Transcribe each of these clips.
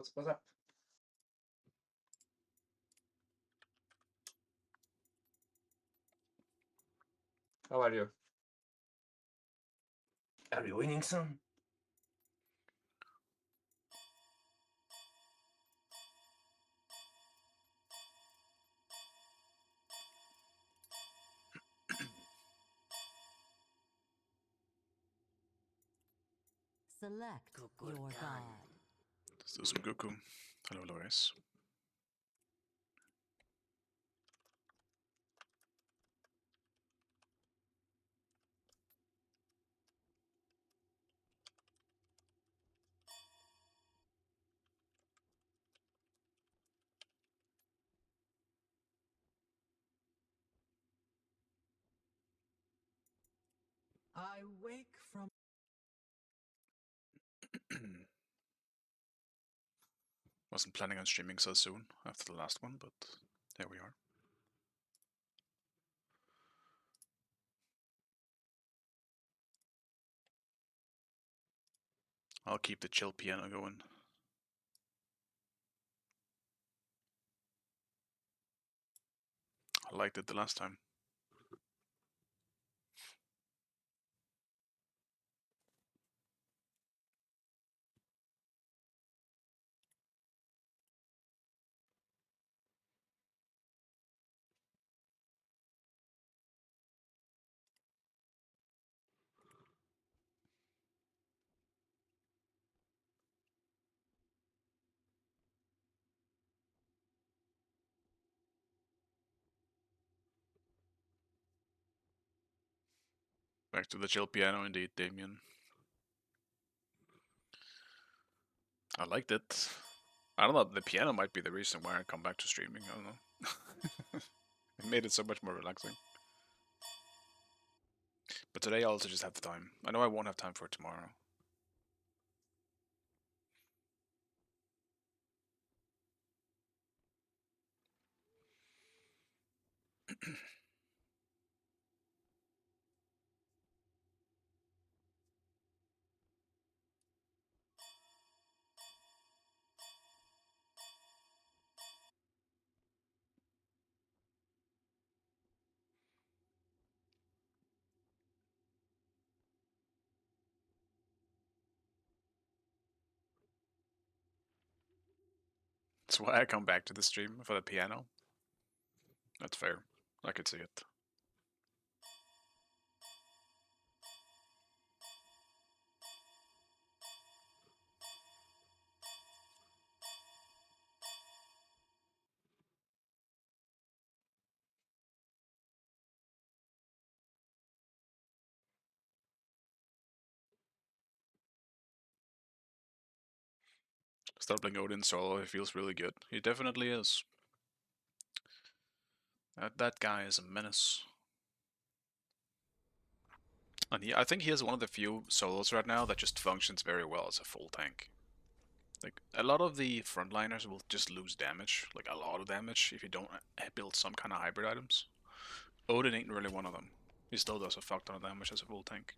What's up? How are you? Are you winning some? Select your god. Let's do some Goku. Hello, guys. I wake from. Wasn't planning on streaming so soon after the last one, but there we are. I'll keep the chill piano going. I liked it the last time. Back to the chill piano indeed, Damien. I liked it. I don't know, the piano might be the reason why I come back to streaming, I don't know. It made it so much more relaxing. But today I also just have the time. I know I won't have time for it tomorrow. That's why I come back to the stream for the piano. That's fair. I could see it. Start playing Odin solo, he feels really good. He definitely is. That guy is a menace. And I think he is one of the few solos right now that just functions very well as a full tank. Like, a lot of the frontliners will just lose damage, like a lot of damage, if you don't build some kind of hybrid items. Odin ain't really one of them. He still does a fuck ton of damage as a full tank.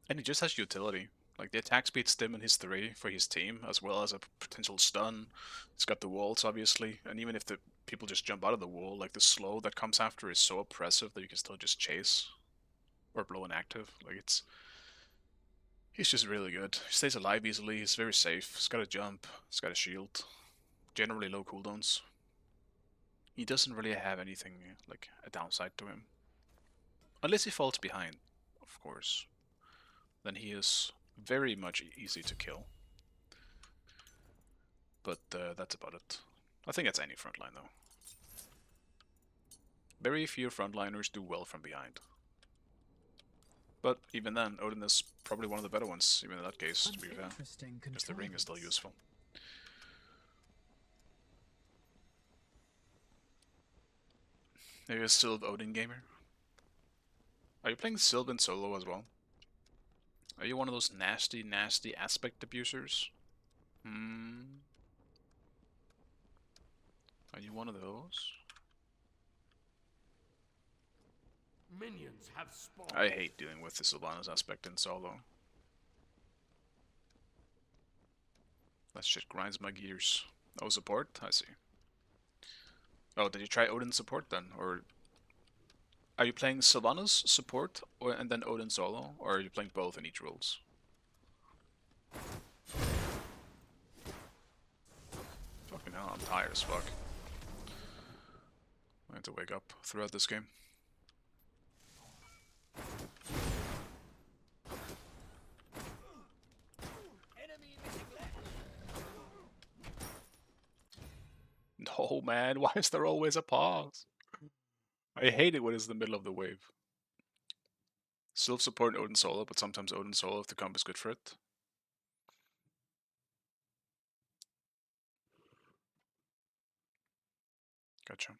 And he just has utility. Like, the attack speed stim in his 3 for his team, as well as a potential stun. It's got the walls, obviously, and even if the people just jump out of the wall, like, the slow that comes after is so oppressive that you can still just chase. Or blow an active. Like, he's just really good. He stays alive easily, he's very safe, he's got a jump, he's got a shield. Generally low cooldowns. He doesn't really have anything, like, a downside to him. Unless he falls behind, of course. Then he is very much easy to kill. But that's about it. I think that's any frontline, though. Very few frontliners do well from behind. But even then, Odin is probably one of the better ones, even in that case, to be fair. Because the ring is still useful. Maybe a Sylve Odin gamer? Are you playing Sylve in solo as well? Are you one of those nasty, nasty aspect abusers? Are you one of those? Minions have spawned. I hate dealing with the Sylvanas aspect in solo. That shit grinds my gears. No support? I see. Oh, did you try Odin support then? Or are you playing Sylvanas support and then Odin solo? Or are you playing both in each roles? Fucking hell, I'm tired as fuck. I have to wake up throughout this game. No, man, why is there always a pause? I hate it when it's in the middle of the wave. Still support Odin solo, but sometimes Odin solo if the comp is good for it. Gotcha.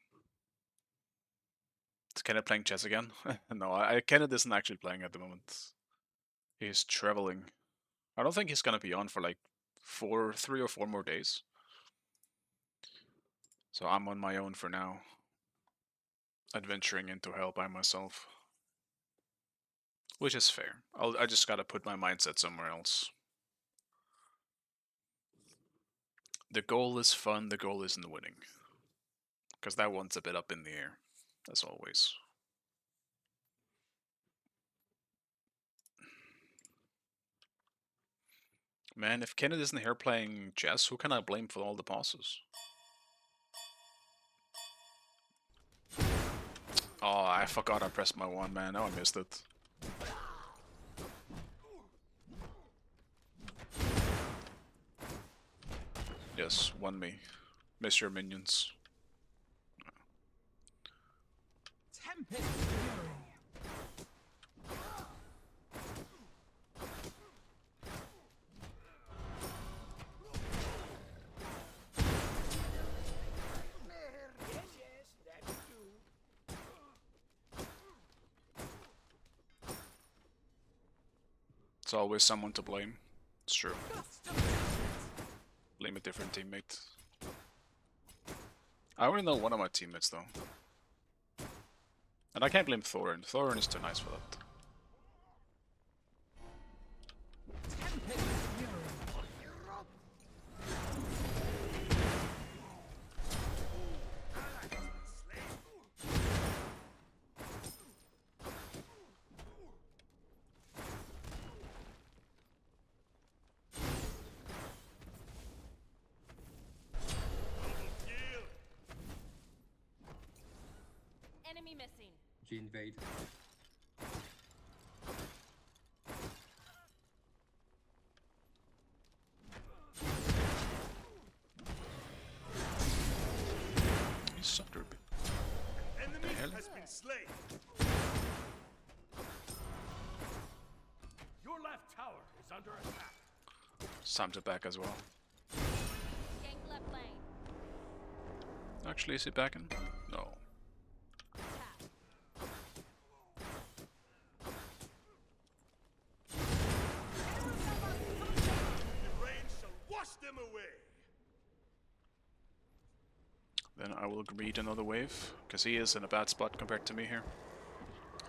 Is Kenneth playing chess again? No, Kenneth isn't actually playing at the moment. He's traveling. I don't think he's gonna be on for like 3 or 4 more days. So I'm on my own for now. Adventuring into hell by myself. Which is fair. I just gotta put my mindset somewhere else. The goal is fun, the goal isn't winning. Because that one's a bit up in the air, as always. Man, if Kenneth isn't here playing chess, who can I blame for all the pauses? Oh, I forgot I pressed my 1, man. Oh, I missed it. Yes, 1 me. Miss your minions. Tempest Fury. It's always someone to blame. It's true. Blame a different teammate. I only know one of my teammates though. And I can't blame Thorin. Thorin is too nice for that. Tempest Fury. Enemy missing. G-invade. You sucker. Enemy hell? has been slain. Your left tower is under attack. It's time to back as well. Gank left lane. Actually, is he backing? No. Attack. The rain shall wash them away. Then I will greet another wave, because he is in a bad spot compared to me here.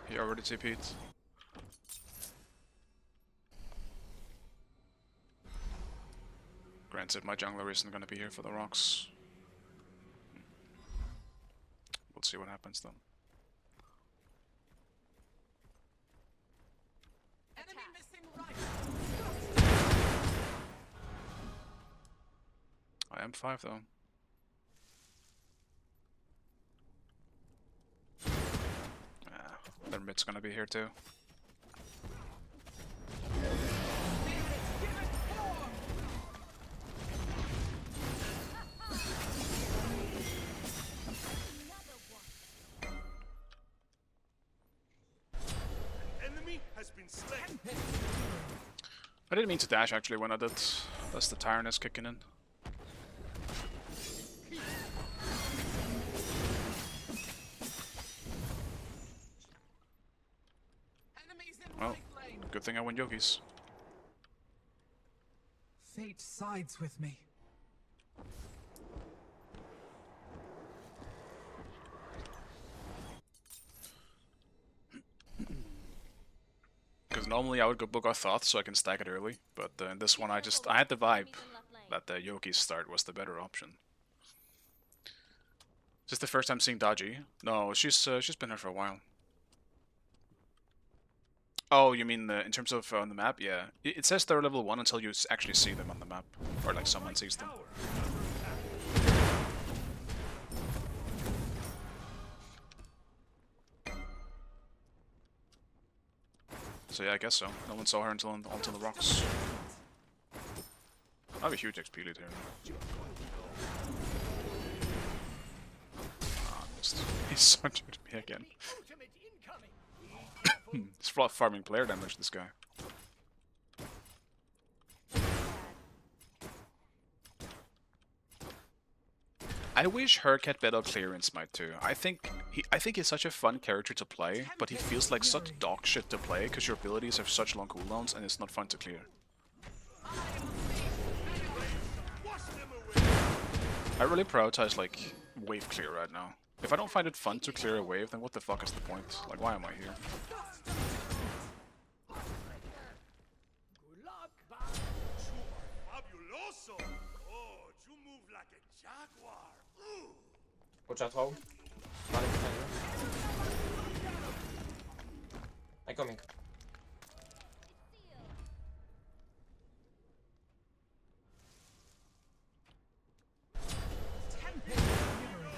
He already TP'd. Granted, my jungler isn't going to be here for the rocks. We'll see what happens then. Enemy missing right. I am 5 though. Their mid's gonna be here too. Enemy has been slain. I didn't mean to dash actually when I did. That's the tiredness kicking in. Enemies in Well, right lane. good thing I won Yogis. Fate sides with me. Because normally I would go book our thoughts so I can stack it early, but in this one I had the vibe. Enemies in left lane. that the Yoki's start was the better option. Is this the first time seeing Daji? No, she's been here for a while. Oh, you mean in terms of on the map? Yeah, it says they're level 1 until you actually see them on the map, or like someone sees them. So yeah, I guess so. No one saw her until onto the rocks. I have a huge XP lead here. Ah, missed. He's such to me again. He's farming player damage, this guy. I wish Herc had better clearance might too. I think he's such a fun character to play, but he feels like such dog shit to play because your abilities have such long cooldowns and it's not fun to clear. I really prioritize like wave clear right now. If I don't find it fun to clear a wave, then what the fuck is the point? Like, why am I here? Fabuloso! Oh, you move like a jaguar. Ooh. Watch out, home. Running behind you. I'm coming. Tempest fury.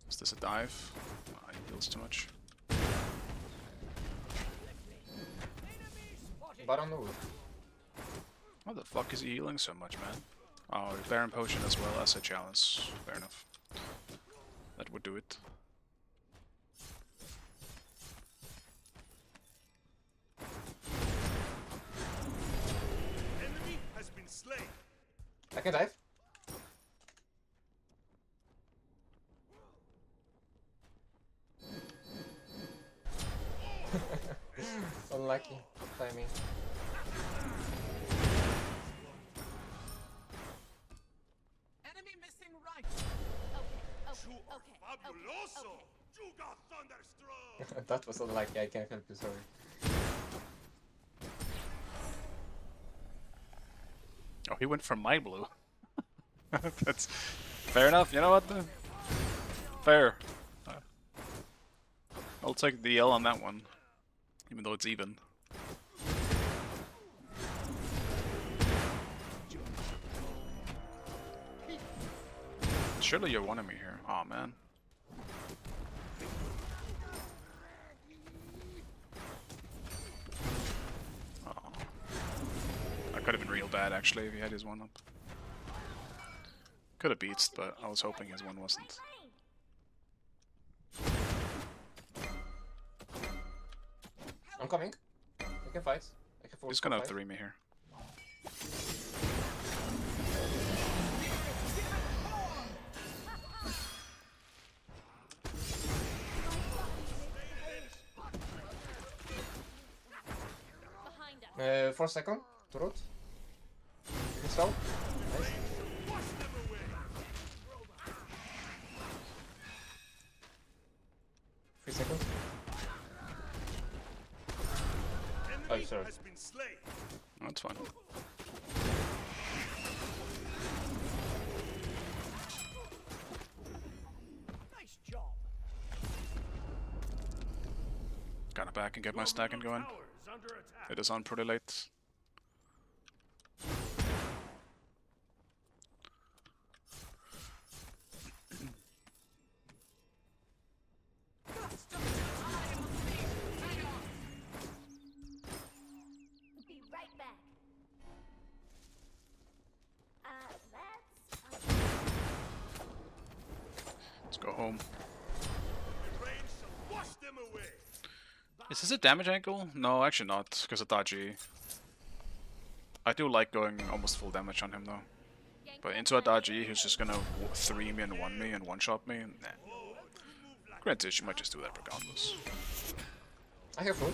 Is this a dive? Oh, he heals too much. Bottom the wood. How the fuck is he healing so much, man? Oh, Baron Potion as well as a challenge. Fair enough. That would do it. Enemy has been slain. I can dive. Unlucky timing. Enemy missing right. You are fabuloso. You got thunderstruck. That was unlucky, I can't help you, sorry. Oh, he went for my blue. That's fair enough. You know what? Fair. I'll take the L on that one, even though it's even. Surely you're one of me here. Aw, man. Oh. That could have been real bad, actually, if he had his one up. Could have beats, but I was hoping his one wasn't. I'm coming. I can fight. I can force. He's gonna fight. 3 me here. Behind us. 4 seconds to root. You can slow. Nice. 3 seconds. Oh, Enemy sorry. has been slain. That's fine. Nice job. Gotta back and get my stacking going. Tower is under attack. It is on pretty late. Be right back. That's Let's go home. The rain shall wash them away. Is this a damage angle? No, actually not, because of dodgy. I do like going almost full damage on him though. But into a dodgy who's just gonna 3 me and 1 me and 1-shot me? Nah. Granted, she might just do that regardless. I have food.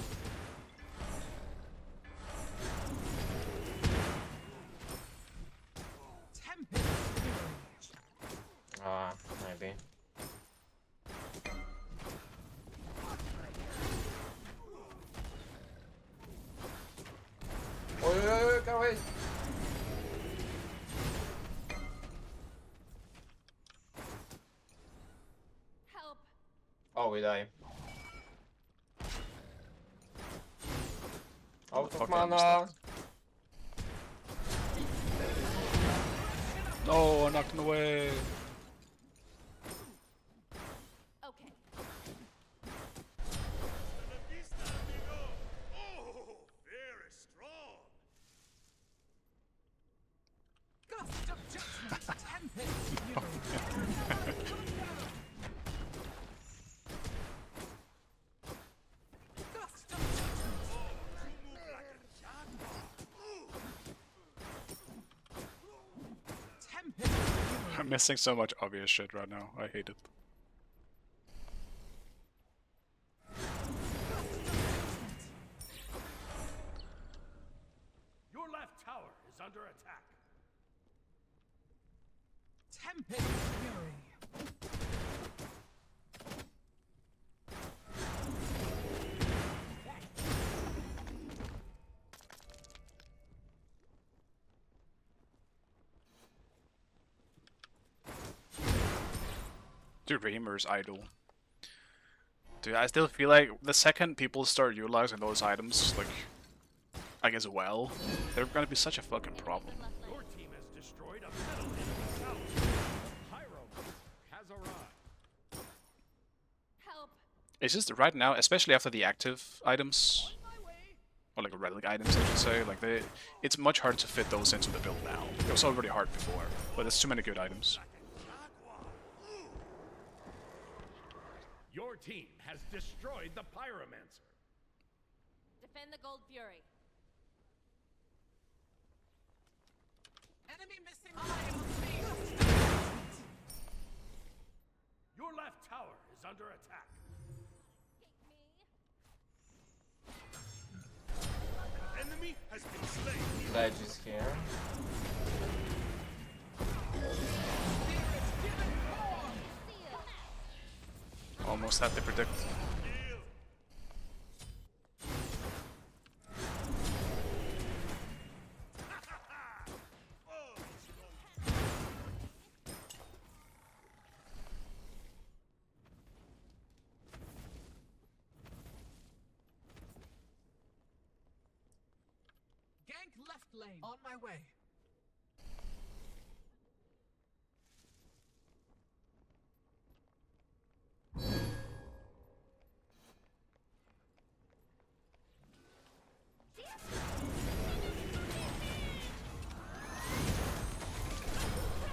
Tempest Ah, maybe. Oh, get away! Help. Oh, we die. Out of Fuck, I mana! No, I knocked him away. Okay. La vista, amigo. Oh, very strong. Gust of judgment. Tempest fury. Gust of judgment. You move like a jaguar. Tempest fury. I'm missing so much obvious shit right now. I hate it. Your left tower is under attack. Tempest fury. Dude, Reamer's idle. Dude, I still feel like the second people start utilizing those items, like, I guess well, they're gonna be such a fucking problem. Your team has destroyed a middle enemy tower. Pyro has arrived. Help. It's just right now, especially after the active items, My way. or like relic items, I should say, like it's much harder to fit those into the build now. It was already hard before, but there's too many good items. Your team has destroyed the Pyromancer. Defend the Gold Fury. Enemy missing iron. Your left tower is under attack. Kick me. Enemy has been slain. Ledge is here. Almost had to predict. Heal. Oh, strong. Gank left lane. On my way.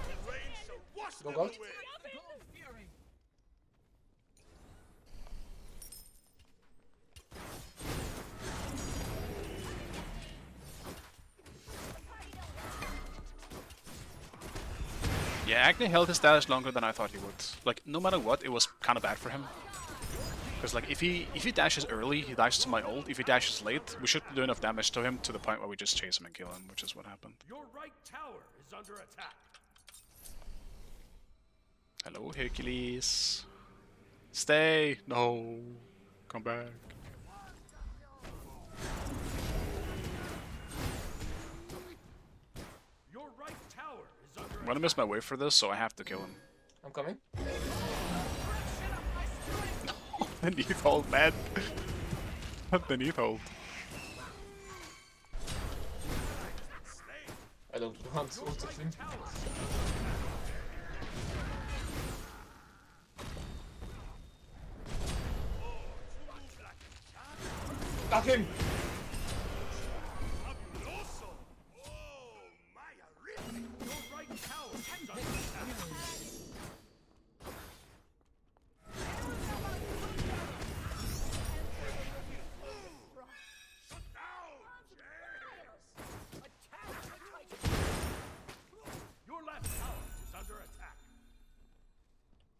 The rain shall wash Go them gold. away. The Gold Fury. Yeah, Agni held his status longer than I thought he would. Like, no matter what, it was kind of bad for him. Because like, if he dashes early, he dashes to my ult. If he dashes late, we should do enough damage to him to the point where we just chase him and kill him, which is what happened. Your right tower is under attack. Hello, Hercules. Stay! No. Come back. Your right tower is under I'm gonna miss my wave for this, so I have to kill him. I'm coming. Beneath hold, man. Beneath hold. slain. I don't want to ult him. Got him! Fabuloso. Oh, Maya, really? Your right tower is under attack.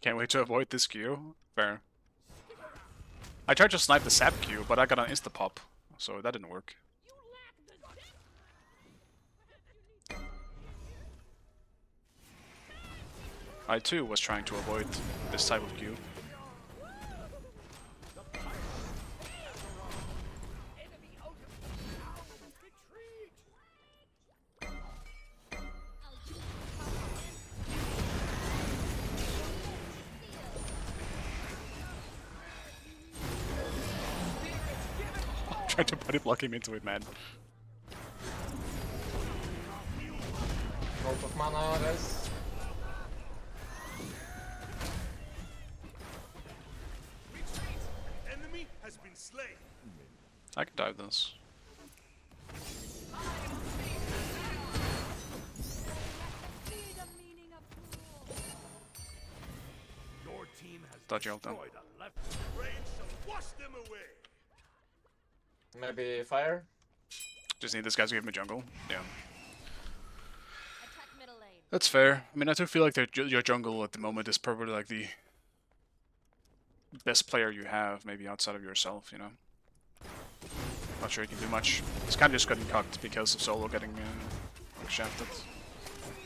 Can't wait to avoid this Q. Fair. I tried to snipe the sap Q, but I got an insta-pop, so that didn't work. I too was trying to avoid this type of Q. Trying to body block him into it, man. Out of mana, guys. Enemy has been slain. I can dive this. Your team has Dodge ult then. destroyed a left. Rain shall wash them away. Maybe fire? Just need this guy to give me jungle. Yeah. Attack middle lane. That's fair. I mean, I do feel like your jungle at the moment is probably like the best player you have, maybe outside of yourself, you know? Not sure he can do much. He's kind of just getting cocked because of Solo getting shafted.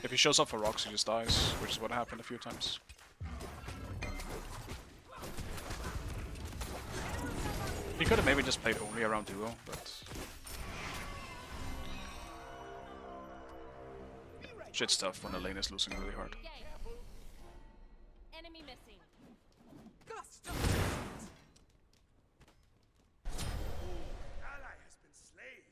If he shows up for rocks, he just dies, which is what happened a few times. He could have maybe just played only around duo, but... Shit's tough when the lane is losing really hard. Gang. Enemy missing. Gust of judgment. Ally has been slain.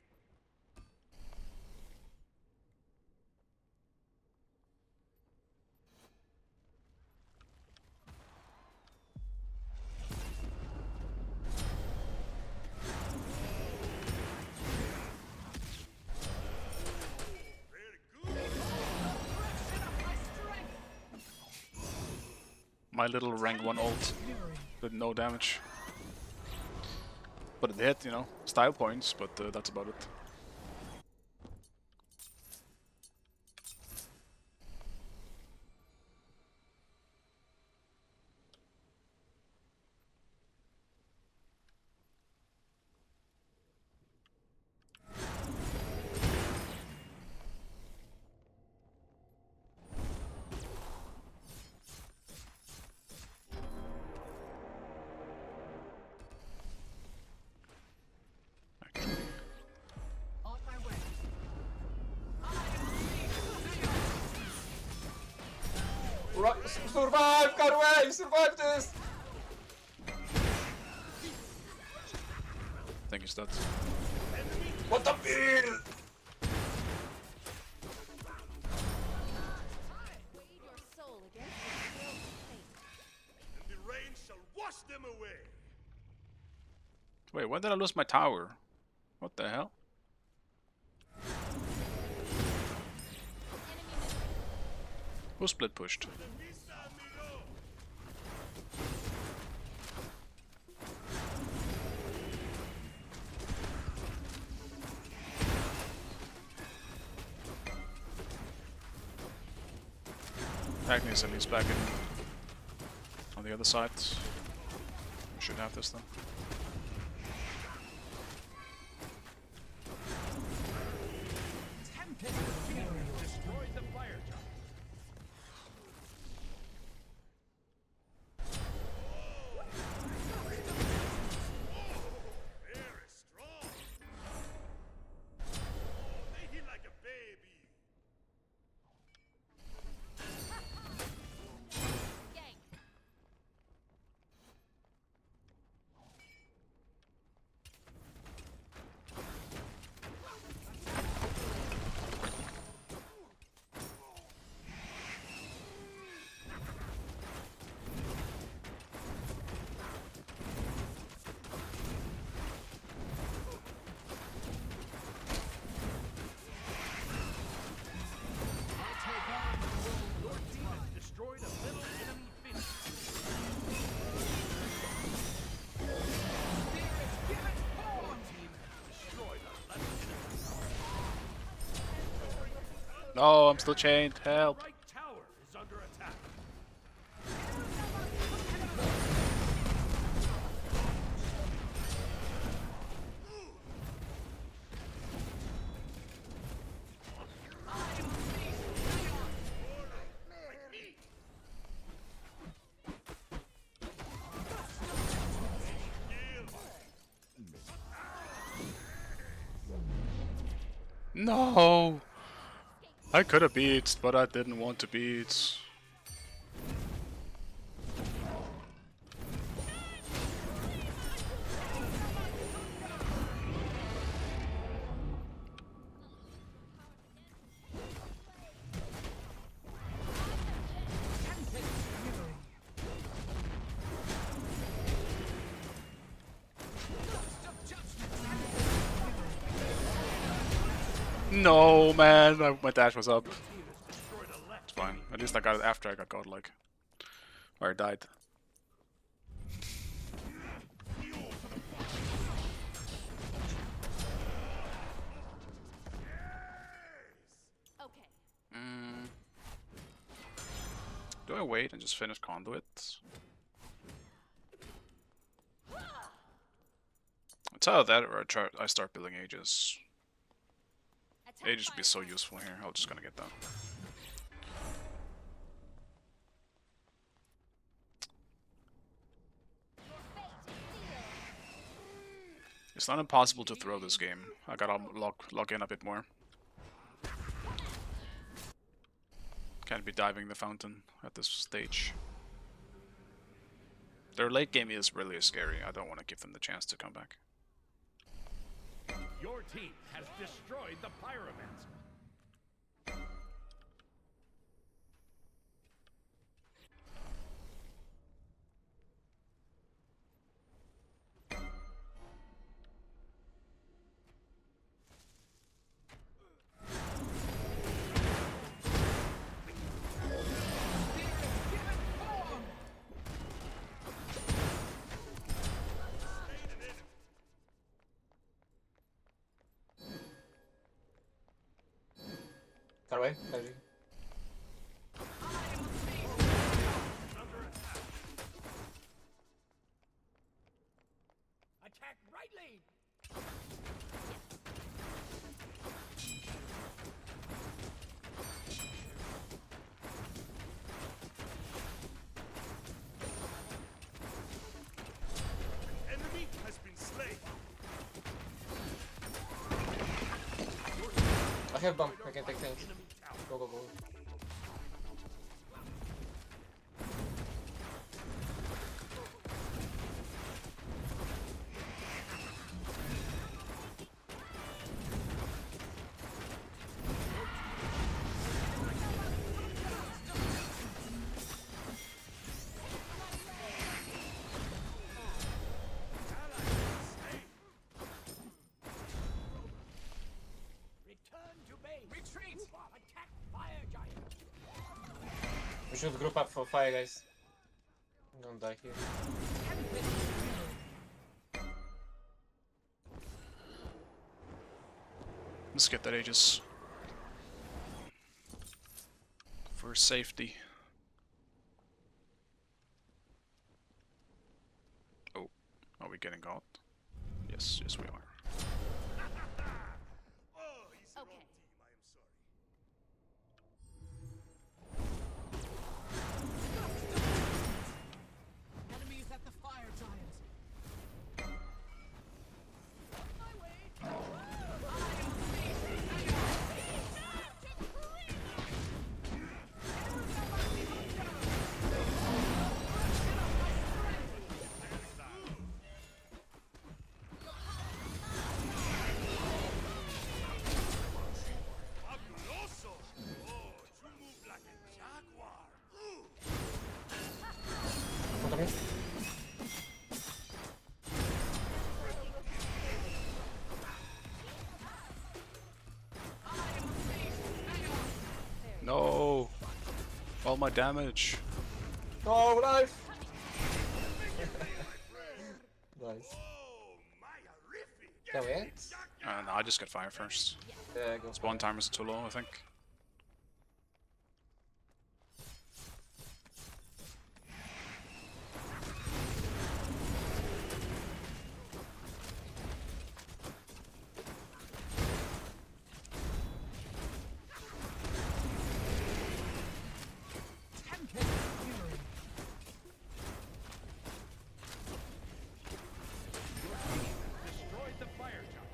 My little rank 1 ult did no damage. But it hit, you know, style points, but that's about it. On my way. Survive! Got away! Survive this! Thank you, stats. What the bill? Weigh your soul against the will of fate. And the rain shall wash them away. Wait, when did I lose my tower? What the hell? Enemy missing. Who split pushed? Misa Miro. Agnes at least back in on the other side. We should have this then. Tempest fury. Destroyed the fire giant. Very strong. They hit like a baby. Gang. Your team has destroyed a middle enemy finish. Your team has destroyed a left enemy. No, I'm still chained. Help. Right tower is under attack. No! I could have beat, but I didn't want to beat. No, man, my dash was up. It's fine. At least I got it after I got godlike. Or I died. Okay. Do I wait and just finish conduit? It's either that or I start building Aegis. Attack Aegis would be so fire. useful here. I'm just gonna get that. Your fate is sealed. It's not impossible to throw this game. I gotta log in a bit more. Can't be diving the fountain at this stage. Their late game is really scary. I don't want to give them the chance to come back. Your team has destroyed the Pyromancer. Cut away. Casually. Attack right lane. Enemy has been slain. I have bump. I can take things. Go, go, go. Return to base. Retreat. Attack fire giant. We should group up for fire, guys. Don't die here. Let's get that Aegis. For safety. Oh, are we getting caught? Yes, yes we are. Okay. Enemies at the fire giant. Fabuloso. Oh, you move like a jaguar. Front of me. No! All my damage. No, life! Nice. Can we end? No, I just got fire first. Yeah, go. Spawn timers are too low, I think. Destroyed the fire giant.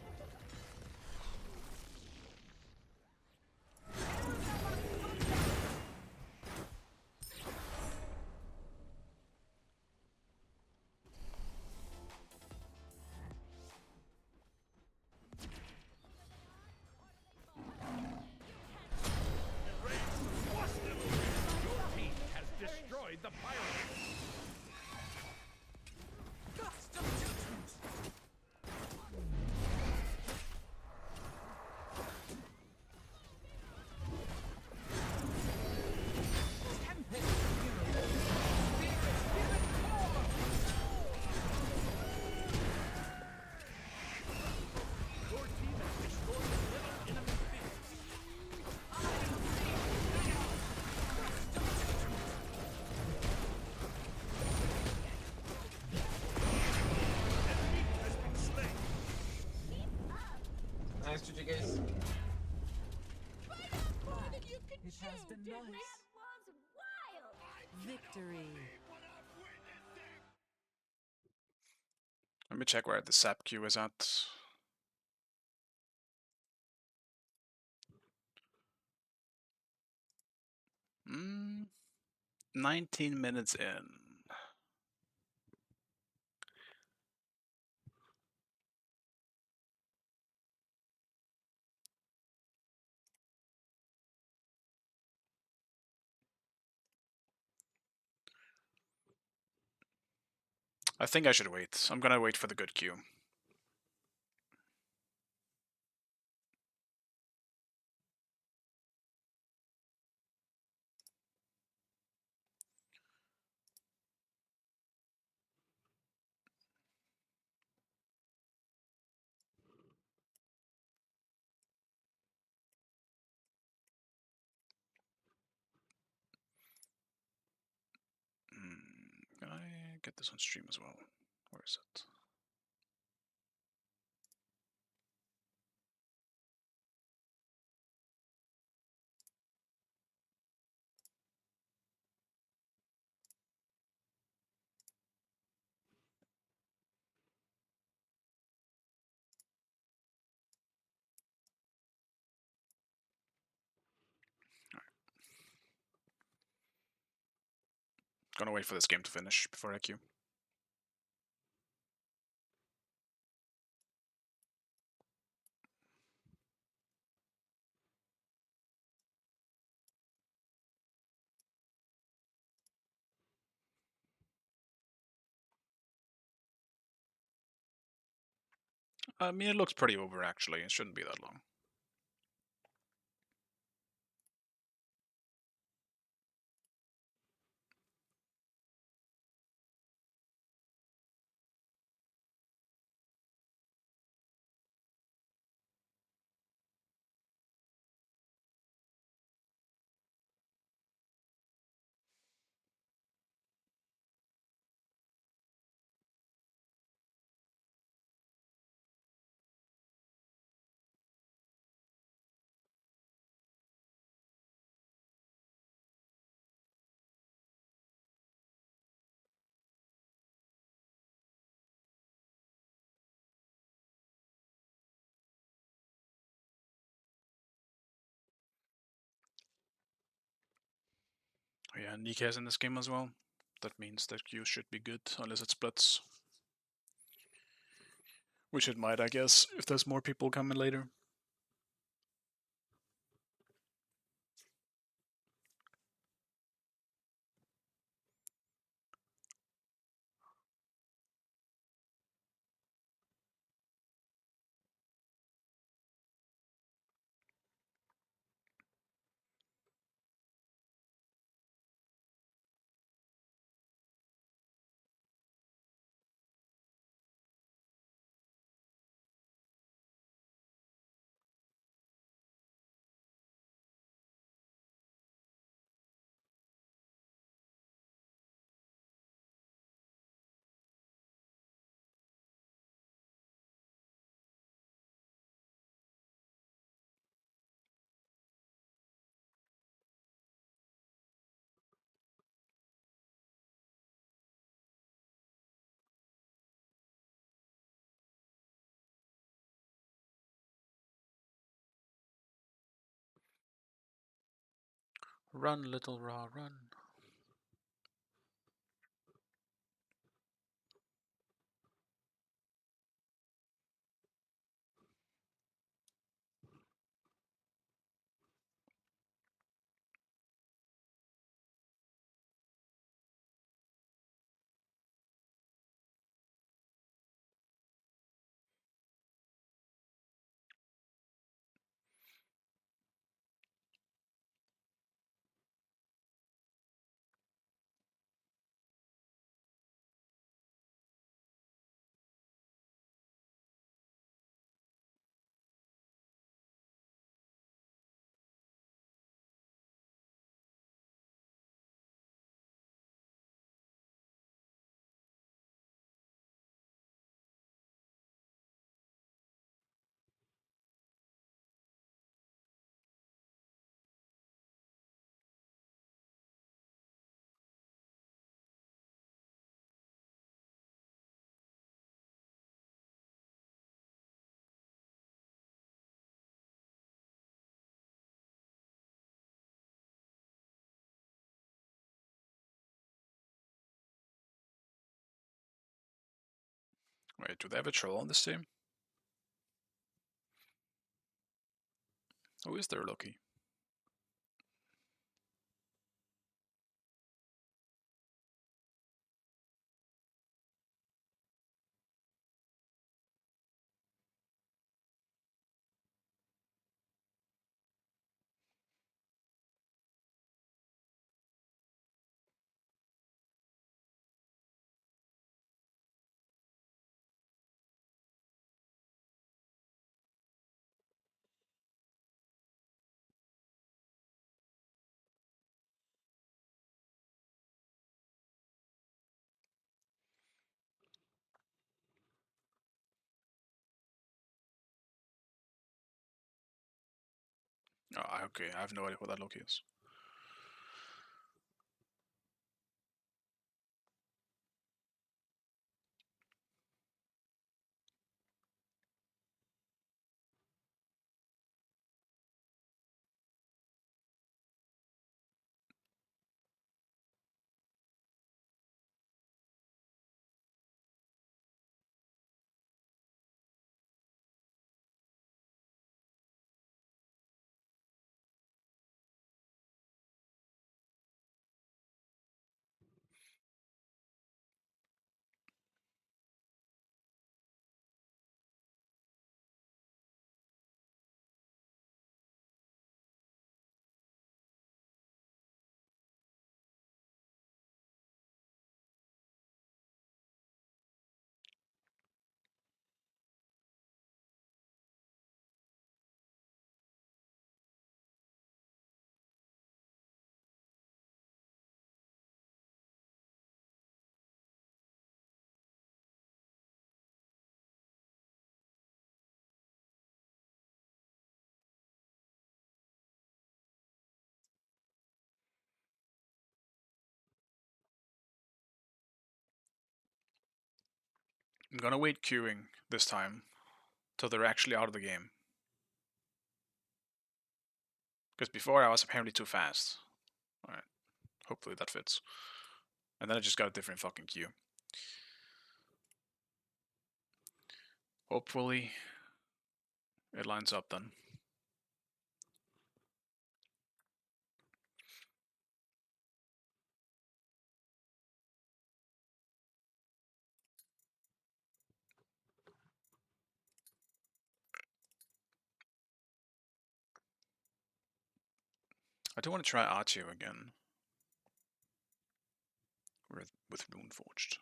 Nice GG guys. It has been nice. Victory. Let me check where the sap queue is at. 19 minutes in. I think I should wait. I'm gonna wait for the good queue. Can I get this on stream as well? Where is it? Gonna wait for this game to finish before I queue. I mean, it looks pretty over actually. It shouldn't be that long. Oh yeah, Nika's in this game as well. That means that queue should be good, unless it splits. Which it might, I guess, if there's more people coming later. Run, little Ra, run. Wait, do they have a troll on this team? Who is their Loki? Oh, okay, I have no idea what that Loki is. I'm gonna wait queuing this time till they're actually out of the game. Because before I was apparently too fast. Alright, hopefully that fits. And then I just got a different fucking queue. Hopefully it lines up then. I do want to try Archeo again. With Runeforged.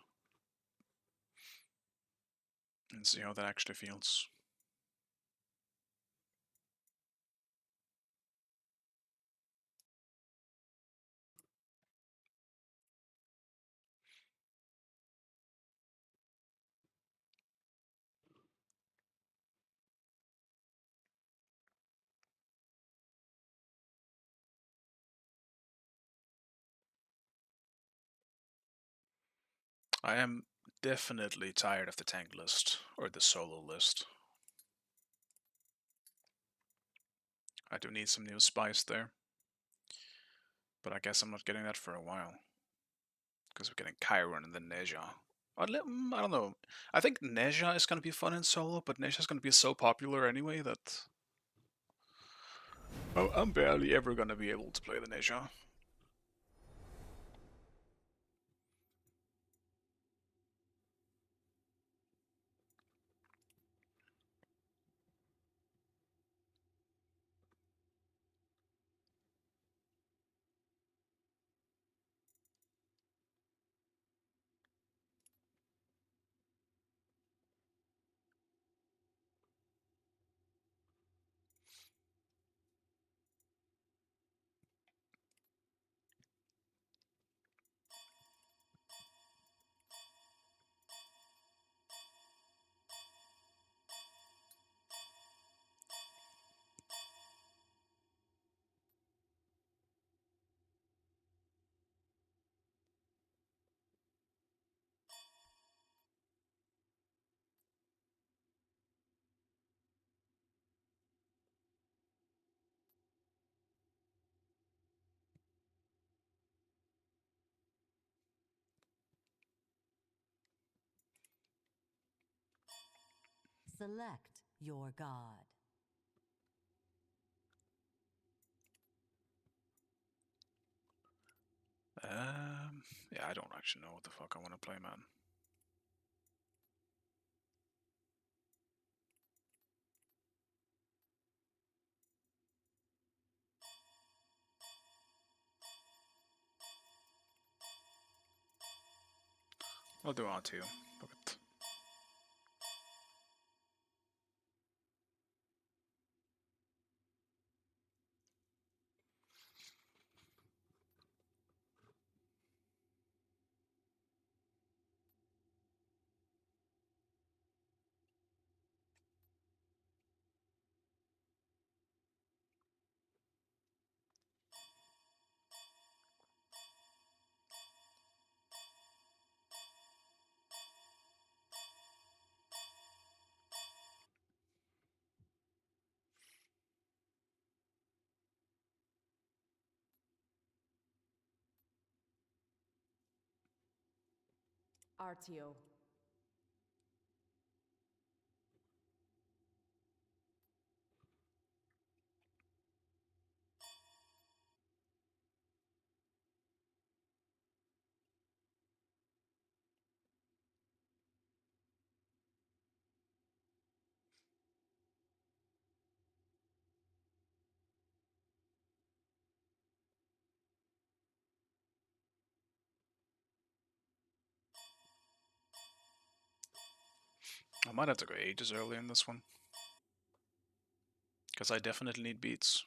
And see how that actually feels. I am definitely tired of the tank list, or the solo list. I do need some new spice there. But I guess I'm not getting that for a while. Because we're getting Chiron and then Neja. I don't know. I think Neja is going to be fun in solo, but Neja is going to be so popular anyway that... Oh, I'm barely ever going to be able to play the Neja. Select your god. Yeah, I don't actually know what the fuck I want to play, man. I'll do R2. Fuck it. Artio. I might have to go ages early in this one. Because I definitely need beats.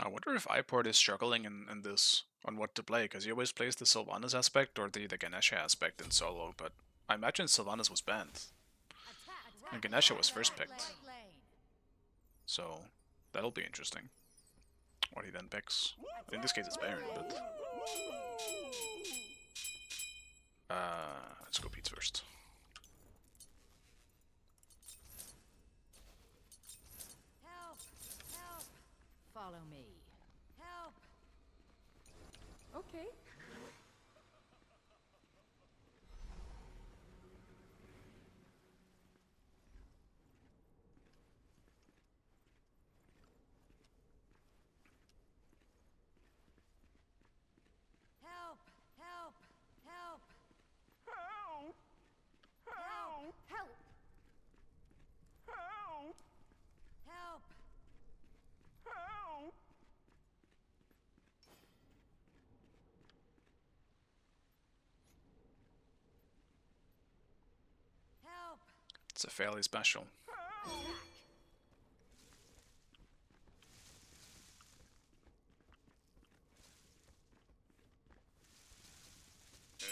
I wonder if iPort is struggling in this on what to play, because he always plays the Sylvanas aspect or the Ganesha aspect in solo, but I imagine Sylvanas was banned. And Ganesha was first picked. So that'll be interesting. What he then picks. In this case it's Baron, but let's go Pete first. Help! Help! Follow me. Help! Okay. Help! Help! Help! Help! Help! Help! Help! Help! Help! Help! It's a fairly special.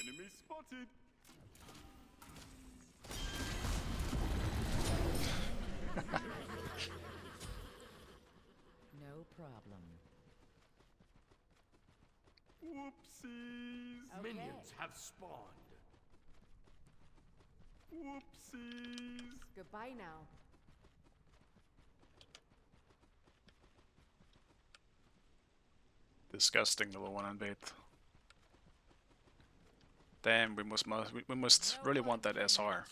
Enemy spotted. No problem. Whoopsies. Okay. Minions have spawned. Whoopsies. Goodbye now. Disgusting little one on bait. Damn, we must really want that SR.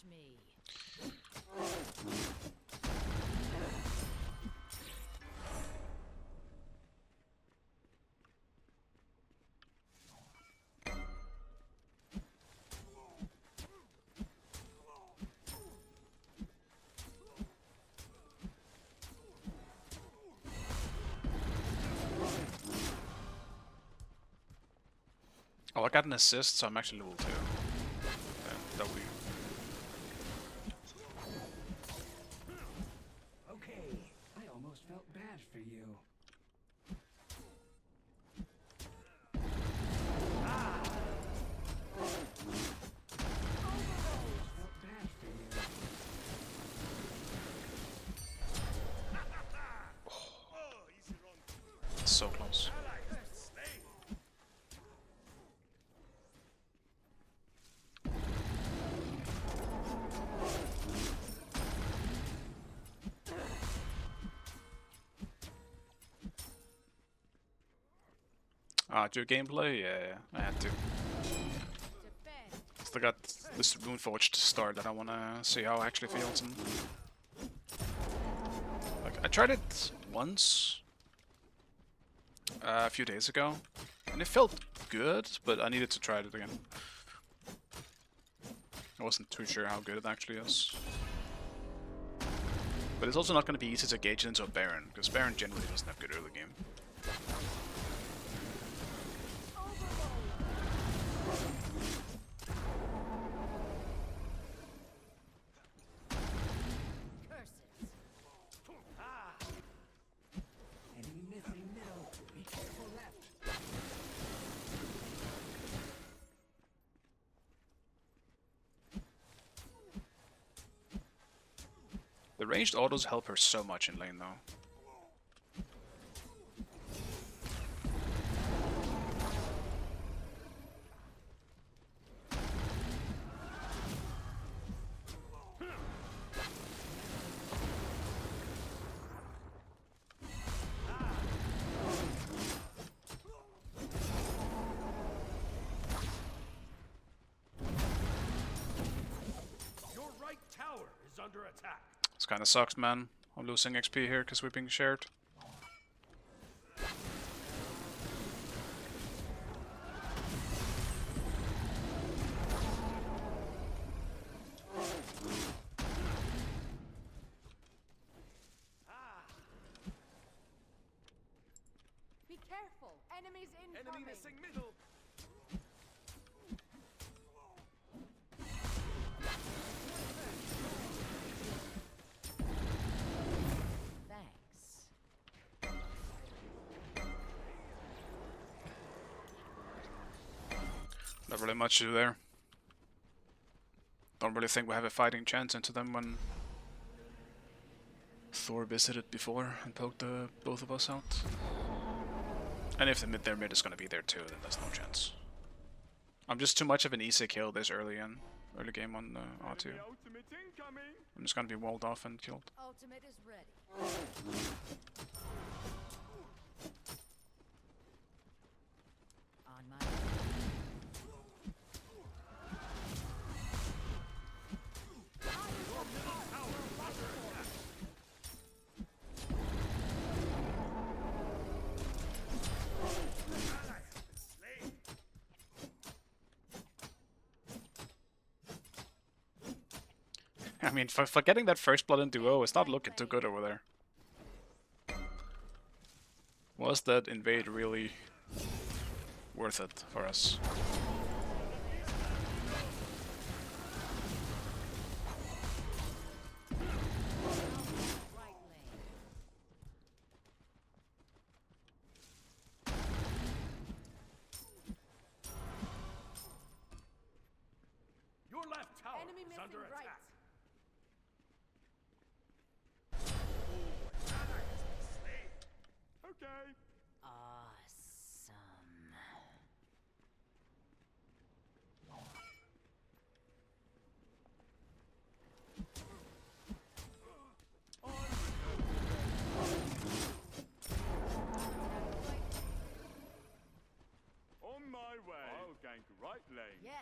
Oh, I got an assist, so I'm actually level 2. Yeah, W. Okay, I almost felt bad for you. Felt bad for you. So close. Do gameplay? Yeah, I had to. Still got this Moonforge to start that I wanna see how it actually feels. And like, I tried it once a few days ago, and it felt good, but I needed to try it again. I wasn't too sure how good it actually is. But it's also not going to be easy to gauge into a Baron, because Baron generally doesn't have good early game. Enemy missing middle. Be careful left. The ranged autos help her so much in lane though. Your right tower is under attack. This kinda sucks, man. I'm losing XP here because we're being shared. Be careful. Enemies Enemy incoming. missing middle. Thanks. Not really much to do there. Don't really think we have a fighting chance into them when Thor visited before and poked both of us out. And if their mid is gonna be there too, then there's no chance. I'm just too much of an easy kill this early game on R2. Enemy ultimate incoming. I'm just gonna be walled off and killed. Ultimate is ready. On my way. I mean, for getting that first blood in duo, it's not looking too good over there. Was that invade really worth it for us? Right lane. Your left tower Enemy is missing under right. attack. Okay. Awesome. On my way. I'll gank right lane. Yes.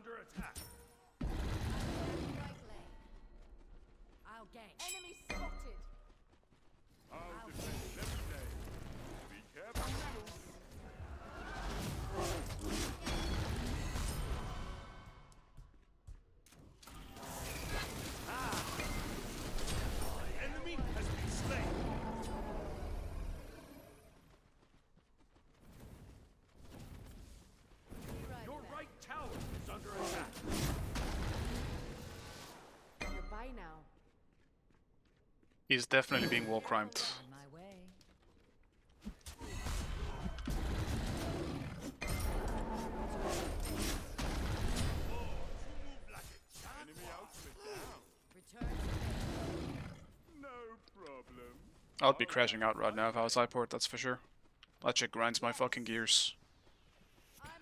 under attack. Right lane. I'll gank. Enemy spotted. I'll defend left lane. Be careful, middle. The enemy has been slain. Be right Your back. right tower is under attack. You're by now. He's definitely being wall crimed. On my way. Enemy ultimate down. Return to base. No problem. I'd be crashing out right now if I was iPort, that's for sure. That shit grinds my fucking gears.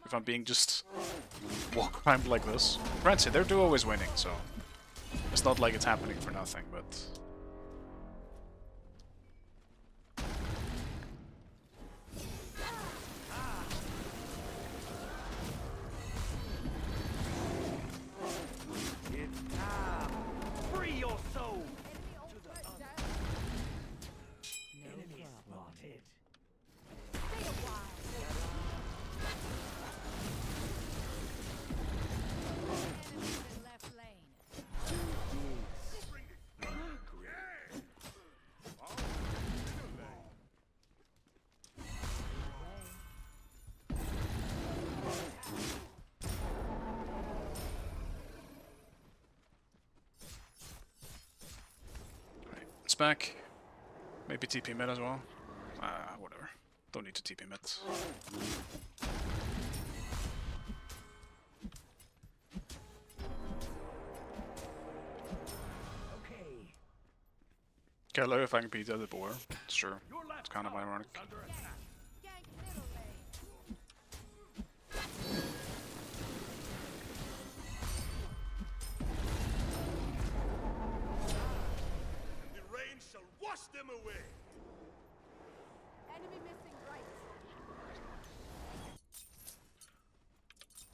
If I'm being just wall crimed like this. Granted, they're duo is winning, so it's not like it's happening for nothing, but It's time. Free your soul. Enemy ultimate down. No Enemy problem. spotted. Stay a while. Enemies in left lane. it's back. Maybe TP mid as well. Whatever. Don't need to TP mid. Okay. Care low if I can beat the other boar. Sure. Your left It's kind of tower ironic. is under attack. Gank middle lane. The rain shall wash them away. Enemy missing right.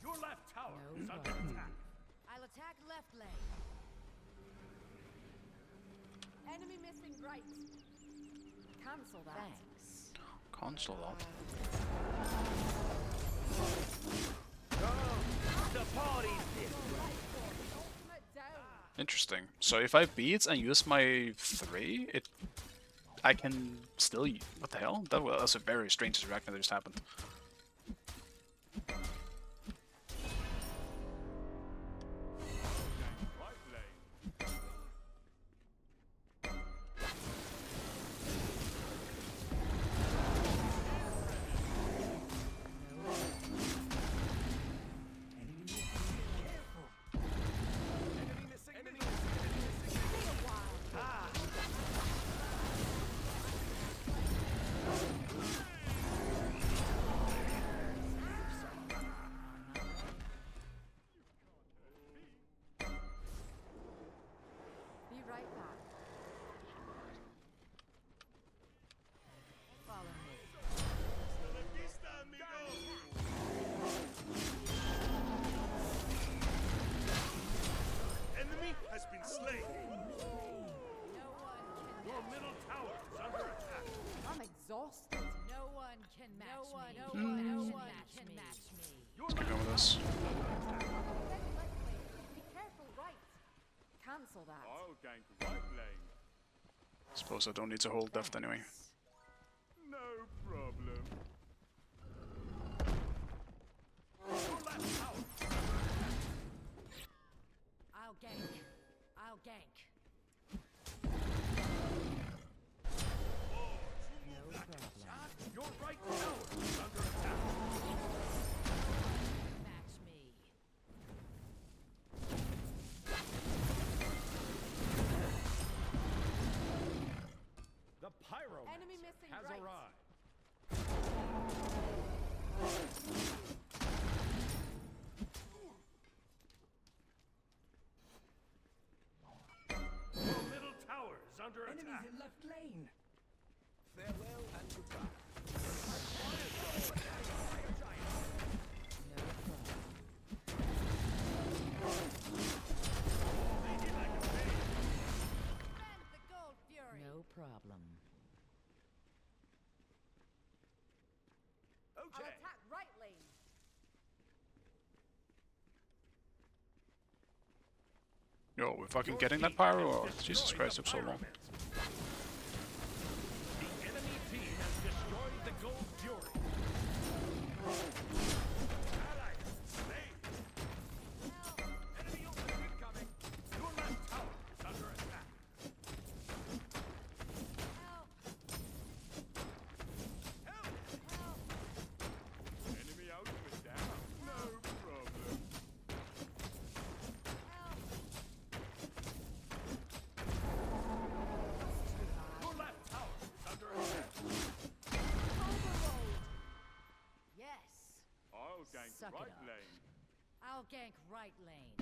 Your left tower No is under problem. attack. I'll attack left lane. Enemy missing right. Cancel that. Thanks. Console up. The party's Ultimate down. Interesting. So if I beat and use my 3, I can still... What the hell? That's a very strange interaction that just happened. right lane. Enemy missing. Enemy missing. Stay a while. Be right back. Follow me. Enemy has been slain. No one can Your match middle me. tower is under attack. I'm exhausted. No one can match me. No one can match me. Your Let's keep going with this. Steady left lane. Be careful right. Cancel that. I'll gank right lane. Suppose I don't need to hold left anyway. No problem. Your left tower is under attack. I'll gank. I'll gank. No problem. Your right tower is under attack. Match me. The pyro Enemy missing has right. arrived. Your middle tower is under Enemies attack. in left lane. Farewell and goodbye. No problem. I'll attack right lane. Yo, we're fucking getting that pyro, or Jesus Christ, took so long. The enemy team has destroyed the gold fury. Allied slain. Enemy ultimate incoming. Your left tower is under attack. Help! Help! Help! Enemy ultimate down. No problem. Help! Your left tower is under attack. Overload! Yes. I'll gank Suck it right up. lane. I'll gank right lane.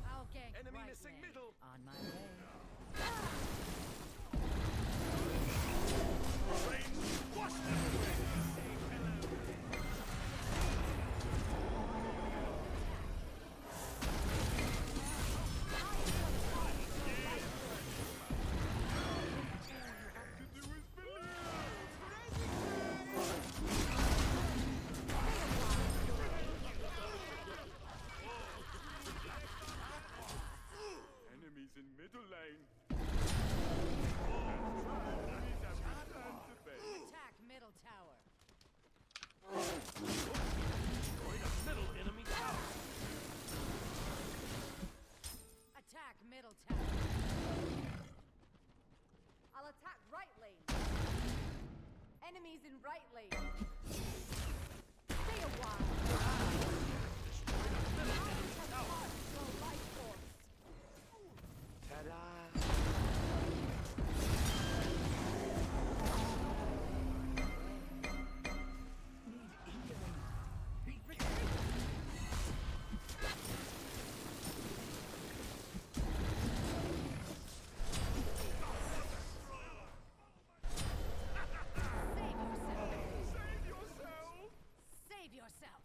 I'll gank Enemy right missing lane. middle. On my way. Wash them away. Say hello. Enemies in middle lane. Enemies have returned to base. Attack middle tower. Destroyed a middle enemy tower. Attack middle tower. I'll attack right lane. Enemies in right lane. Stay a while. Destroyed a middle enemy tower. Your life force. Save yourself. Save yourself.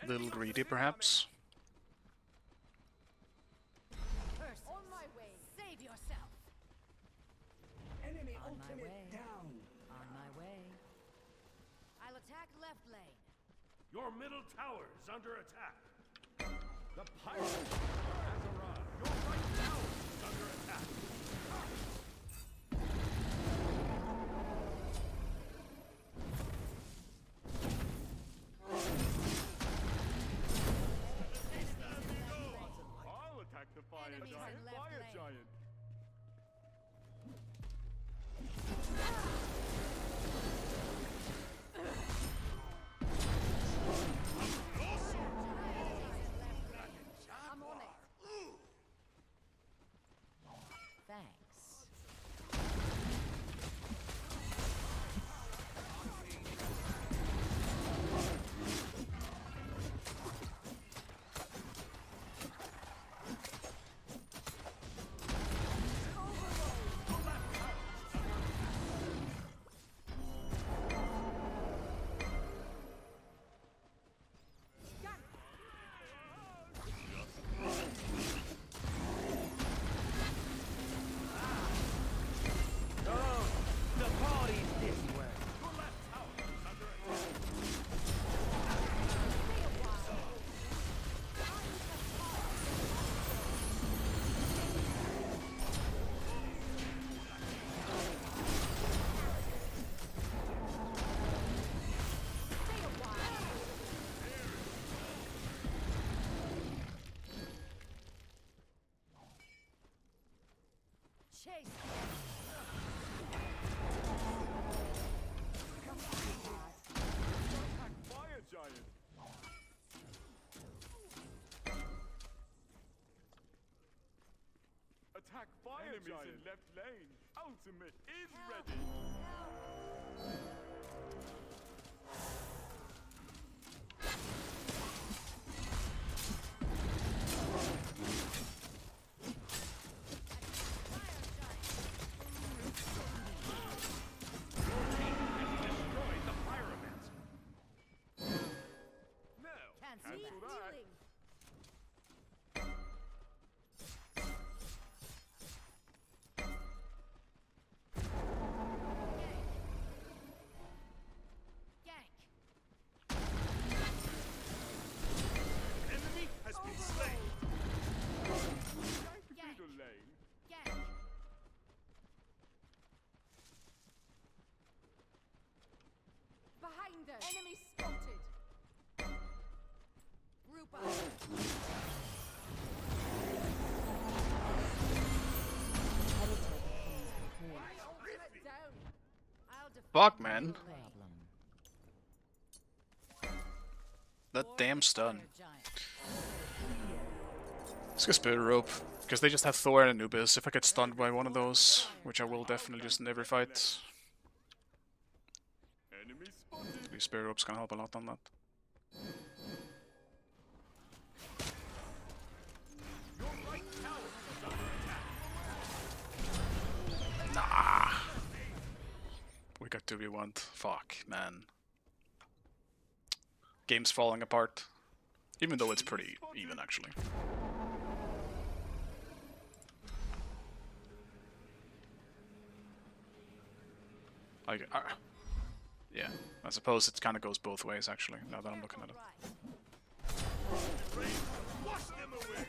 A little greedy, perhaps. Curse. On my way. Save yourself. Enemy On my ultimate way. down. On my way. I'll attack left lane. Your middle tower is under attack. The pirate has arrived. Your right tower is under attack. I'll attack the fire Enemies in giant. left Fire lane. giant. I'm on it. Thanks. The party's this way. Your left tower is under attack. Stay a while. Chase. Attack fire giant. Attack Attack fire enemies in left lane. Ultimate is Help! ready. Help! Destroyed the pyromancer. No, Cancel cancel that. that. Healing. Gank! Enemy has been slain. Gank! Middle lane. Gank! Behind us. Enemy spotted. Group up! Ultimate down. I'll defend Fuck, man. middle lane. That Or damn the stun. fire giant. Let's get Spirit Rope. Because they just have Thor and Anubis. If I get stunned by one of those, which I will definitely just never fight, Enemy spotted. the Spirit Rope's gonna help a lot on that. Your right tower is under attack. Nah. We got 2v1. Fuck, man. Game's falling apart. Even though it's pretty even, actually. Like, yeah. I suppose it kind of goes both ways, actually, now that I'm looking at it. Right. Wash them away.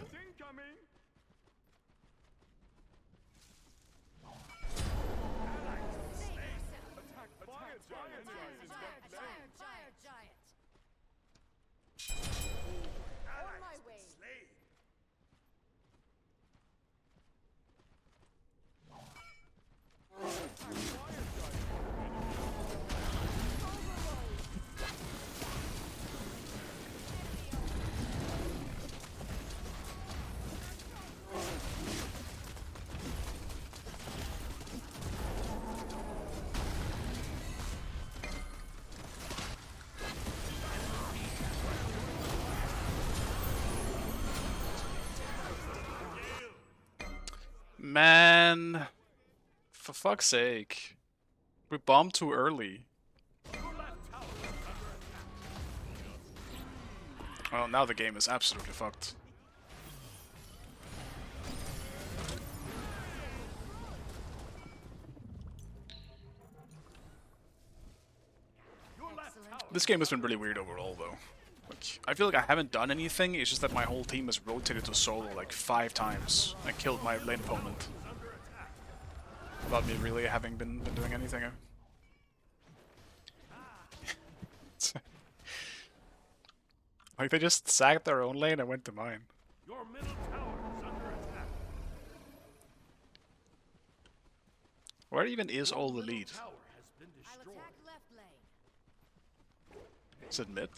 It's incoming. Attack fire giant is left lane. Fire giant! On my way. Slain. Man, for fuck's sake. We bombed too early. Well, now the game is absolutely fucked. Your left tower. This game has been really weird overall, though. Like, I feel like I haven't done anything, it's just that my whole team has rotated to solo like 5 times and killed my lane opponent. Without me really having been doing anything. Like, they just sacked their own lane and went to mine. Your middle tower is under attack. Where even is all the lead? Tower has been I'll destroyed. attack left lane. Is it mid?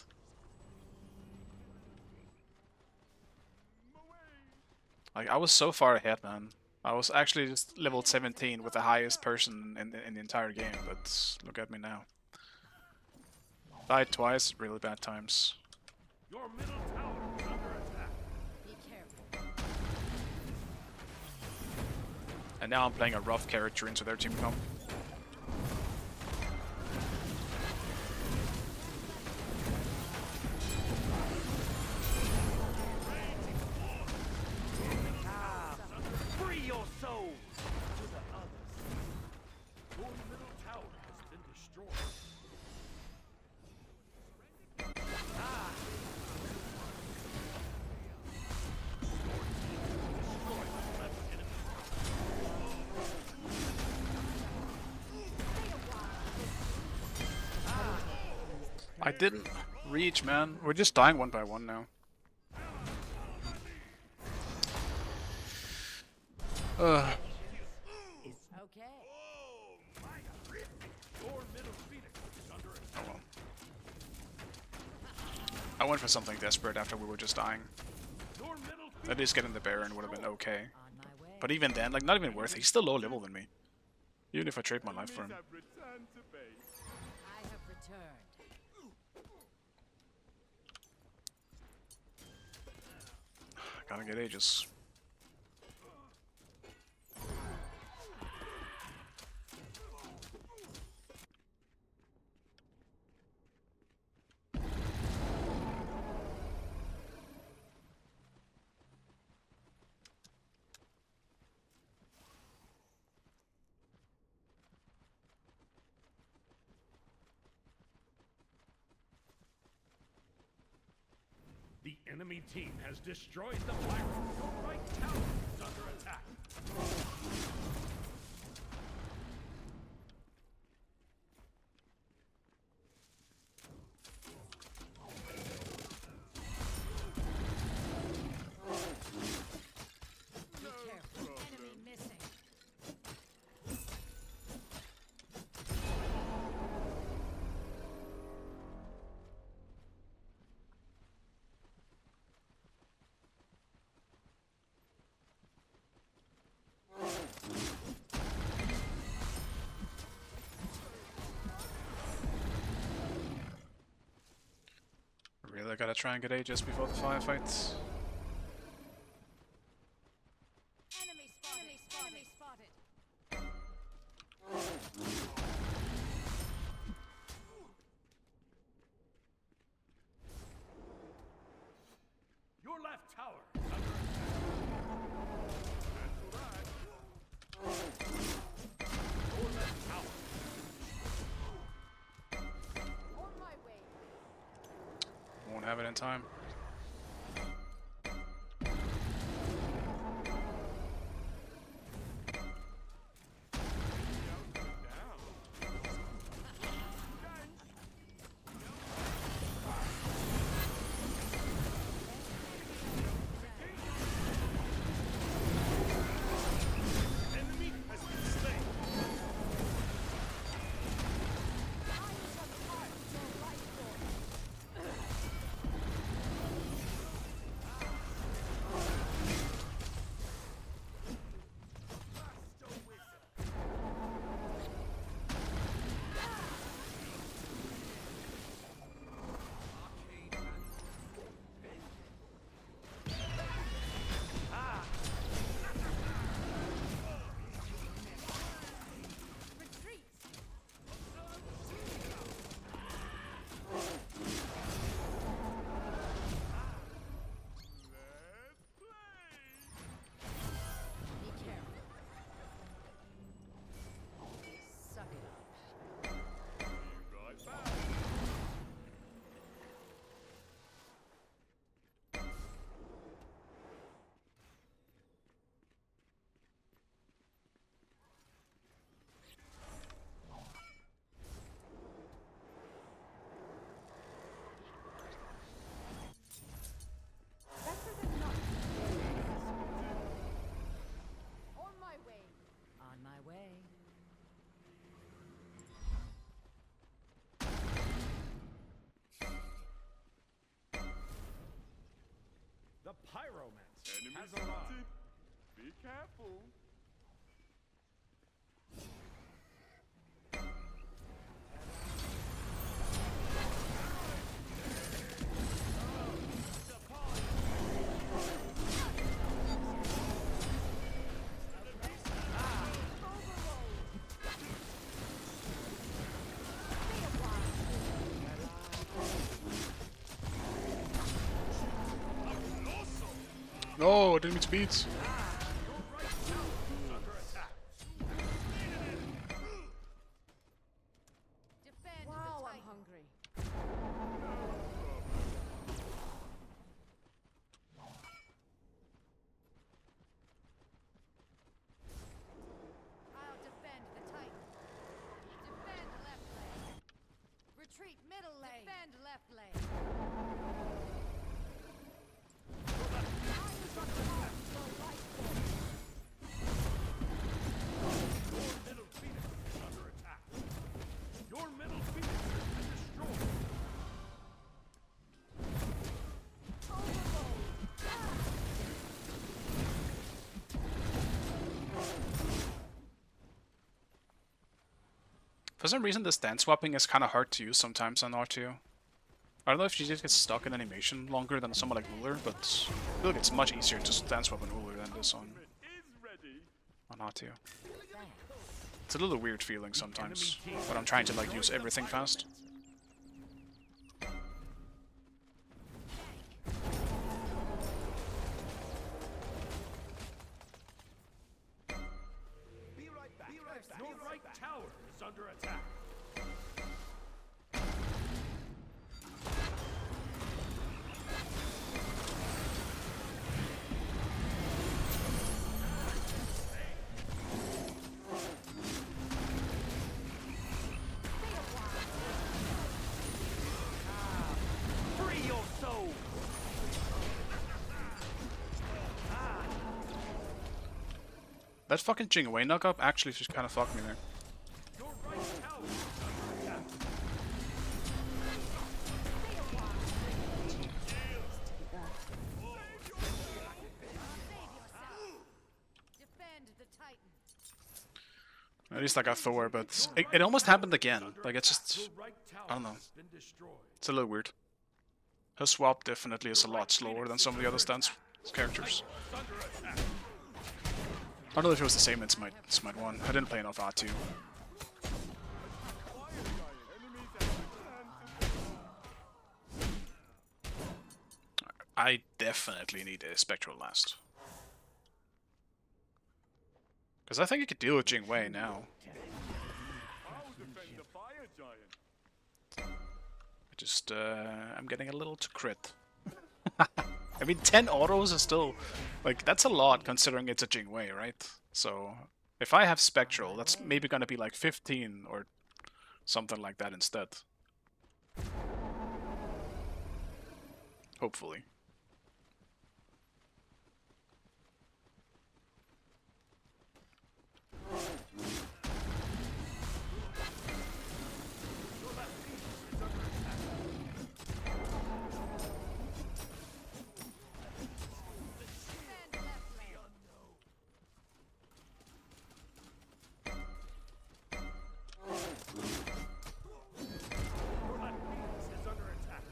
Like, I was so far ahead, man. I was actually just level 17 with the highest person in the entire game, but look at me now. Died twice, really bad times. Your middle tower is under attack. Be careful. And now I'm playing a rough character into their team comp. Free your soul to the others. Your middle tower has been destroyed. I didn't reach, man. We're just dying one by one now. Okay. Your middle phoenix is under attack. Oh well. I went for something desperate after we were just dying. Your middle At least getting the Baron would have been okay. On my way. But even then, like, not even worth it. He's still lower level than me. Even if I trade my life for him. have returned to base. I have returned. Gotta get Aegis. The enemy team has destroyed the Pyro. Your right tower is under attack. Enemy missing. Really gotta try and get Aegis before the firefight. Enemy spotted. Enemy spotted. Your left tower is under attack. Cancel that. Your left tower. On my way. Won't have it in time. Enemy has been slain. Retreat. Be careful. Suck it up. Right back. Better than not. On my way. On my way. The Pyromancer has arrived. Be careful. No, I didn't mean to beat. Defend Wow, the I'm Titan. hungry. I'll defend the Titan. Defend left lane. Retreat middle lane. Defend left lane. For some reason, the stand swapping is kind of hard to use sometimes on R2. I don't know if you just get stuck in animation longer than someone like Ruler, but I feel like it's much easier to stand swap on Ruler than it is on R2. It's a little weird feeling sometimes when I'm trying to like use everything fast. Your right tower is under attack. Free your soul. That fucking Jingwei knockup actually just kind of fucked me there. Your right tower is under attack. Defend the Titan. At least I got Thor, but it almost happened again. Like, it's just, Your right tower I don't know. has been destroyed. It's a little weird. Her swap definitely is a lot slower than some of the other stance characters. Under attack. I don't know if it was the same in Smite 1. I didn't play enough R2. I definitely need a Spectral last. Because I think you could deal with Jingwei now. I'm getting a little too crit. I mean, 10 autos is still, like, that's a lot considering it's a Jingwei, right? So, if I have Spectral, that's maybe gonna be like 15 or something like that instead. Hopefully. Defend left lane. Your left Phoenix is under attack.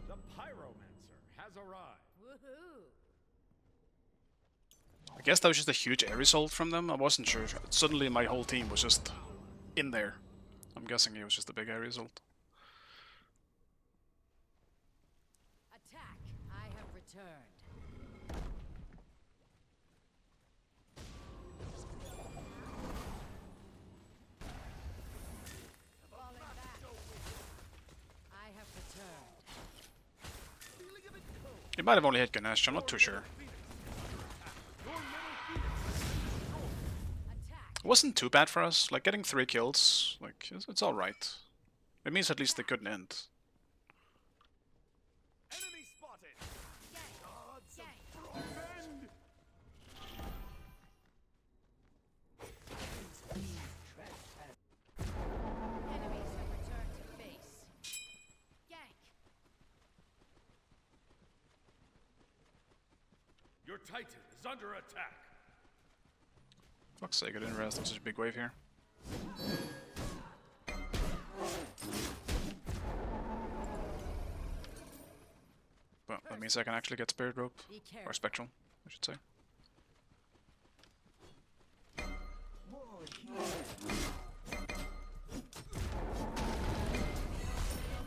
The Pyromancer has arrived. Woohoo! I guess that was just a huge air result from them. I wasn't sure. Suddenly my whole team was just in there. I'm guessing it was just a big air result. Attack! I have returned. Falling back. I have returned. It might have only hit Ganesh, I'm not too sure. Attack! It wasn't too bad for us. Like, getting 3 kills, like, it's alright. It means at least they couldn't end. Enemy spotted. Gang! Enemies have returned to base. Gank! Your Titan is under attack. Fuck's sake, I didn't realize there was such a big wave here. Well, that means I can actually get Spirit Rope. Be Or careful. Spectral, I should say.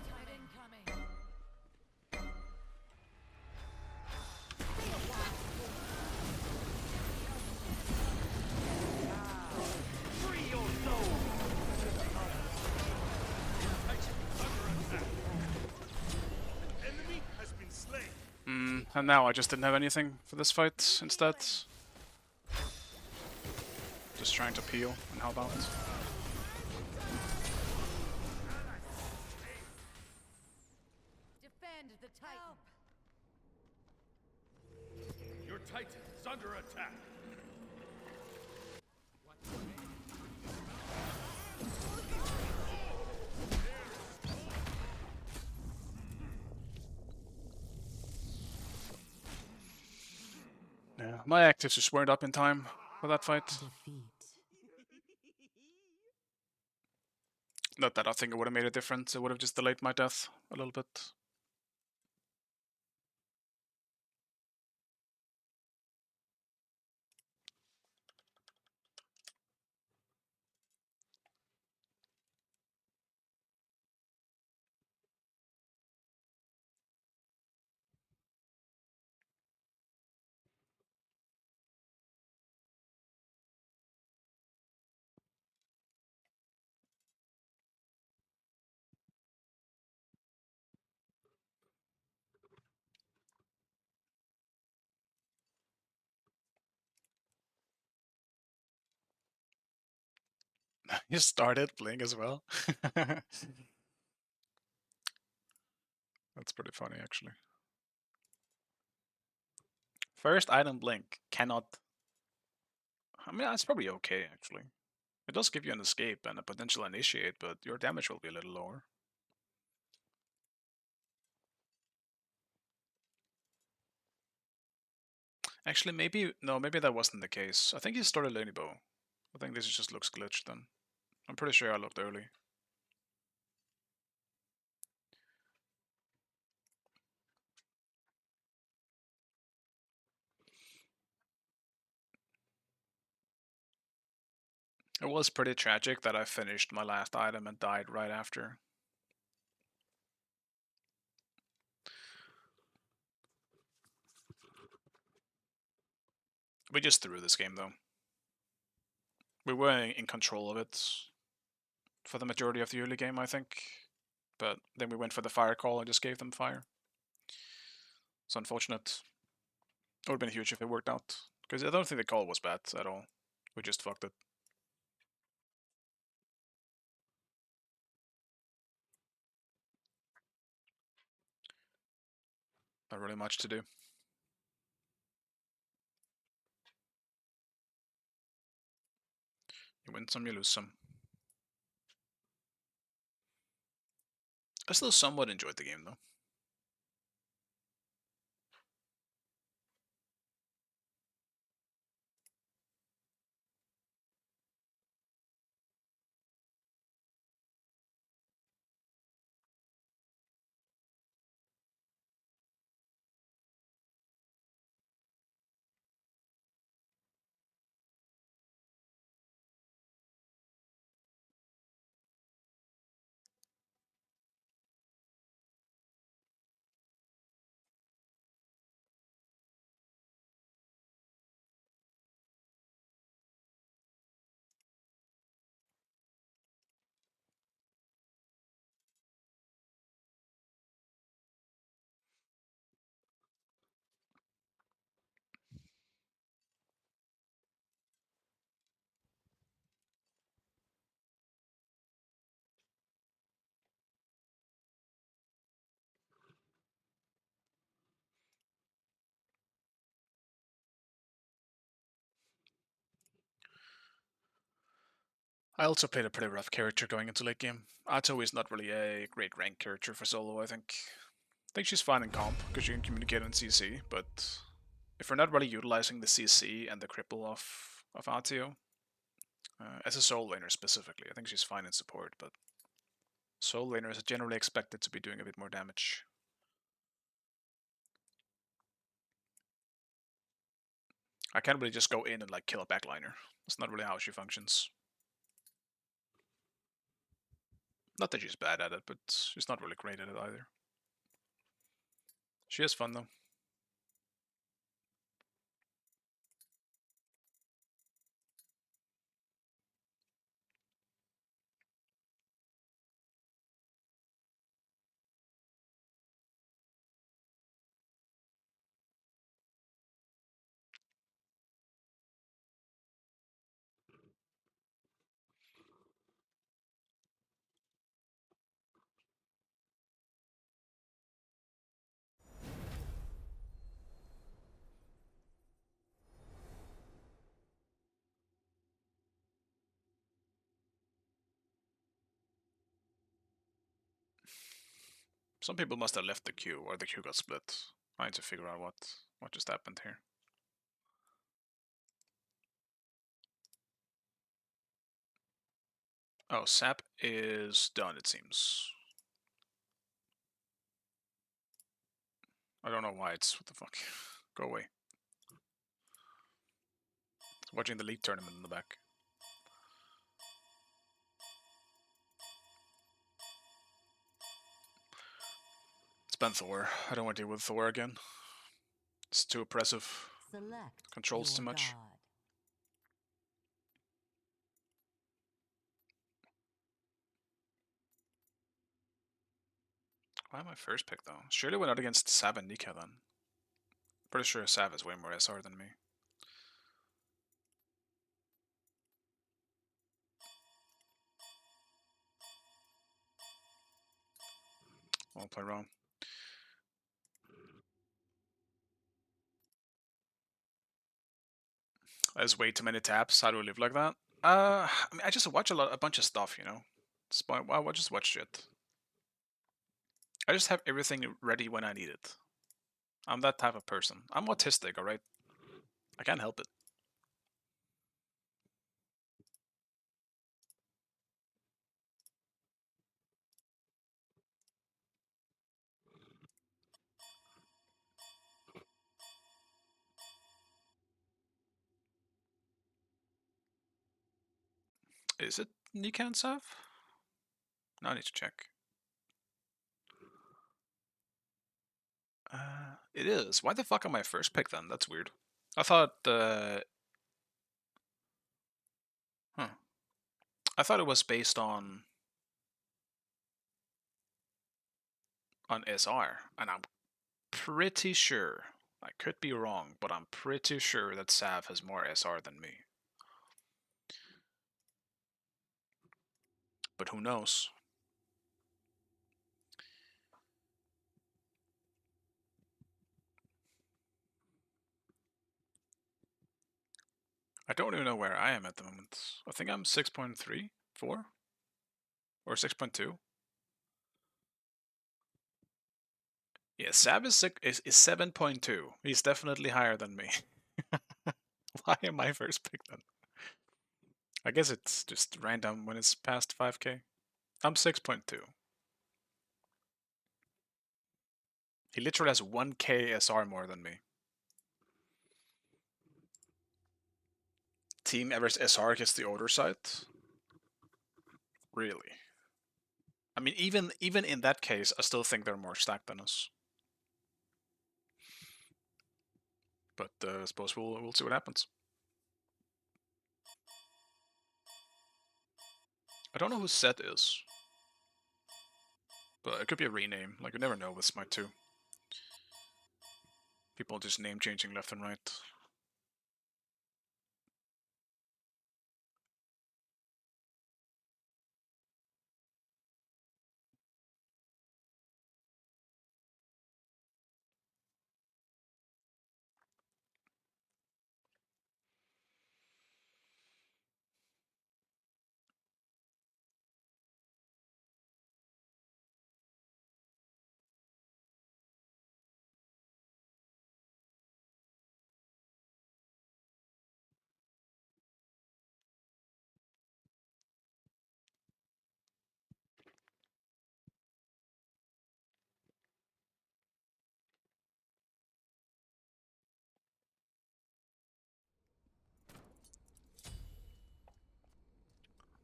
Titan coming. Free your soul. Titan is under attack. And now I just didn't have anything for this fight instead. Just trying to peel and help out. Defend the Titan. Your Titan is under attack. Yeah, my actives just weren't up in time for that fight. Not that I think it would have made a difference, it would have just delayed my death a little bit. You started playing as well? That's pretty funny, actually. First item blink cannot. I mean, that's probably okay, actually. It does give you an escape and a potential initiate, but your damage will be a little lower. Actually, maybe. No, maybe that wasn't the case. I think he started Lady Bow. I think this just looks glitched then. I'm pretty sure I looked early. It was pretty tragic that I finished my last item and died right after. We just threw this game though. We were in control of it for the majority of the early game, I think. But then we went for the fire call and just gave them fire. It's unfortunate. It would have been huge if it worked out. Because I don't think the call was bad at all. We just fucked it. Not really much to do. You win some, you lose some. I still somewhat enjoyed the game though. I also played a pretty rough character going into late game. Ato is not really a great rank character for solo, I think. I think she's fine in comp, because she can communicate in CC, but if we're not really utilizing the CC and the cripple of Atio, as a soul laner specifically, I think she's fine in support, but soul laners are generally expected to be doing a bit more damage. I can't really just go in and like kill a backliner. That's not really how she functions. Not that she's bad at it, but she's not really great at it either. She is fun though. Some people must have left the queue, or the queue got split. I need to figure out what just happened here. Oh, sap is done, it seems. I don't know why it's... What the fuck? Go away. Watching the league tournament in the back. It's been Thor. I don't want to deal with Thor again. It's too oppressive. Select Controls too your much. god. Why am I first pick though? Surely we're not against Sav and Nika then. Pretty sure Sav is way more SR than me. I'll play wrong. There's way too many tabs. How do we live like that? I mean, I just watch a bunch of stuff, you know. I just watch shit. I just have everything ready when I need it. I'm that type of person. I'm autistic, alright? I can't help it. Is it Nika and Sav? Now I need to check. It is. Why the fuck am I first pick then? That's weird. I thought, huh. I thought it was based on SR, and I'm pretty sure, I could be wrong, but I'm pretty sure that Sav has more SR than me. But who knows? I don't even know where I am at the moment. I think I'm 6.3, 4, or 6.2. Yeah, Sav is 7.2. He's definitely higher than me. Why am I first pick then? I guess it's just random when it's past 5k. I'm 6.2. He literally has 1k SR more than me. Team Everest SR gets the older side? Really? I mean, even in that case, I still think they're more stacked than us. But I suppose we'll see what happens. I don't know who Set is, but it could be a rename. Like, you never know with Smite 2. People just name changing left and right.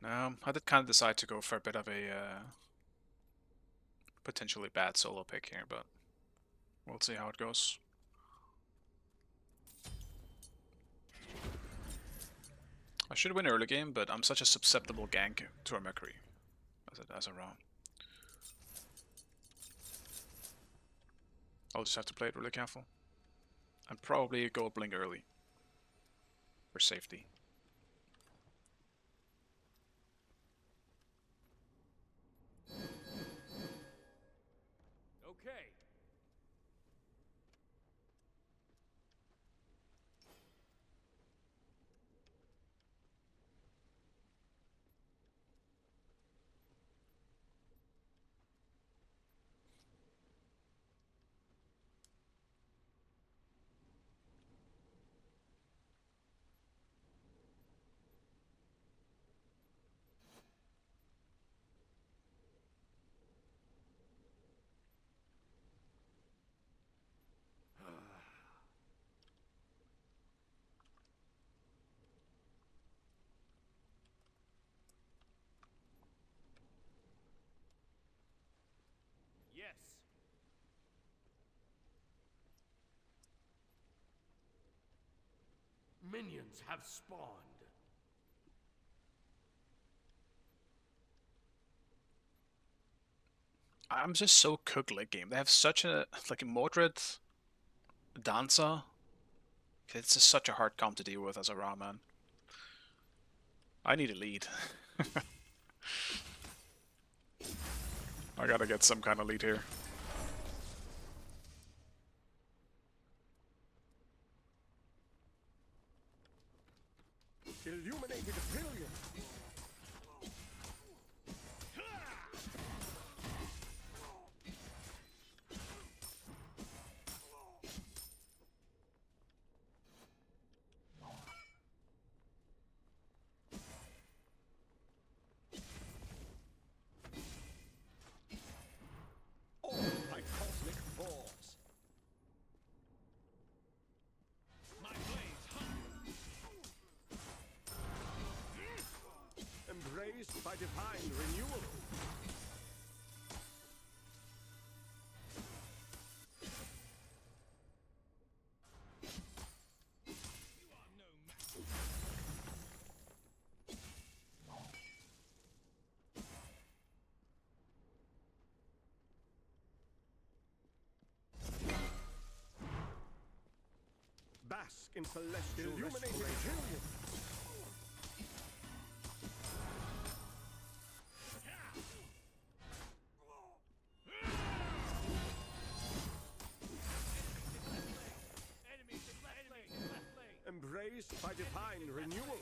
Now, I did kind of decide to go for a bit of a potentially bad solo pick here, but we'll see how it goes. I should win early game, but I'm such a susceptible gank to a Mercury as a round. I'll just have to play it really careful. And probably go blink early. For safety. Okay. minions have spawned. I'm just so cooked late game. They have such a like a Mordred dancer. It's just such a hard comp to deal with as a raw man. I need a lead. I gotta get some kind of lead here. Illuminated brilliant. My cosmic force. My blades hunger. Embraced by divine renewal. Bask in celestial restoration. Embraced by divine renewal.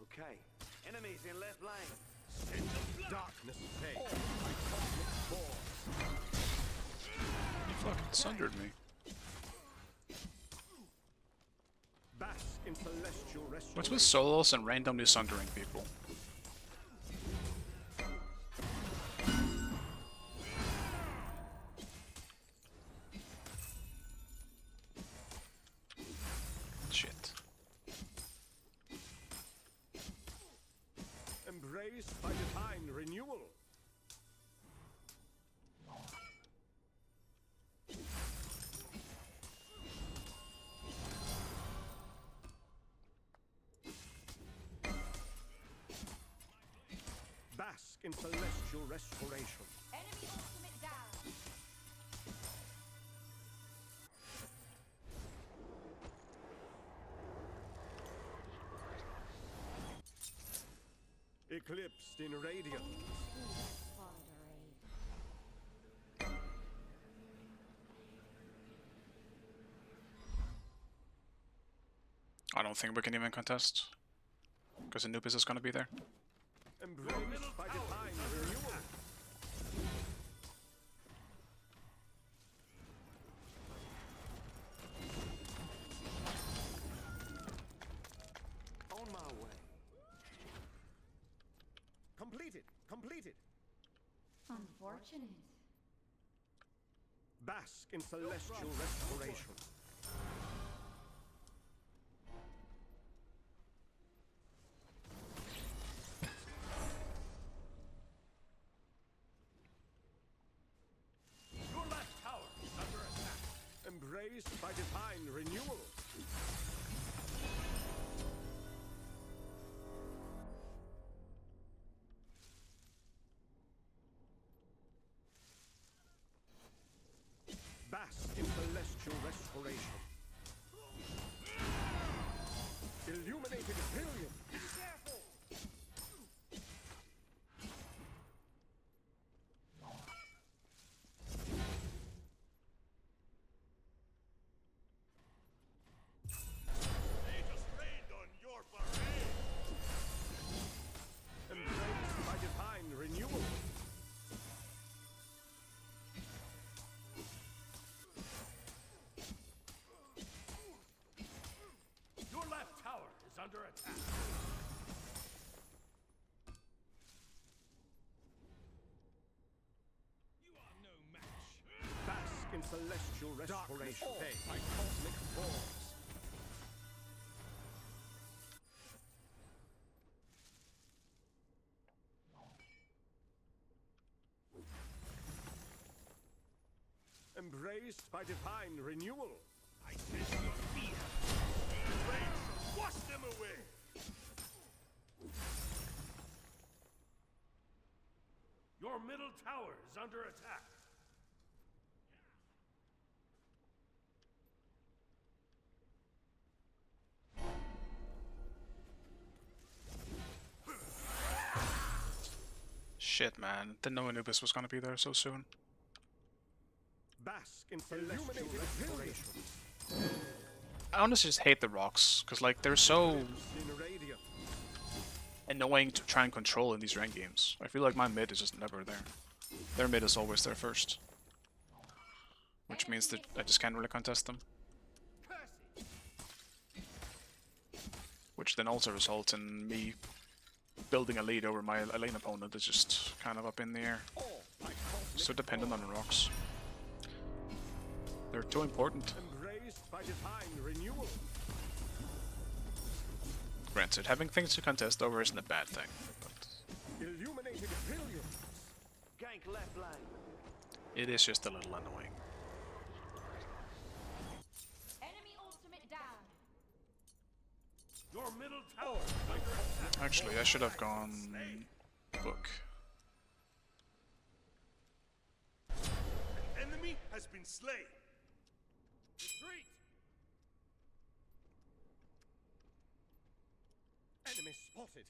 Okay, enemies in left lane. Darkness fade. My cosmic force. You fucking sundered me. Bask in celestial restoration. What's with solos and randomly sundering people? Shit. Embraced by divine renewal. Bask in celestial restoration. Enemy ultimate down. Eclipsed in radiance. I don't think we can even contest. Because Anubis is gonna be there. Embraced by divine renewal. On my way. Completed. Completed. Unfortunate. Bask in celestial restoration. Your left tower is under attack. Embraced by divine renewal. Bask in celestial restoration. Illuminated brilliant. Be careful. They just rained on your parade. Embraced by divine renewal. Your left tower is under attack. You are no match. Bask in celestial restoration. My cosmic force. Embraced by divine renewal. I sense your fear. The rain shall wash them away. Your middle tower is under attack. Shit, man. Didn't know Anubis was gonna be there so soon. Bask in celestial restoration. I honestly just hate the rocks, because like they're so In radiant. annoying to try and control in these ranked games. I feel like my mid is just never there. Their mid is always there first. Which means that I just can't really contest them. Which then also results in me building a lead over my lane opponent that's just kind of up in the air. So dependent on the rocks. They're too important. Embraced by divine renewal. Granted, having things to contest over isn't a bad thing, but Illuminated brilliance. Gank left lane. it is just a little annoying. Enemy ultimate down. Your middle tower is under attack. Actually, I should have gone book. An enemy has been slain. Retreat. Enemy spotted.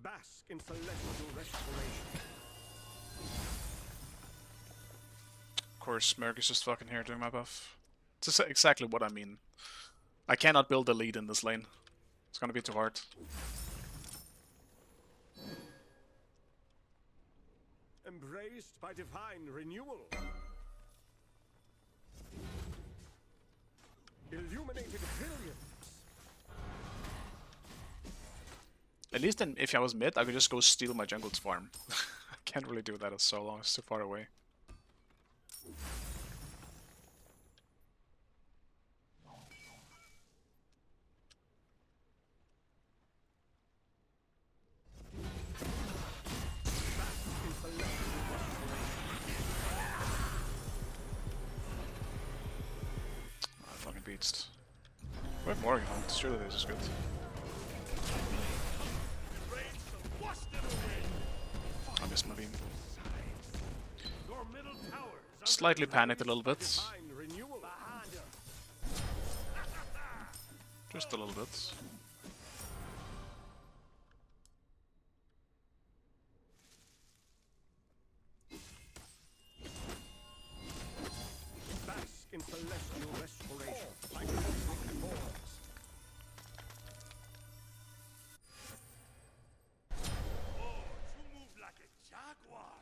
Bask in celestial restoration. Of course, Merc is just fucking here doing my buff. It's just exactly what I mean. I cannot build a lead in this lane. It's gonna be too hard. Embraced by divine renewal. Illuminated brilliance. At least then, if I was mid, I could just go steal my jungle's farm. I can't really do that as so long, it's too far away. Fucking beats. We have more, surely this is good. I missed my beam. Your middle tower is Slightly panicked a little bit. divine renewal. Behind her. Just a little bit. Bask in celestial restoration. Like cosmic forms. Oh, you move like a jaguar.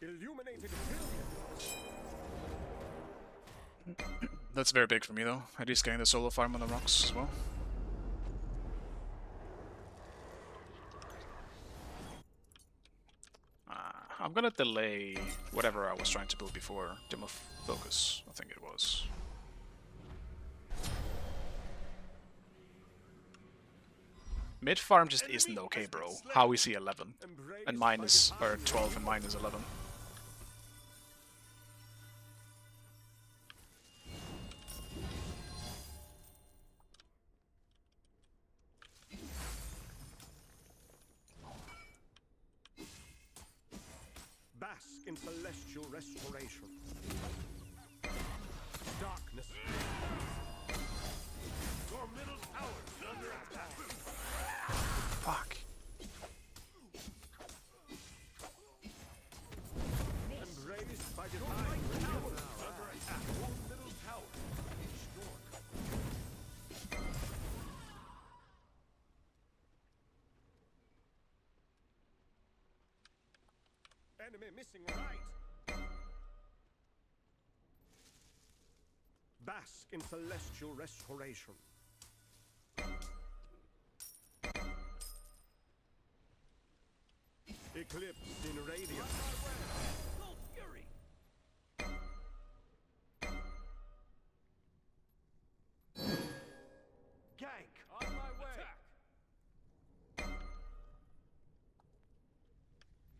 Illuminated brilliance. That's very big for me though. At least getting the solo farm on the rocks as well. I'm gonna delay whatever I was trying to build before. Dim of Focus, I think it was. Mid farm just isn't okay, bro. How is he 11? And mine is, or 12 and mine is 11. Bask in celestial restoration. Darkness. Your middle tower is under attack. Fuck. Embraced by divine renewal. Under attack. Your middle tower destroyed. Enemy missing right. Bask in celestial restoration. Eclipse in radiance. Full fury. Gank. On my way.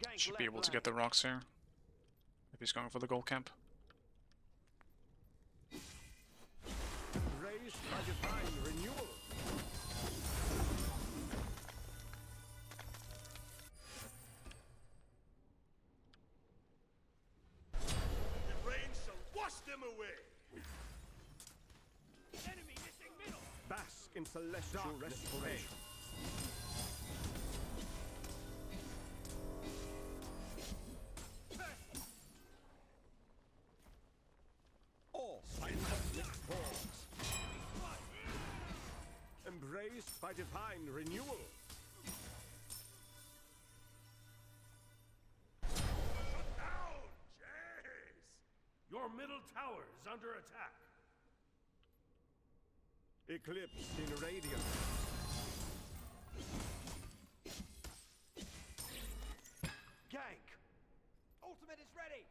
Gank Should be able to get the rocks here. If he's going for the gold camp. them away. Enemy missing middle. Bask in celestial restoration. All fantastic forms. Embraced by divine renewal. Down, jeez. Your middle tower is under attack. Eclipsed in radiance. Gank. Ultimate is ready.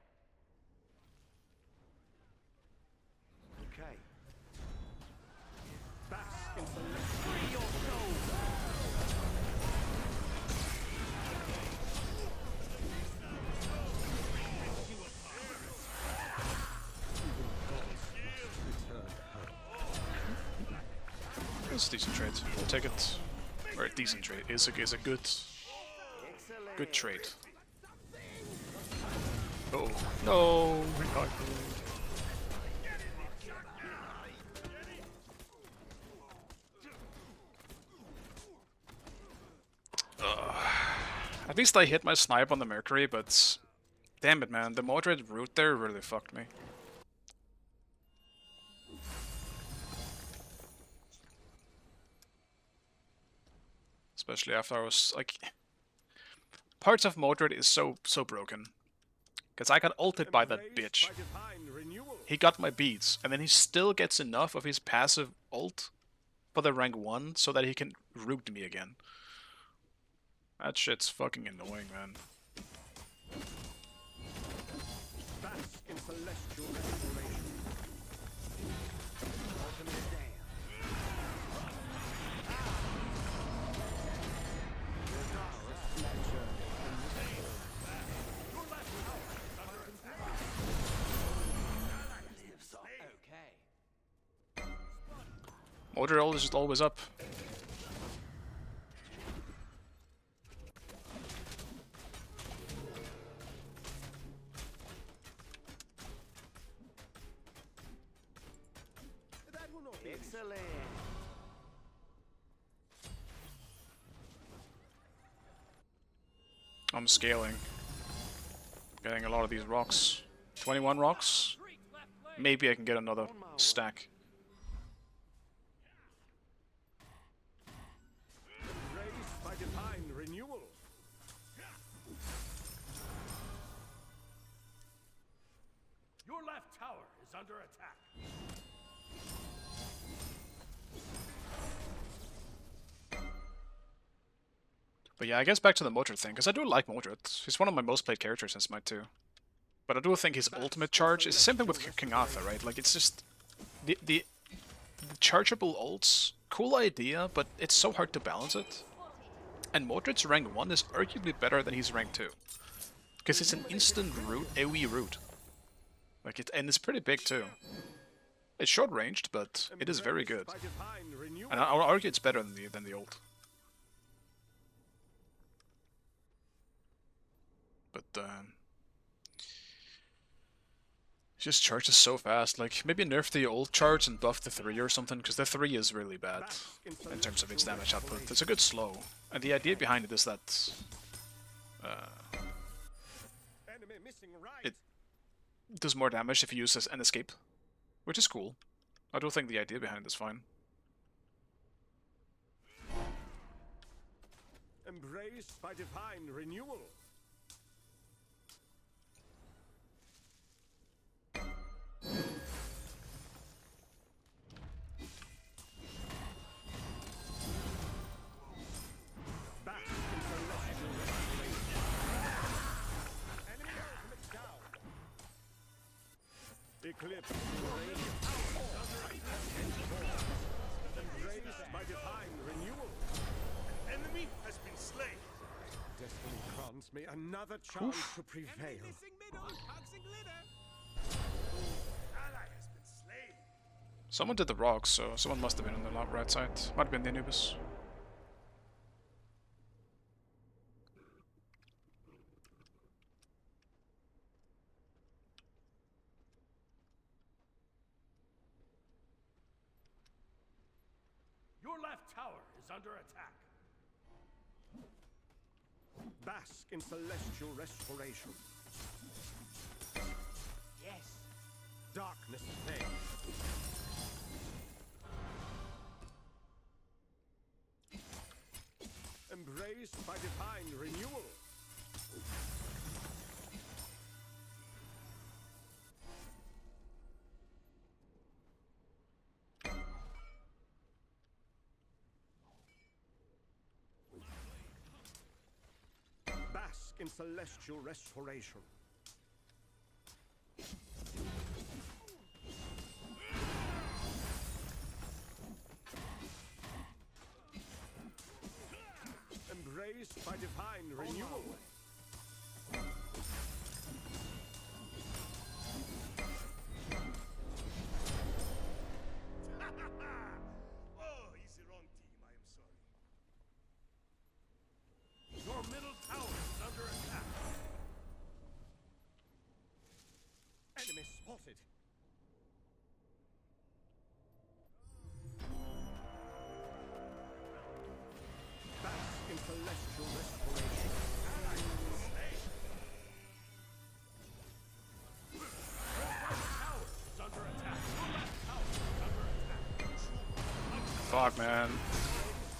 Okay. Bask in celestial. Free your soul. It's a decent trade. We'll take it. Or a decent trade. Is a good Excellent. trade. Oh no! At least I hit my snipe on the Mercury, but damn it, man, the moderate route there really fucked me. Especially after I was like, parts of Mordred is so broken. Cause I got ulted by that bitch. By divine renewal. He got my beats, and then he still gets enough of his passive ult for the rank 1 so that he can root me again. That shit's fucking annoying, man. Bask in celestial restoration. Ultimate is down. Okay. Mordred ult is just always up. That will not be Excellent. I'm scaling. Getting a lot of these rocks. 21 rocks? Maybe I can get another stack. raised by divine renewal. Your left tower is under attack. But yeah, I guess back to the Mordred thing, because I do like Mordred. He's one of my most played characters in Smite 2. But I do think his ultimate charge is the same thing with King Arthur, right? Like, it's just... The chargeable ults, cool idea, but it's so hard to balance it. And Mordred's rank 1 is arguably better than his rank 2. Because it's an instant root, AoE root. Like, and it's pretty big too. It's short-ranged, but it is very good. By divine renewal. And I would argue it's better than the ult. But just charges so fast. Like, maybe nerf the ult charge and buff the 3 or something, because the 3 is really bad in terms of its damage output. It's a good slow. And the idea behind it is that Enemy missing right. it does more damage if you use an escape, which is cool. I do think the idea behind it is fine. Embraced by divine renewal. Back in celestial restoration. Enemy ultimate down. Eclipse in radiance. Embraced by divine renewal. Enemy has been slain. Destiny grants me another chance to prevail. Ally has been slain. Someone did the rocks, so someone must have been on the right side. Might have been the Anubis. left tower is under attack. Bask in celestial restoration. Yes. Darkness fades. Embraced by divine renewal. Bask in celestial restoration. Embraced by divine renewal. Oh, he's the wrong team. I am sorry. Your middle tower is under attack. Enemy spotted. Bask in celestial restoration. Tower is under attack. Your left tower is under attack. Fuck, man.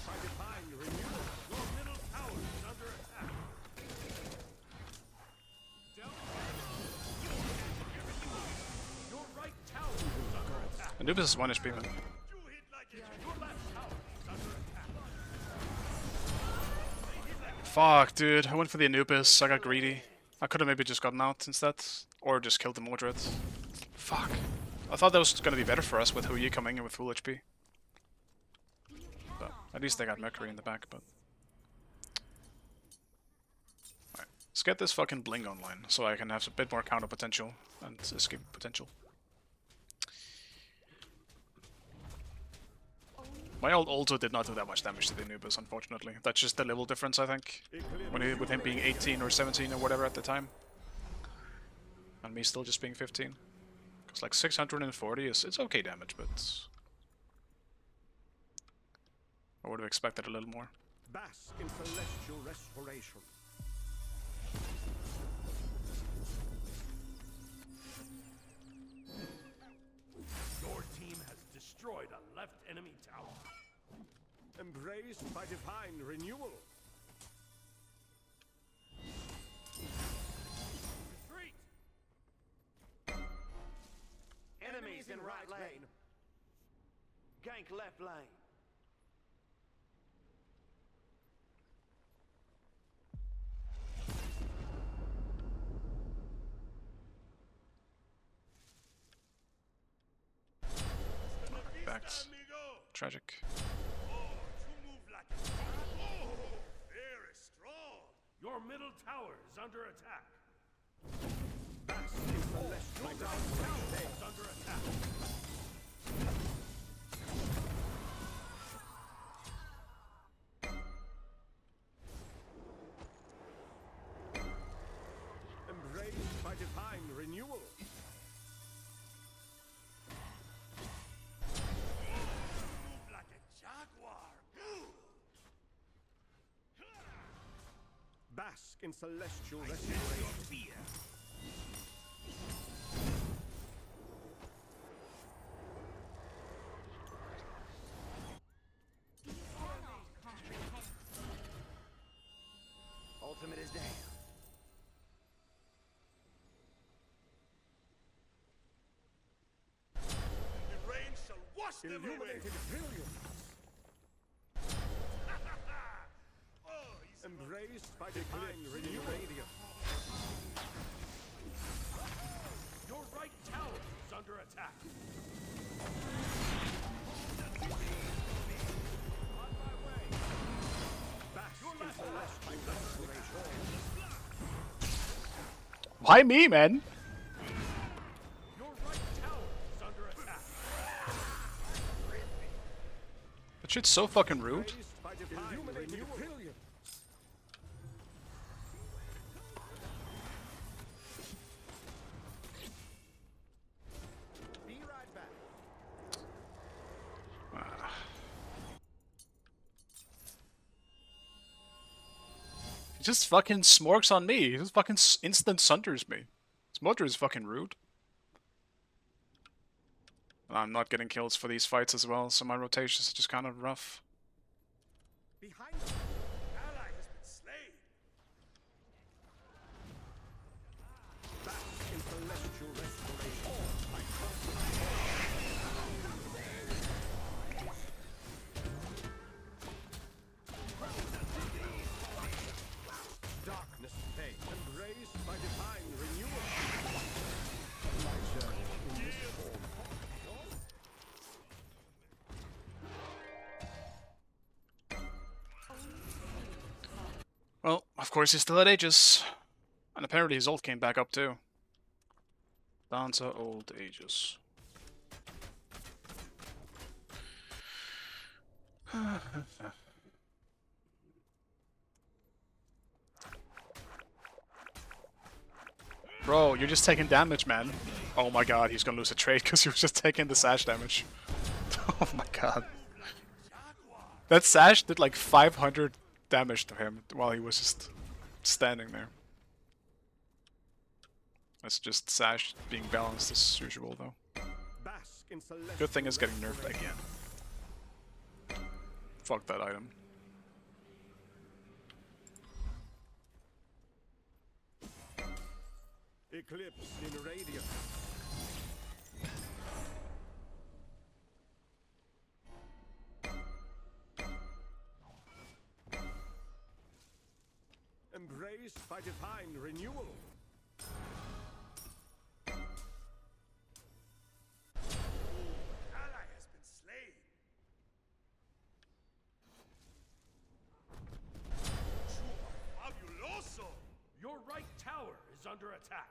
By divine renewal. Your middle tower is under attack. Your right tower is under attack. Anubis is 1 HP, man. You hit like it. Your left tower is under attack. Fuck, dude. I went for the Anubis. I got greedy. I could have maybe just gotten out instead. Or just killed the Mordred. Fuck. I thought that was gonna be better for us with Huyi coming in with full HP. But at least they got Mercury in the back, but... Alright. Let's get this fucking Bling online, so I can have a bit more counter potential and escape potential. My old also did not do that much damage to the Anubis, unfortunately. That's just the level difference, I think. With him being 18 or 17 or whatever at the time. And me still just being 15. Because like 640 it's okay damage, but... I would have expected a little more. Bask in celestial restoration. Your team has destroyed a left enemy tower. Embraced by divine renewal. Retreat! Enemies in right lane. Gank left lane. Backed. Tragic. Very strong. Your middle tower is under attack. Bask in celestial restoration. Is under attack. Embraced by divine renewal. Move like a jaguar. Bask in celestial restoration. Fear. Ultimate is down. The rain shall wash them away. Illuminated brilliance. Oh, he's Embraced by divine renewal. Your right tower is under attack. On my way. Bask Your in left celestial restoration. Why me, man? Your right tower is under attack. That shit's so fucking rude. Embraced by divine renewal. Be right back. just fucking smorks on me. He just fucking instant sunders me. Smolder is fucking rude. I'm not getting kills for these fights as well, so my rotations are just kind of rough. Behind us. Ally has been slain. Bask in celestial restoration. Darkness fades, embraced by divine renewal. My journey in this form. Well, of course he's still at Aegis. And apparently his ult came back up too. Dancer old Aegis. Bro, you're just taking damage, man. Oh my god, he's gonna lose a trade because he was just taking the sash damage. Oh my god. That sash did like 500 damage to him while he was just standing there. That's just sash being balanced as usual though. Bask in celestial Good thing it's getting nerfed again. Fuck that item. Eclipse in radiance. Embraced by divine renewal. Ally has been slain. Fabuloso! Your right tower is under attack.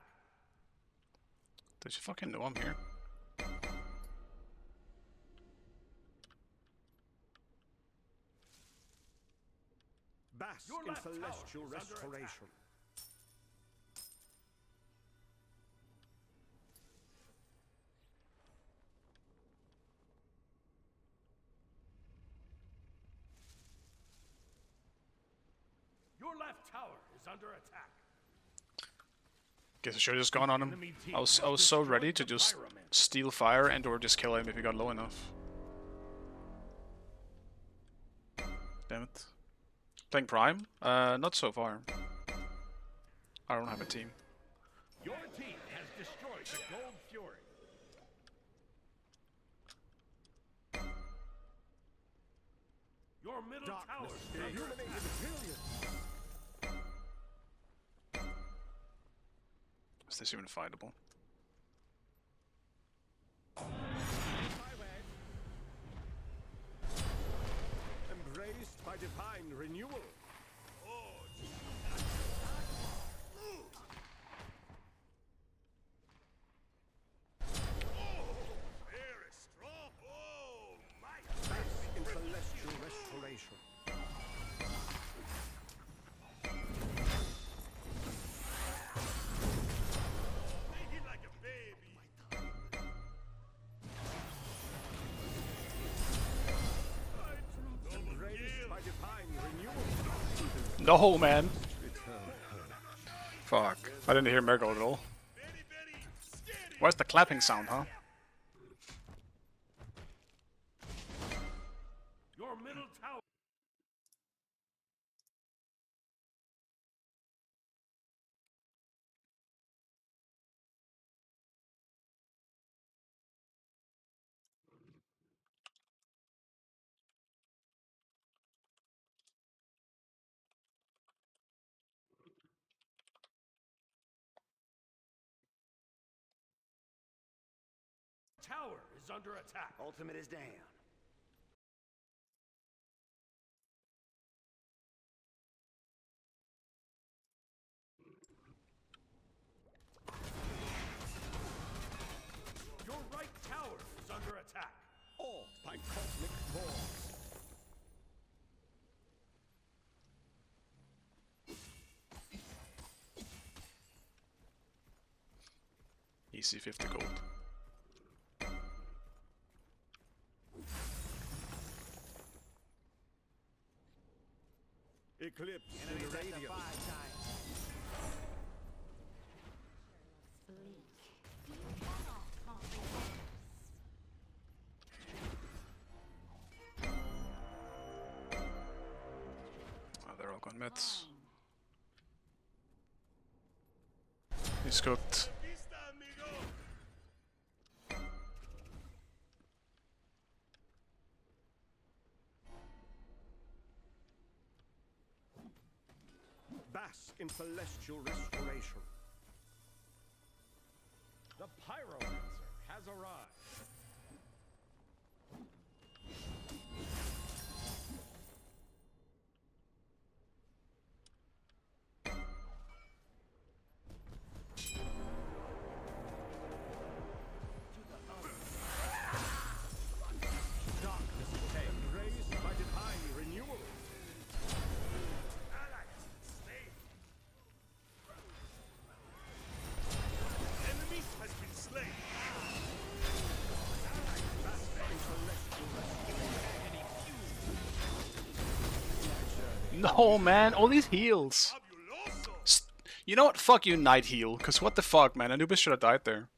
Did you fucking know I'm here? Bask Your in left tower celestial is under attack. restoration. Your left tower is under attack. Guess I should have just gone on him. I was so ready to just steal fire and or just kill him if he got low enough. Damn it. Playing Prime? Not so far. I don't have a team. Your team has destroyed the Gold Fury. Your middle tower Darkness is under illuminated attack. brilliance. Is this even fightable? Embraced by divine renewal. Very strong. Oh, my Bask in celestial restoration. Make it like a baby. Embraced by divine renewal. No, man. Fuck. I didn't hear Mergo at all. Very, very steady. Where's the clapping sound, huh? Your middle tower. Tower is under attack. Ultimate is down. Your right tower is under attack. All by cosmic force. Easy 50 gold. Eclipse in Enemies at the radiance. 5 One mid. He's cooked. Bask in celestial restoration. The pyromancer has arrived. Darkness raised by divine renewal. Enemy has been slain. No, man, all these heals. You know what? Fuck you, Night Heal. Cause what the fuck, man? Anubis should have died there.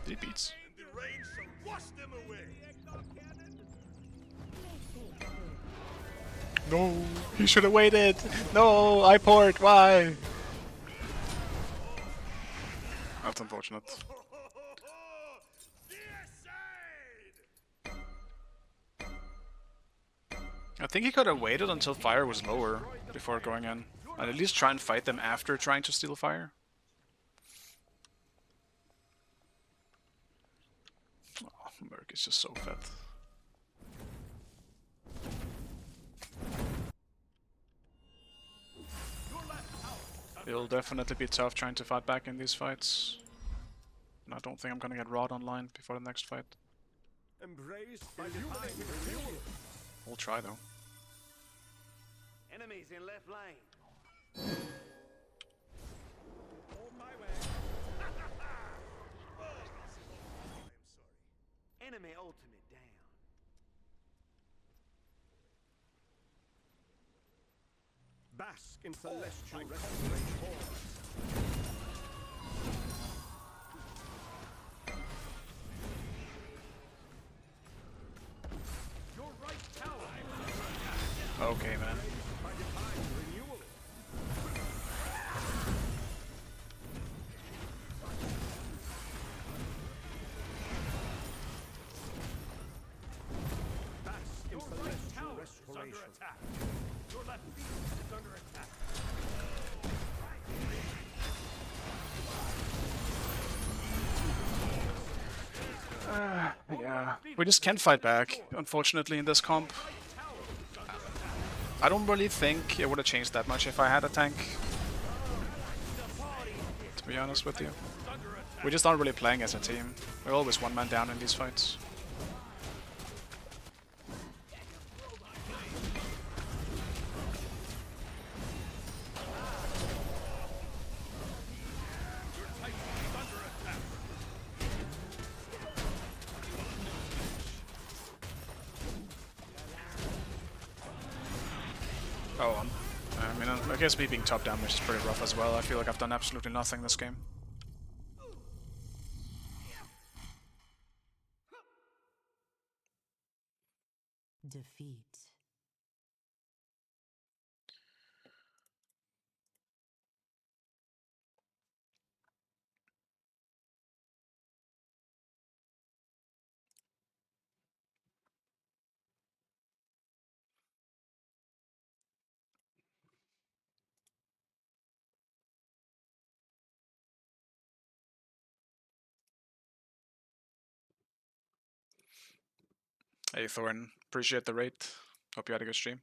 He beats. And the rain shall wash them away. No, he should have waited. No, I port. Why? That's unfortunate. I think he could have waited until fire was lower before going in. And at least try and fight them after trying to steal fire. Oh, Merc is just so fat. It'll definitely be tough trying to fight back in these fights. And I don't think I'm gonna get Rod online before the next fight. Embraced by divine renewal. We'll try though. Enemies in left lane. On my way. Enemy ultimate down. Bask in celestial restoration. Your right tower. Okay, man. By divine renewal. Bask in Your right celestial tower is under restoration. attack. Your left field is under attack. Yeah, we just can't fight back, unfortunately, in this comp. I don't really think it would have changed that much if I had a tank, to be honest with you. We just aren't really playing as a team. We're always one man down in these fights. Oh, I mean, I guess me being top damage is pretty rough as well. I feel like I've done absolutely nothing this game. Defeat. Hey Thorn, appreciate the rate. Hope you had a good stream.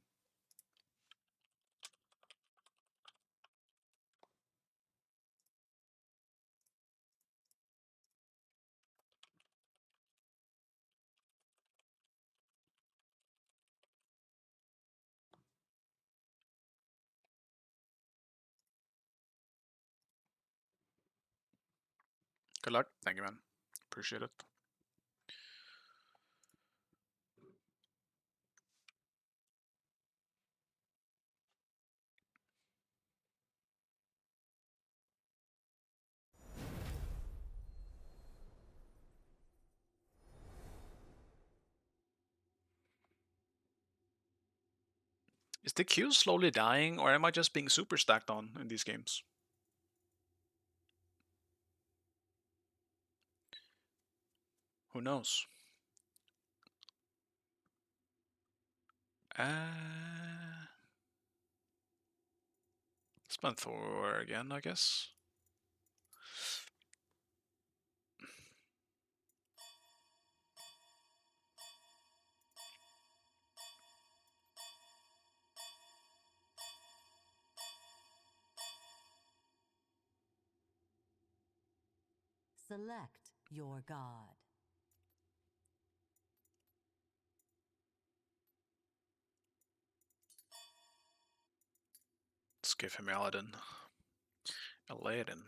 Good luck. Thank you, man. Appreciate it. Is the queue slowly dying, or am I just being super stacked on in these games? Who knows? Spend Thor again, I guess. Select your god. Let's give him Aladdin. Aladdin.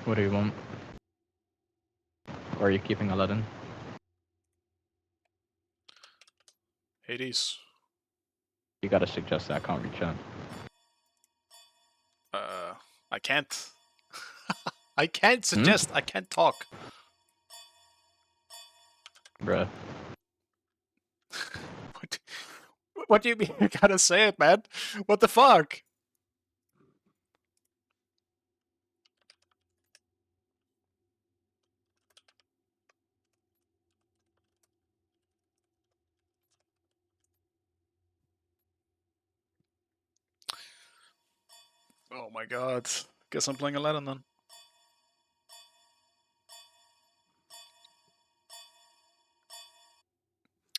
What do you want? Or are you keeping Aladdin? Hades. You gotta suggest that, I can't reach out. I can't. I can't suggest. I can't talk. Bruh. What do you mean? You gotta say it, man. What the fuck? Oh my god. Guess I'm playing Aladdin then.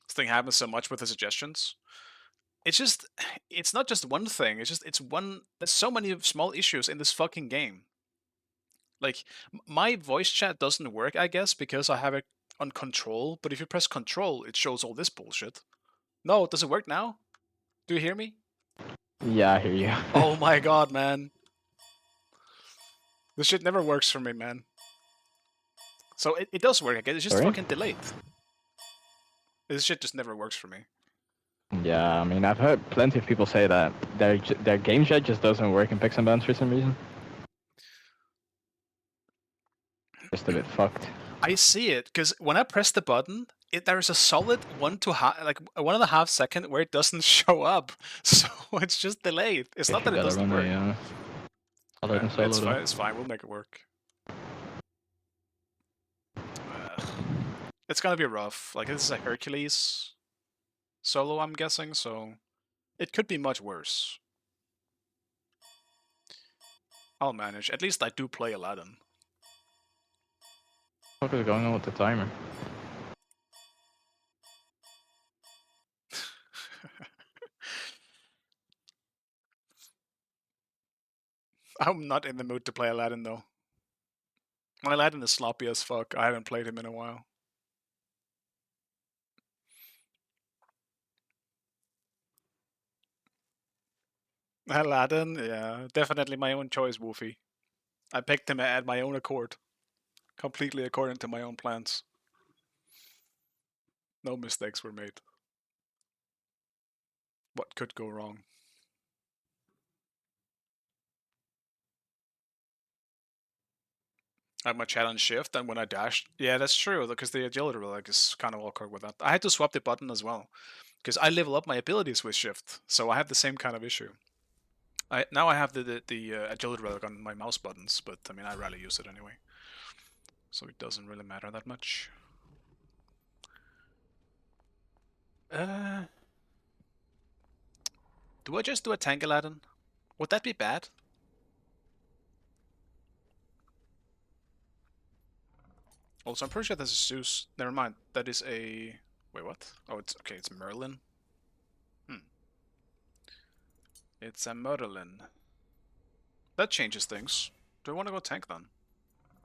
This thing happens so much with the suggestions. It's just, it's not just one thing. It's just, it's one. There's so many small issues in this fucking game. Like, my voice chat doesn't work, I guess, because I have it on control. But if you press control, it shows all this bullshit. No, does it work now? Do you hear me? Yeah, I hear you. Oh my god, man. This shit never works for me, man. So it does work, I guess. It's just Sorry? fucking delayed. This shit just never works for me. Yeah, I mean, I've heard plenty of people say that their game chat just doesn't work in picks and bans for some reason. Just a bit fucked. I see it, because when I press the button, there's a solid 1.5 second where it doesn't show up. So it's just delayed. It's not that it doesn't work. Aladdin solo It's though. fine, it's fine, we'll make it work. It's gonna be rough. Like, this is a Hercules solo, I'm guessing, so it could be much worse. I'll manage. At least I do play Aladdin. What is going on with the timer? I'm not in the mood to play Aladdin, though. My Aladdin is sloppy as fuck. I haven't played him in a while. Aladdin? Yeah, definitely my own choice, Wolfie. I picked him at my own accord. Completely according to my own plans. No mistakes were made. What could go wrong? I have my chat on shift, and when I dashed, yeah, that's true, because the agility relic is kind of awkward with that. I had to swap the button as well, because I level up my abilities with shift, so I have the same kind of issue. Now I have the agility relic on my mouse buttons, but I mean, I rarely use it anyway, so it doesn't really matter that much. Do I just do a tank Aladdin? Would that be bad? Also, I'm pretty sure that's a Zeus. Never mind. That is a... Wait, what? Oh, it's... Okay, it's Merlin. It's a Merlin. That changes things. Do I want to go tank then?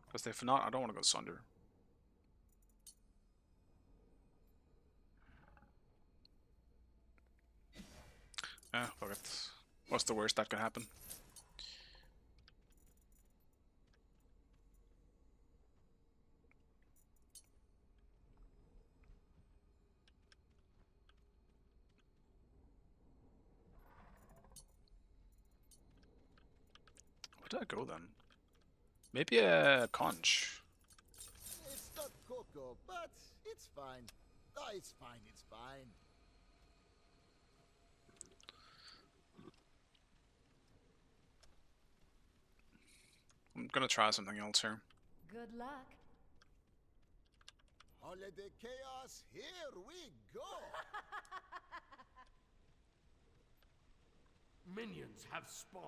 Because if not, I don't want to go Sunder. Fuck it. What's the worst that can happen? do I go then? Maybe a conch. It's not cocoa, but it's fine. Oh, it's fine, it's fine. I'm gonna try something else here. Good luck. Holiday chaos, here we go! Minions have spawned.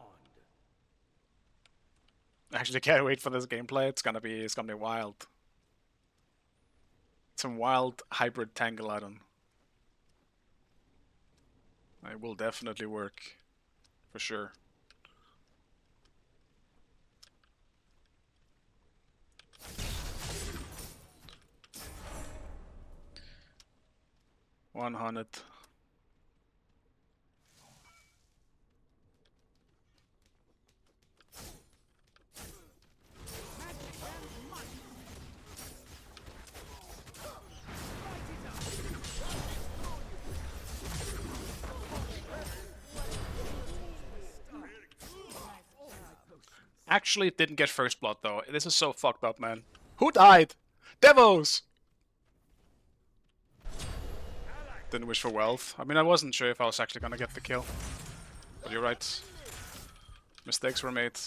Actually, can't wait for this gameplay. It's gonna be wild. Some wild hybrid Tangalodon. It will definitely work, for sure. $100. Actually, it didn't get first blood though. This is so fucked up, man. Who died? Devos! Didn't wish for wealth. I mean, I wasn't sure if I was actually gonna get the kill. But you're right. Mistakes were made.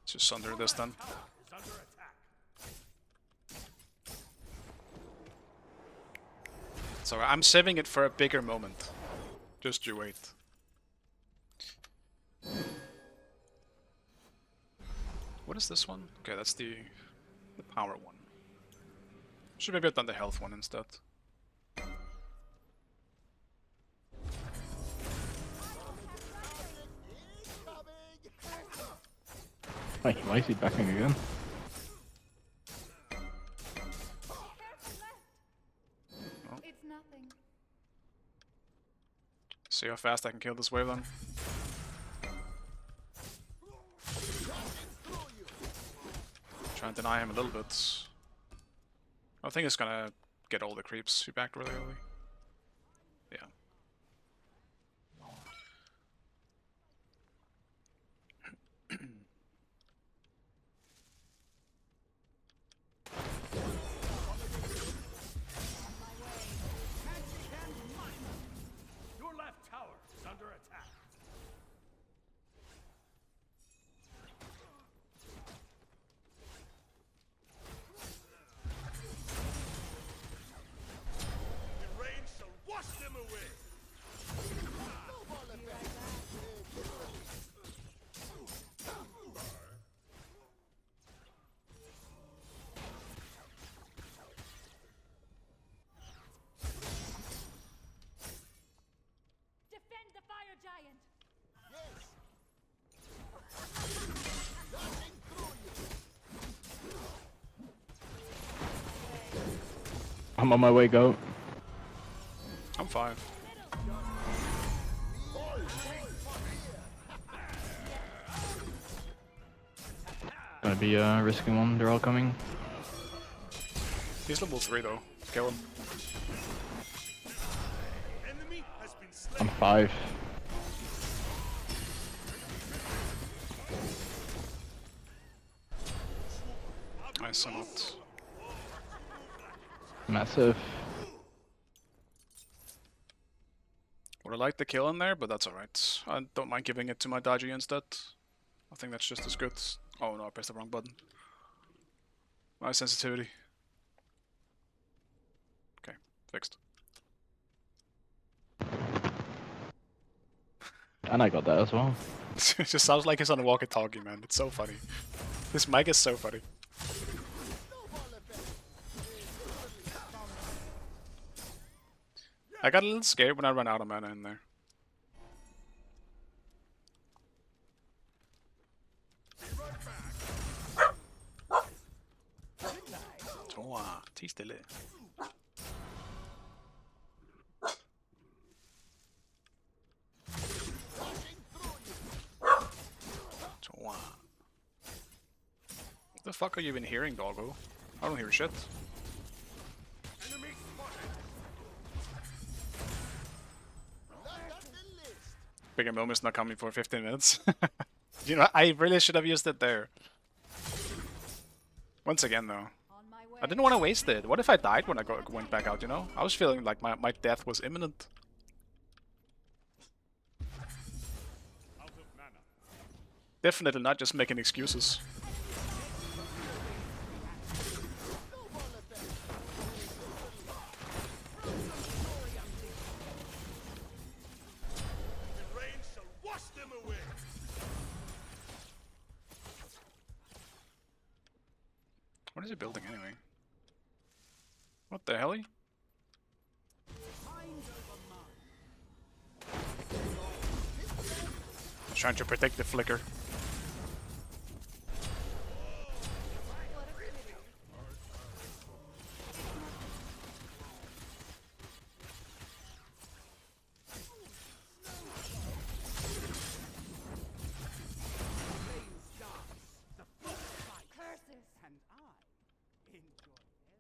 Just sunder this then. Is under attack. So I'm saving it for a bigger moment. Just you wait. What is this one? Okay, that's the power one. Should maybe have done the health one instead. Wait, why is he backing again? It's nothing. See how fast I can kill this wave then. Try and deny him a little bit. I think it's gonna get all the creeps back really early. Yeah. Your left tower is under attack. The rain shall wash them away. Defend the fire giant. I'm on my way, go. I'm fine. Gonna be risking one, they're all coming. He's level 3 though. Kill him. Enemy has been I'm slain. 5. Nice or not. Massive. Would have liked the kill in there, but that's alright. I don't mind giving it to my dodgy instead. I think that's just as good. Oh no, I pressed the wrong button. My sensitivity. Okay, fixed. And I got that as well. It just sounds like it's on a walkie-talkie, man. It's so funny. This mic is so funny. I got a little scared when I ran out of mana in there. Toa, ti stille. Toa. What the fuck are you even hearing, doggo? I don't hear shit. Enemy spotted. Bigger moment's not coming for 15 minutes. You know, I really should have used it there. Once again, though. On my way. I didn't want to waste it. What if I died when I went back out, you know? I was feeling like my death was imminent. Out of mana. Definitely not just making excuses. The rain shall wash them away. What is he building anyway? What the hell? Trying to protect the flicker. Curses. And I enjoy every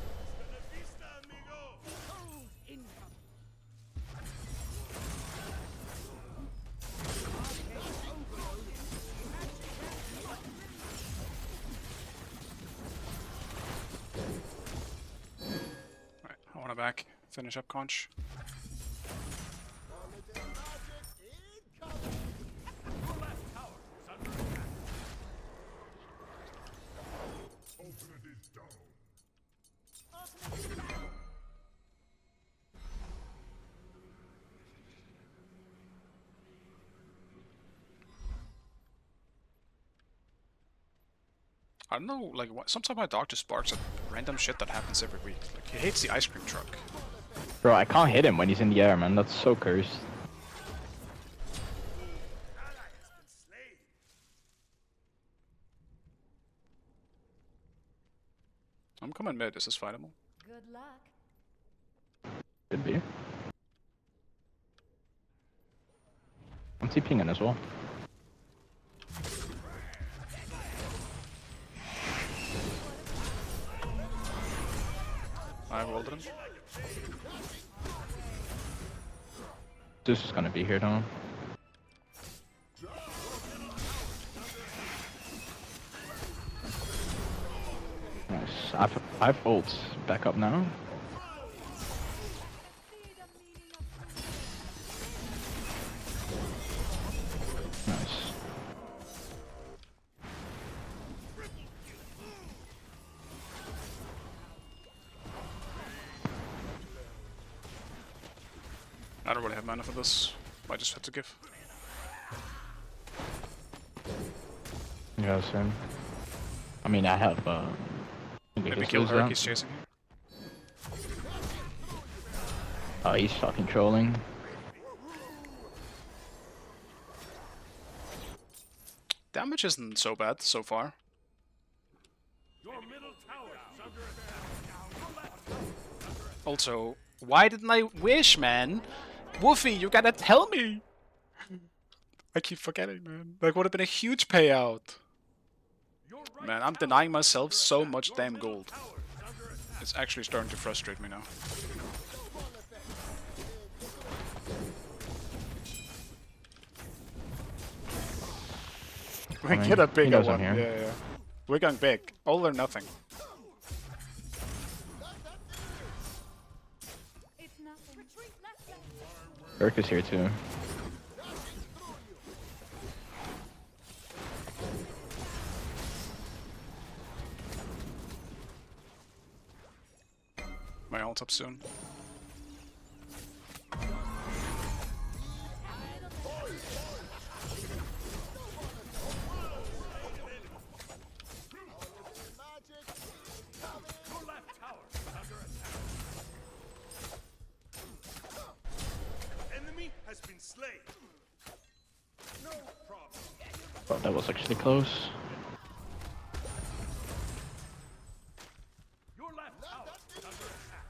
Hasta la vista, amigo. cold income. Right, I want to back. Finish up conch. Your left tower is under attack. Ultimate is down. I don't know, like, sometimes my dog just barks at random shit that happens every week. Like, he hates the ice cream truck. Bro, I can't hit him when he's in the air, man. That's so cursed. Ally has been slain. I'm coming mid. This is fightable. Good luck. Could be. I'm TPing in as well. I rolled him. This is gonna be here, though. Nice. I've ults back up now. Nice. I don't really have mana for this. I just had to give. Yeah, same. I mean, I have, Maybe kill her, he's chasing her. Oh, he's fucking trolling. Damage isn't so bad so far. Your middle tower is under attack. Your left tower is under attack. Also, why didn't I wish, man? Woofy, you gotta tell me! I keep forgetting, man. Like, would have been a huge payout. Your right Man, I'm tower denying is myself under so attack. much Your damn middle gold. tower is under attack. It's actually starting to frustrate me now. We mean, get a he bigger knows I'm one. here. Yeah, yeah. We're going big. All or nothing. It's nothing. Retreat left lane. Urk is here too. My ult up soon. Your left tower is under attack. Enemy has been slain. No problem. Oh, that was actually close. Your left tower is under attack.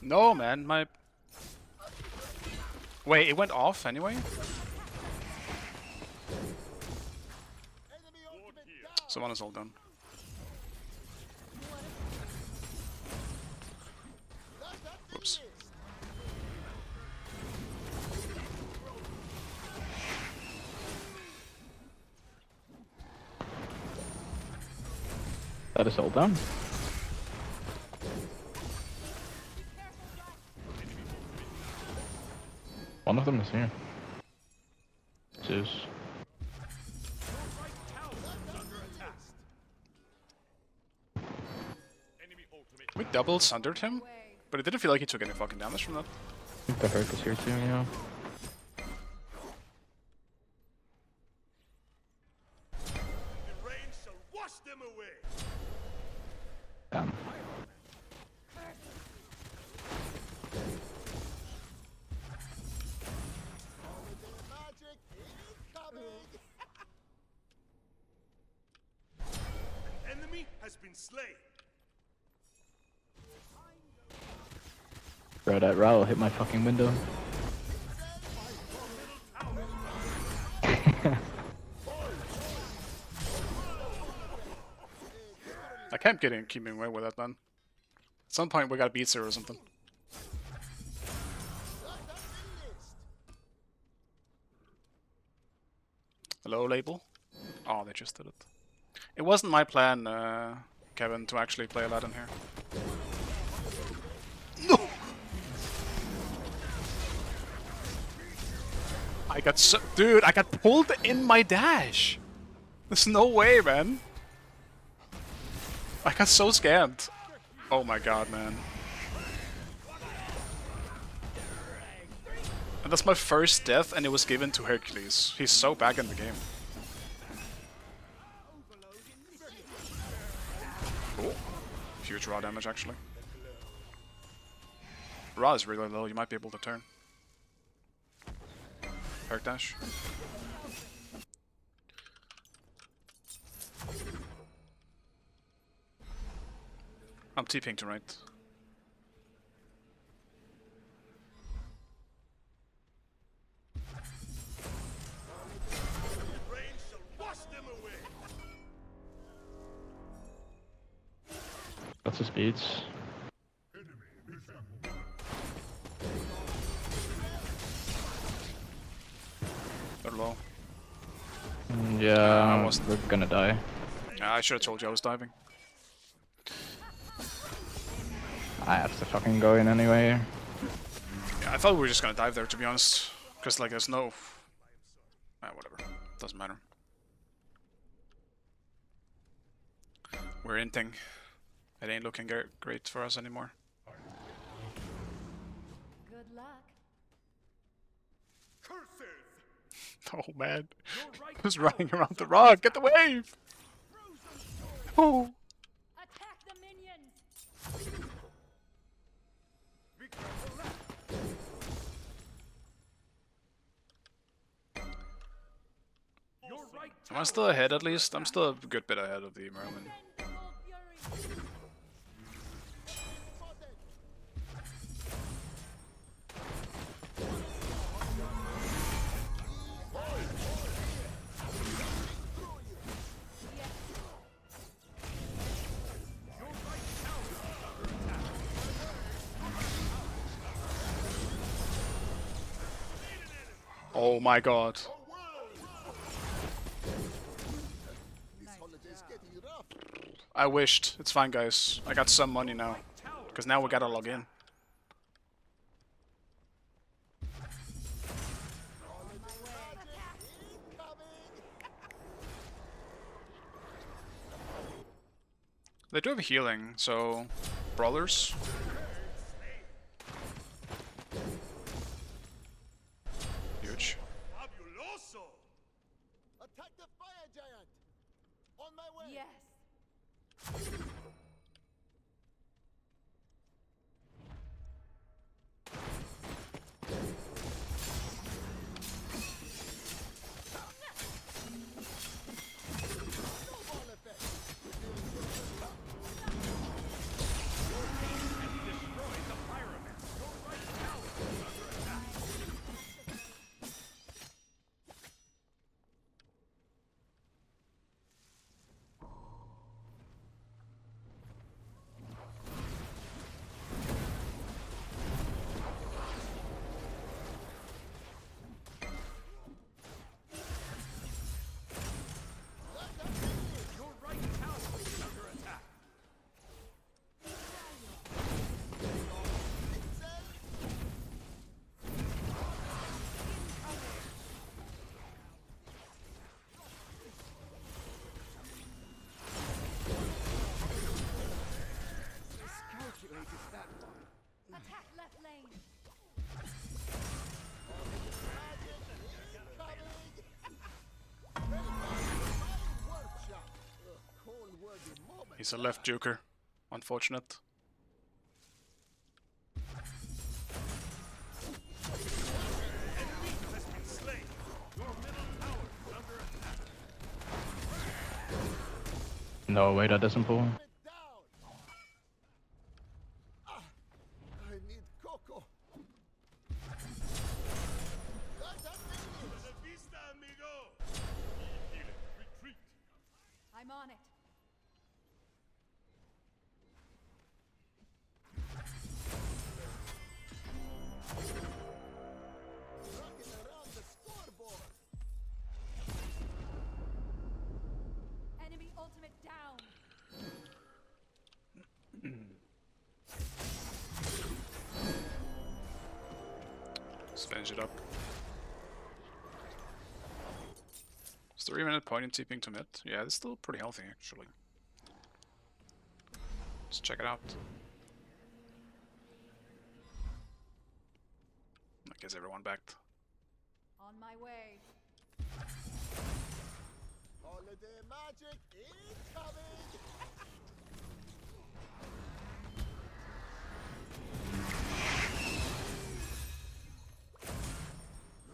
No, man, my... Wait, it went off anyway? Enemy ultimate down. Someone is all done. Let that thing Whoops. miss. That is all done. One of them is here. Zeus. We double sundered him, but it didn't feel like he took any fucking damage from that. I think the Herc is here too, yeah. The rain shall wash them away. Damn. Magic incoming. An enemy has been slain. Bro, that Raul hit my fucking window. I kept keeping away with that, man. At some point we gotta beat Zero or something. Hello, label? Oh, they just did it. It wasn't my plan, Kevin, to actually play Aladdin here. No! I got so... Dude, I got pulled in my dash! There's no way, man. I got so scammed. Oh my god, man. And that's my first death, and it was given to Hercules. He's so back in the game. Cool. Huge raw damage, actually. Raw is really low, you might be able to turn. Herc dash. I'm TPing to right. The rain shall wash them away. That's his speeds. They're low. Yeah, we're gonna die. Yeah, I should have told you I was diving. I have to fucking go in anyway. Yeah, I thought we were just gonna dive there, to be honest. Because, like, there's no... whatever. Doesn't matter. We're inting. It ain't looking great for us anymore. Good luck. Curses! Oh, man. Your right Who's running around the rock? Get the wave! Oh! Attack the minions! Be careful left. Your right Am I still ahead at least? I'm still a good bit ahead of the Merlin. Oh my god. This holiday's getting rough. I wished. It's fine, guys. I got some money now. Because now we gotta log in. They do have healing, so... Brawlers? Huge. Fabuloso! Attack the fire giant. On my way. Yes. Snowball effect. And he destroyed the pyramid. He's a left juker. Unfortunate. No way, that doesn't pull. It down. Ah, I need Coco. I'm on it. Rocking around the scoreboard. Enemy ultimate down. Let's finish it up. Is 3-minute point in TPing to mid? Yeah, it's still pretty healthy actually. Let's check it out. I guess everyone backed. On my way. Holiday magic incoming.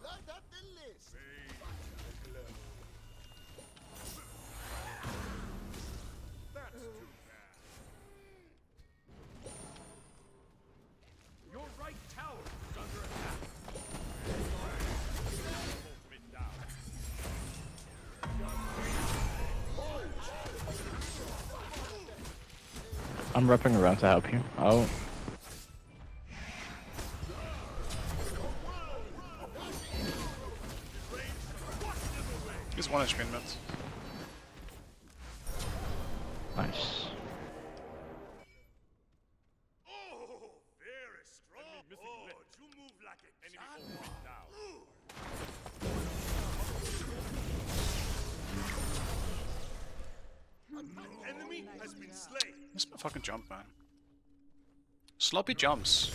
Light up the list. That's too bad. Your right tower is under attack. Ultimate down. I'm wrapping around to help you. Oh. He's 1 HP in mid. Nice. Oh, very strong. Oh, you move like an enemy ultimate down. An enemy has been slain. This fucking jump, man. Sloppy jumps.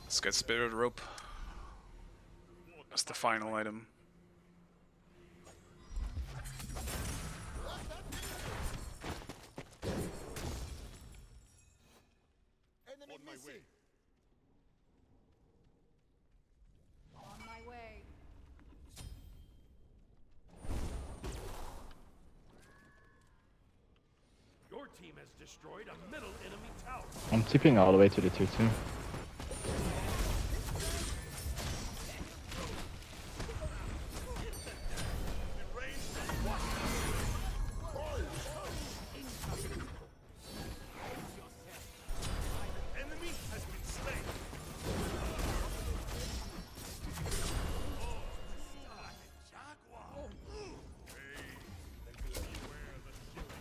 Let's get Spirit Rope. That's the final item. Enemy missing. On my way. Your team has destroyed a middle enemy tower. I'm tipping all the way to the 2-2. Enemy has been slain. Jaguar. Beware the shilling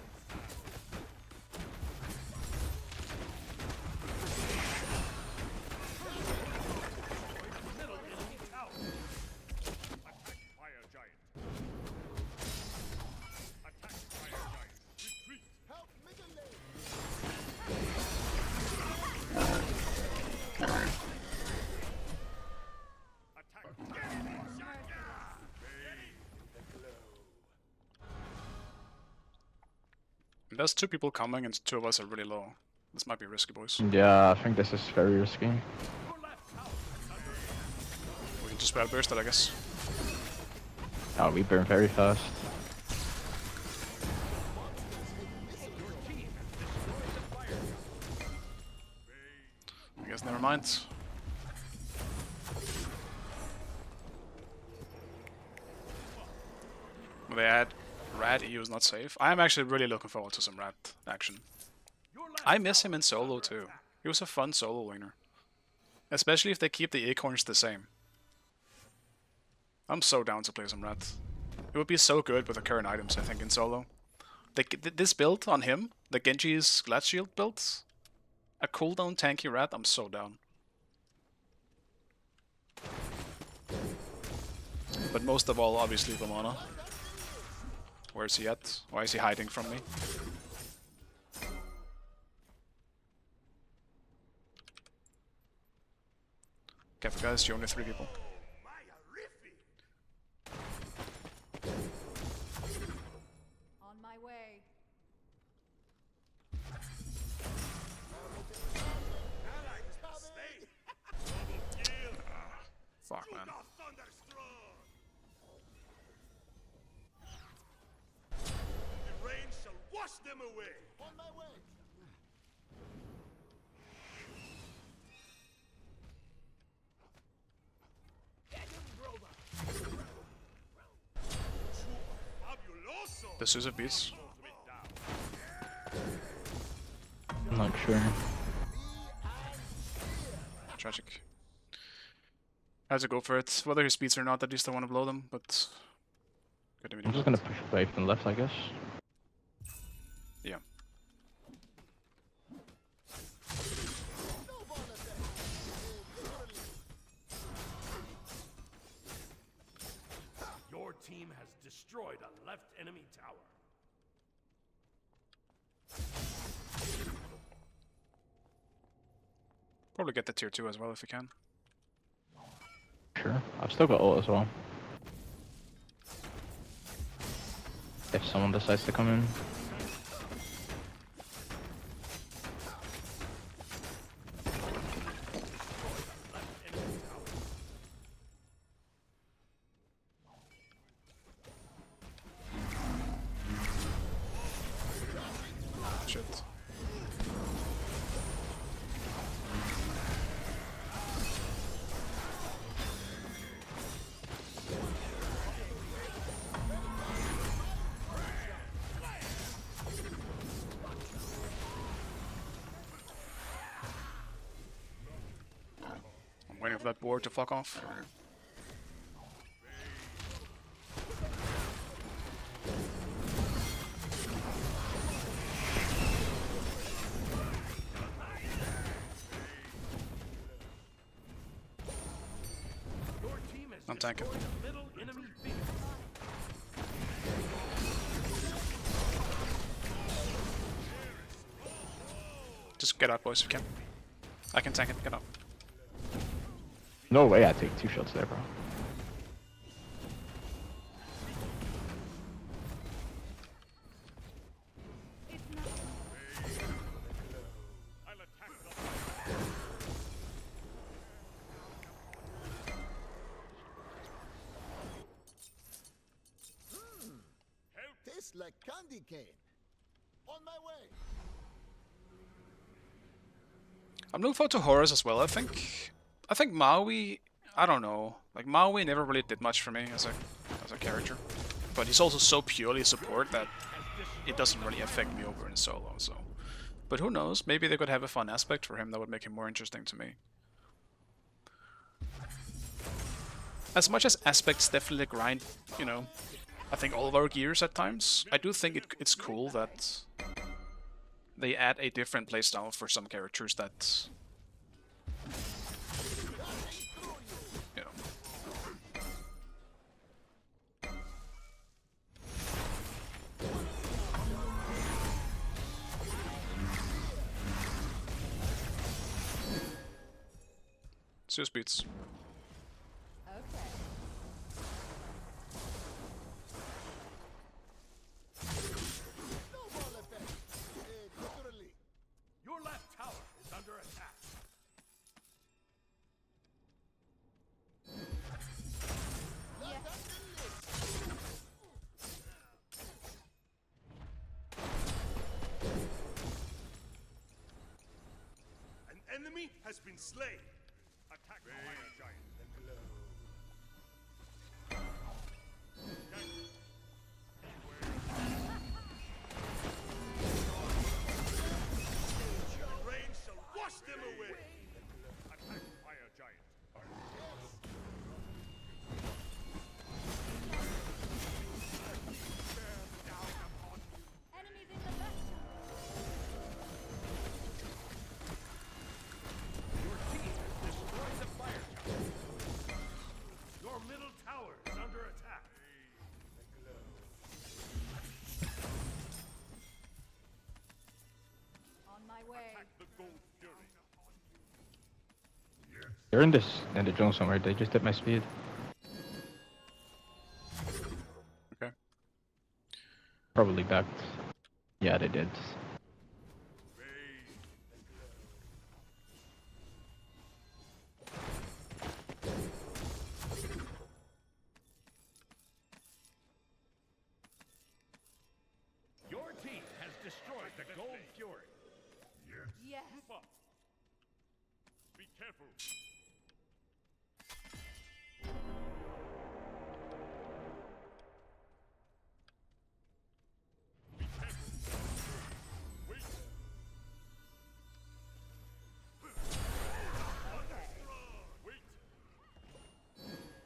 middle enemy tower. Attack fire giant. Attack fire giant. Retreat. Help middle lane. Attack Jaguar. There's 2 people coming and 2 of us are really low. This might be risky, boys. Yeah, I think this is very risky. Your left tower is under We can just spell burst it, I guess. Oh, we burn very fast. I guess never mind. Will they add Rat EU is not safe? I am actually really looking forward to some Rat action. I miss him in solo too. He was a fun solo laner. Especially if they keep the acorns the same. I'm so down to play some Rat. It would be so good with the current items, I think, in solo. This build on him, the Genji's Glad Shield build, a cooldown tanky Rat, I'm so down. But most of all, obviously, Vamana. Where is he at? Why is he hiding from me? Careful guys, you're only 3 people. On my way. Fuck, man. The rain shall wash them away. On my way. Fabuloso. This is a beast. I'm not sure. Tragic. I had to go for it. Whether he speeds or not, at least I want to blow them, but... I'm just gonna push away from the left, I guess. Yeah. Your team has destroyed a left enemy tower. Probably get the tier 2 as well if we can. Sure. I've still got ult as well. If someone decides to come in. Shit. I'm waiting for that board to fuck off. Your team has I'm tanking. destroyed a middle enemy base. Just get out, boys, if you can. I can tank it, get out. No way I take 2 shots there, bro. I'll attack the Tastes like candy cane. On my way. I'm looking forward to Horus as well, I think Maui, I don't know. Like, Maui never really did much for me as a character. But he's also so purely support that it doesn't really affect me over in solo, so... But who knows, maybe they could have a fun aspect for him that would make him more interesting to me. As much as aspects definitely grind, you know, I think all of our gears at times, I do think it's cool that they add a different playstyle for some characters that... You know. Zeus beats. Okay. Snowball effect. Literally. Your left tower is under attack. An enemy has been slain. Attack the fire giant. The rain shall wash them away. Attack fire giant. Enemies in the left. Your team has destroyed the fire tower. Your middle tower is under They're in the jungle somewhere. They just did my speed. Okay. Probably backed. Yeah, they did. Your team has destroyed the Gold Fury. Yes. Be careful.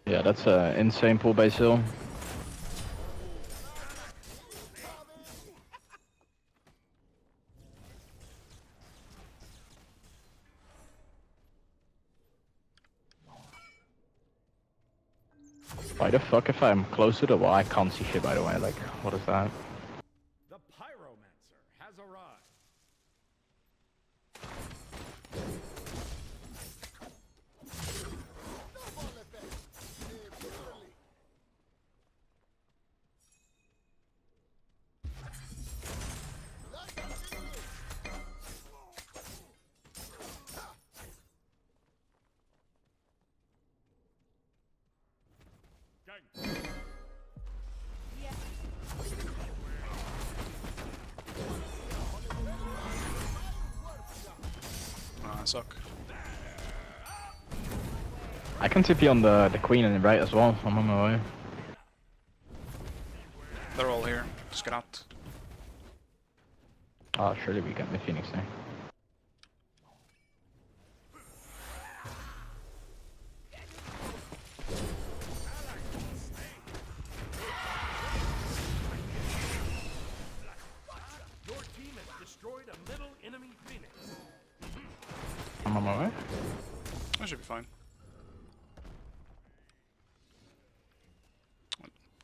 Yeah, that's an insane pull base hill. Why the fuck if I'm close to the wall I can't see shit, by the way, like what is that? The Pyromancer has arrived. Gang. Yes. I suck. I can TP on the queen and the right as well. I'm on my way. They're all here. Just get out. Oh, surely we got the Phoenix there. Your team has destroyed a middle enemy Phoenix. I'm on my way. That should be fine.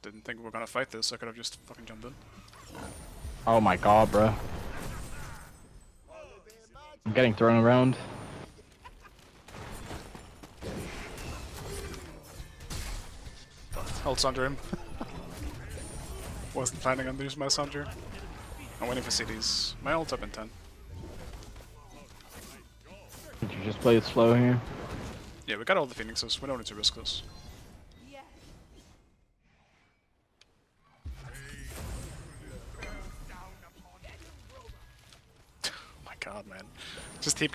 Didn't think we were gonna fight this, I could have just fucking jumped in. Oh my god, bro. I'm getting thrown around. Ult Sunder him. Wasn't planning on using my Sunder. I'm waiting for CDs. My ult up in 10. Did you just play it slow here? Yeah, we got all the Phoenixes, we don't need to risk this. Yes. Oh my god, man. Just keep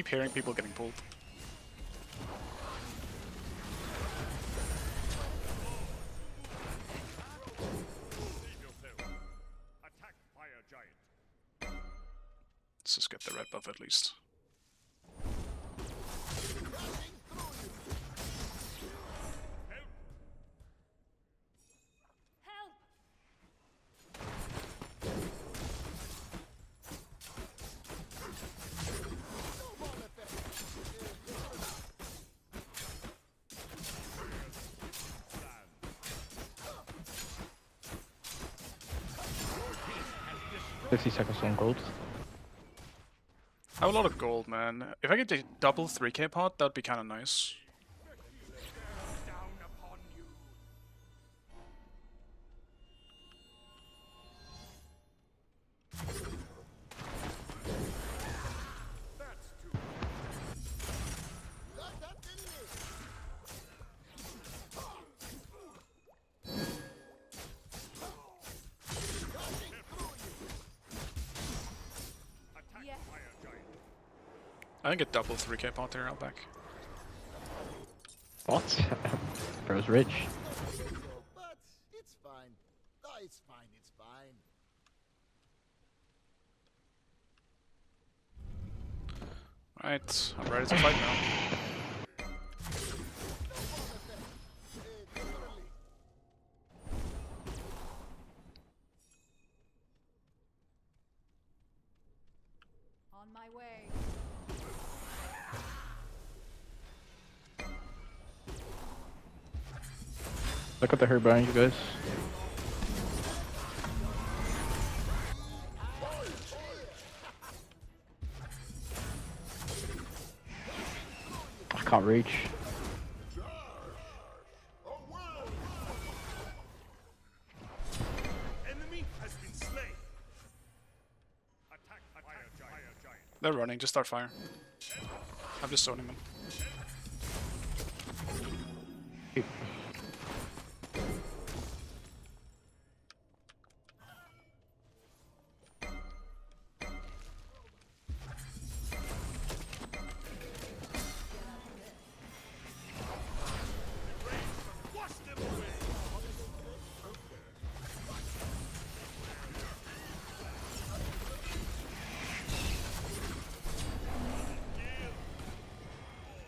hearing people getting pulled. Attack Fire Giant. Let's just get the red buff at least. Help. 50 seconds on gold. I have a lot of gold, man. If I get the double 3k pot, that'd be kinda nice. Down upon you. That's too. Attack Yes. Fire Giant. I think a double 3k pot there, I'll back. What? Bro's rich. But it's fine. No, it's fine, it's fine. Right, I'm ready to fight now. On my way. Look at the herb behind you guys. Can't reach. Enemy has been slain. Attack, fire giant. They're running, just start fire. I'm just zoning them. Wash them away.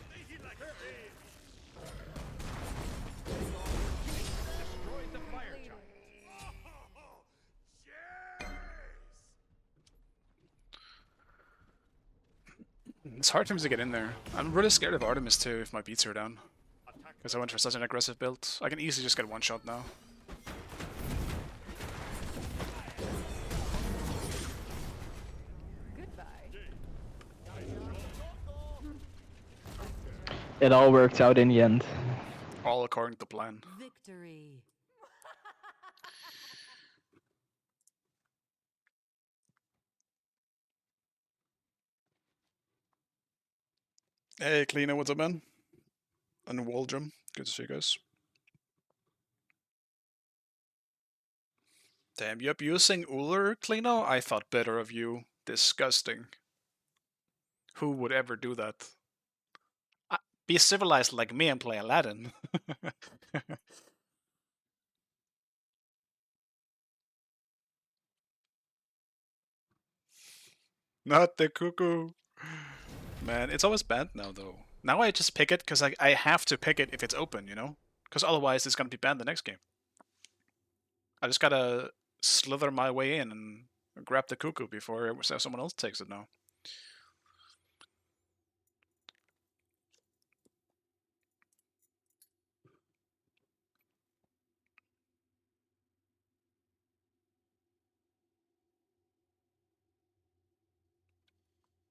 They hit like rain. Destroyed the fire giant. Oh, yes. It's hard for me to get in there. I'm really scared of Artemis too if my beats are down. Because I went for such an aggressive build. I can easily just get one shot now. It all worked out in the end. All according to plan. Victory. Hey, Cleaner, what's up, man? And Waldrum, good to see you guys. Damn, you abusing Uller, Cleano? I thought better of you. Disgusting. Who would ever do that? Be civilized like me and play Aladdin. Not the cuckoo. Man, it's always banned now, though. Now I just pick it because I have to pick it if it's open, you know? Because otherwise it's going to be banned the next game. I just gotta slither my way in and grab the cuckoo before someone else takes it now.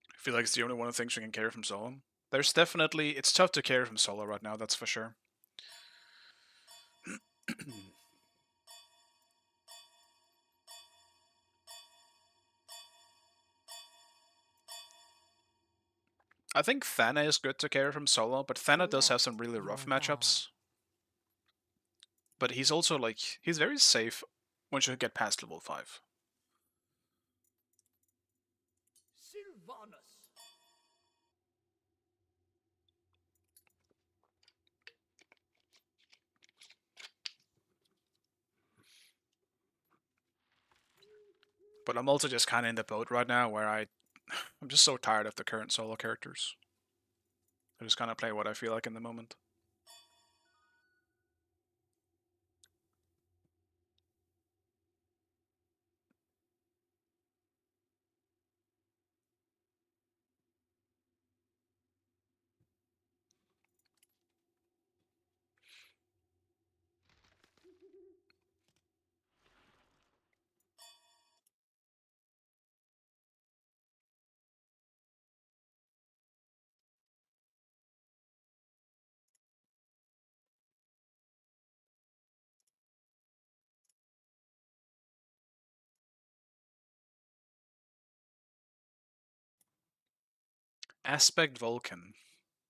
I feel like it's the only one of the things we can carry from solo. There's definitely... It's tough to carry from solo right now, that's for sure. I think Thana is good to carry from solo, but Thana does have some really rough matchups. But he's also like... He's very safe once you get past level 5. Sylvanas. But I'm also just kind of in the boat right now where I'm just so tired of the current solo characters. I just kind of play what I feel like in the moment. Aspect Vulcan.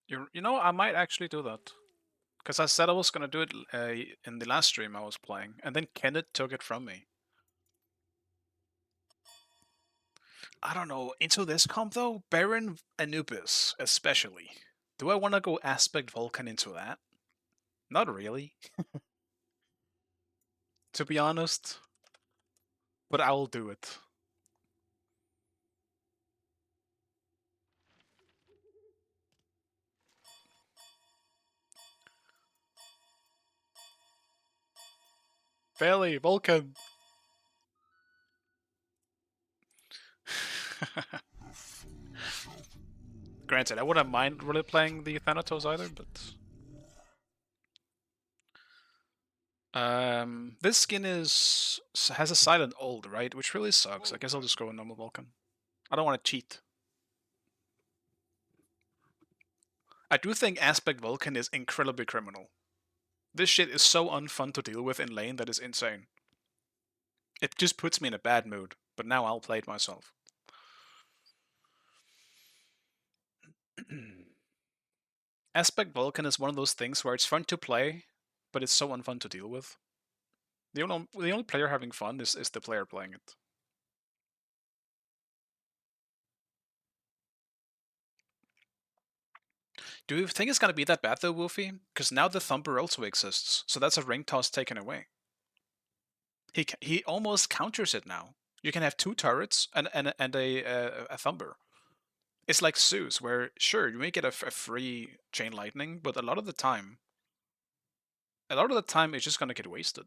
You know, I might actually do that. Because I said I was going to do it in the last stream I was playing, and then Kenneth took it from me. I don't know, into this comp though, Baron Anubis especially. Do I want to go Aspect Vulcan into that? Not really. To be honest. But I will do it. Fairly, Vulcan! Granted, I wouldn't mind really playing the Thanatos either, but... This skin has a silent ult, right? Which really sucks. I guess I'll just go with normal Vulcan. I don't want to cheat. I do think Aspect Vulcan is incredibly criminal. This shit is so unfun to deal with in lane that is insane. It just puts me in a bad mood, but now I'll play it myself. Aspect Vulcan is one of those things where it's fun to play, but it's so unfun to deal with. The only player having fun is the player playing it. Do you think it's gonna be that bad though, Wolfie? Because now the Thumper also exists, so that's a ring toss taken away. He almost counters it now. You can have 2 turrets and a Thumper. It's like Zeus, where sure you may get a free chain lightning, but a lot of the time it's just gonna get wasted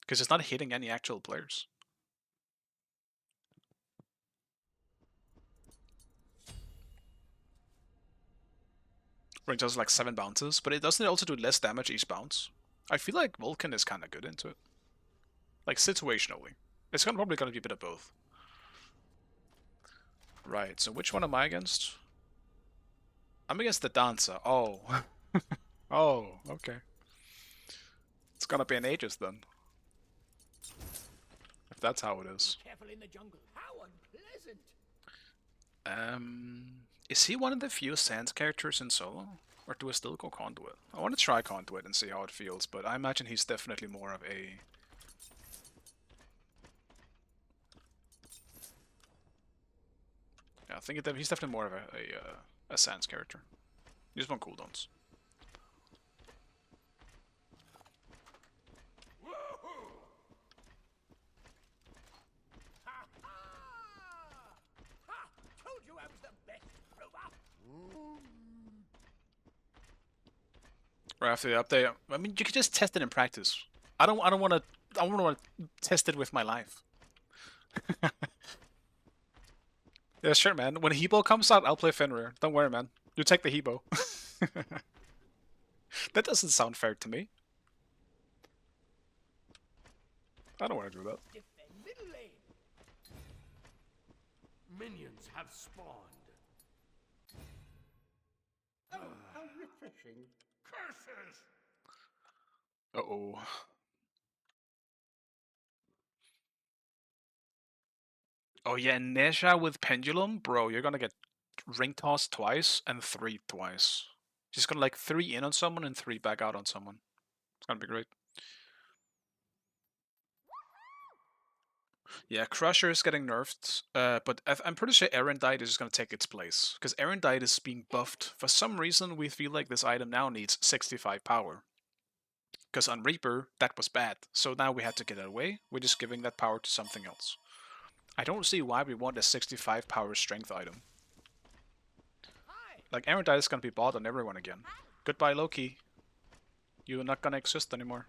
because it's not hitting any actual players. Ring does like 7 bounces, but it doesn't also do less damage each bounce. I feel like Vulcan is kind of good into it, like situationally. It's probably gonna be a bit of both. Right. So which one am I against? I'm against the Dancer. Oh. Oh, okay. It's gonna be an Aegis then. If that's how it is. Careful in the jungle. How unpleasant! Is he one of the few Sans characters in solo? Or do I still go Conduit? I want to try Conduit and see how it feels, but I imagine he's definitely more of a... Yeah, I think he's definitely more of a Sans character. Use one cooldowns. Right after the update, I mean, you could just test it in practice. I don't want to. I want to test it with my life. Yeah, sure, man. When Hebo comes out, I'll play Fenrir. Don't worry, man. You take the Hebo. That doesn't sound fair to me. I don't want to do that. Defend middle lane. Minions have spawned. Oh, how refreshing. Curses! Uh-oh. Oh yeah, Nesha with Pendulum? Bro, you're gonna get ring tossed twice and 3 twice. She's gonna like 3 in on someone and 3 back out on someone. It's gonna be great. Yeah, Crusher is getting nerfed, but I'm pretty sure Erendite is just gonna take its place. Because Erendite is being buffed. For some reason, we feel like this item now needs 65 power. Because on Reaper, that was bad. So now we had to get it away. We're just giving that power to something else. I don't see why we want a 65 power strength item. Like, Erendite is gonna be bought on everyone again. Goodbye, Loki. You're not gonna exist anymore.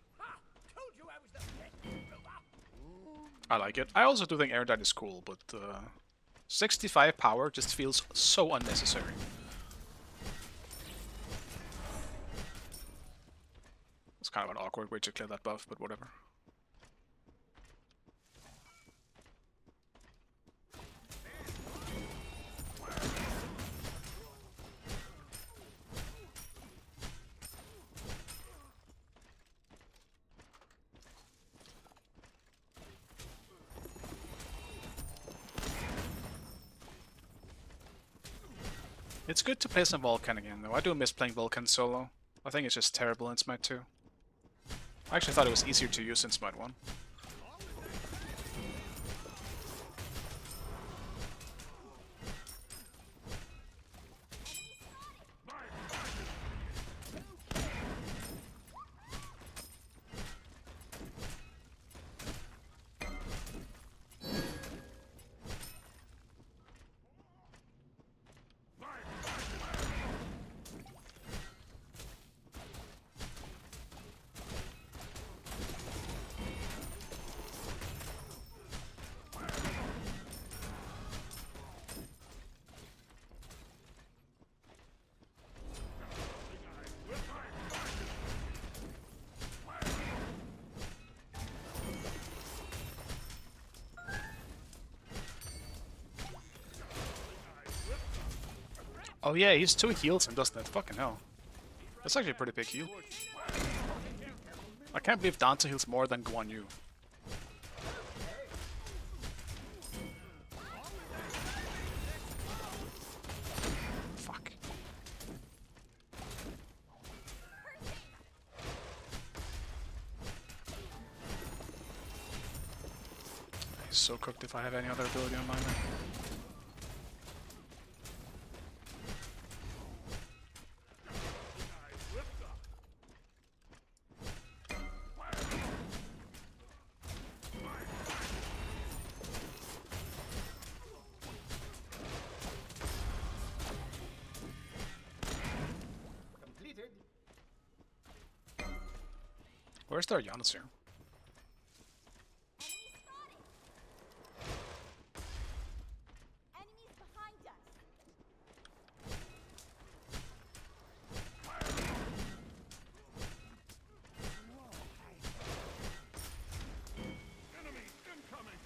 I like it. I also do think Erendite is cool, but 65 power just feels so unnecessary. It's kind of an awkward way to clear that buff, but whatever. It's good to play some Vulcan again, though. I do miss playing Vulcan solo. I think it's just terrible in Smite 2. I actually thought it was easier to use in Smite 1. Oh yeah, he's 2 heals and does that. Fucking hell. That's actually a pretty big heal. I can't believe Danza heals more than Guan Yu. Fuck. He's so cooked if I have any other ability on my man. Completed. Where's their Giannis here? Enemies behind us. Enemy incoming.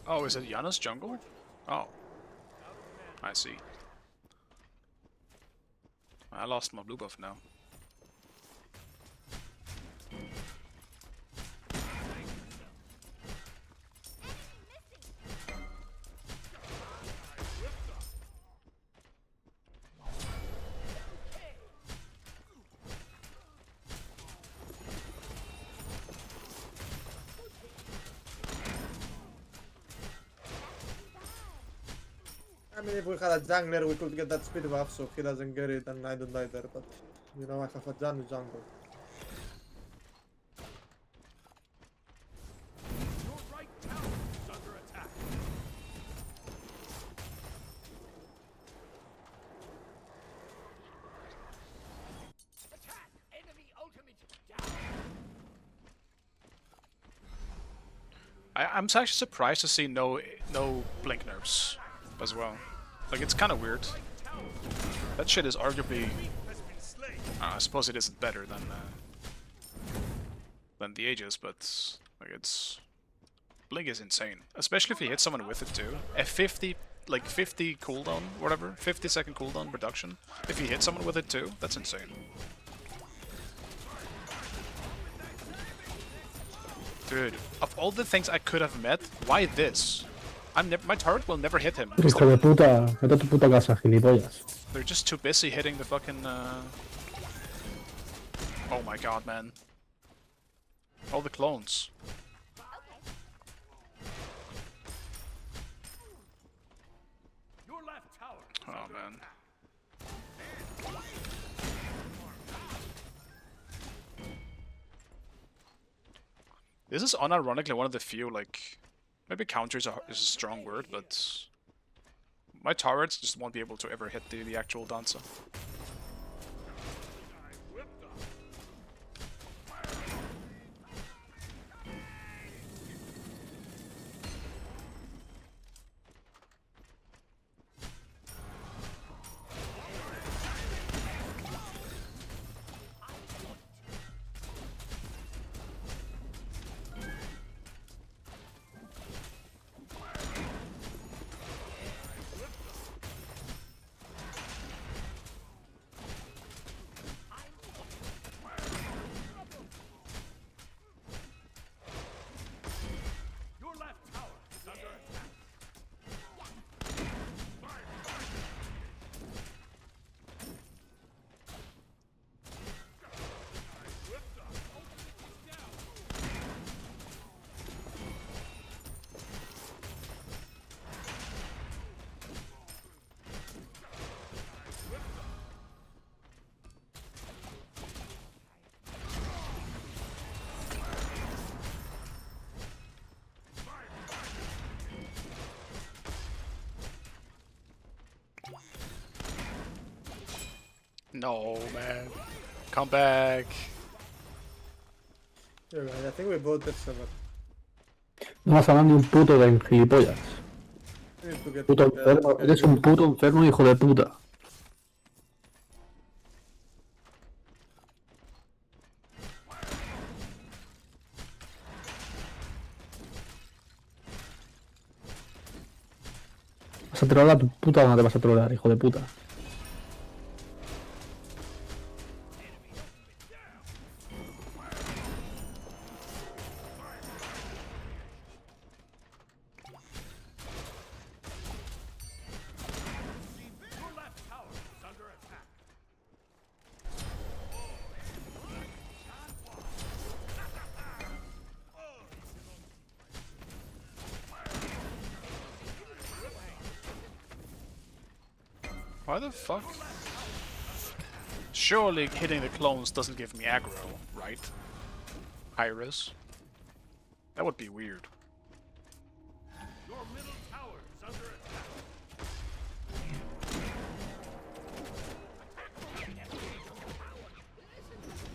Oh, is it Giannis jungle? Oh. I see. I lost my blue buff now. I mean, if we had a jungler, we could get that speed buff, so he doesn't get it and I don't either, but you know, I have a Jan jungle. Your right tower is under attack. Attack! Enemy ultimate down. I'm actually surprised to see no blink nerfs as well. Like, it's kind of weird. That shit is arguably... I suppose it isn't better than the Aegis, but like it's... Blink is insane. Especially if you hit someone with it too. A 50 cooldown, whatever, 50-second cooldown reduction. If you hit someone with it too, that's insane. Dude, of all the things I could have met, why this? My turret will never hit him. Hijo de puta, vete a tu puta casa, gilipollas. They're just too busy hitting the fucking Oh my god, man. All the clones. Your left tower is Oh under man. attack. This is unironically one of the few, like, maybe counters is a strong word, but my turrets just won't be able to ever hit the actual dancer. No, man. Come back. Yeah, guys, I think we both did similar. No vas a hablar ni un puto game, gilipollas. We need to get Puto to the enfermo. Eres un puto enfermo, hijo de puta. Vas a trolar a tu puta madre, vas a trolar, hijo de puta. Your left tower is under attack. Why the fuck? Surely hitting the clones doesn't give me aggro, right? Iris? That would be weird. Your middle tower is under attack.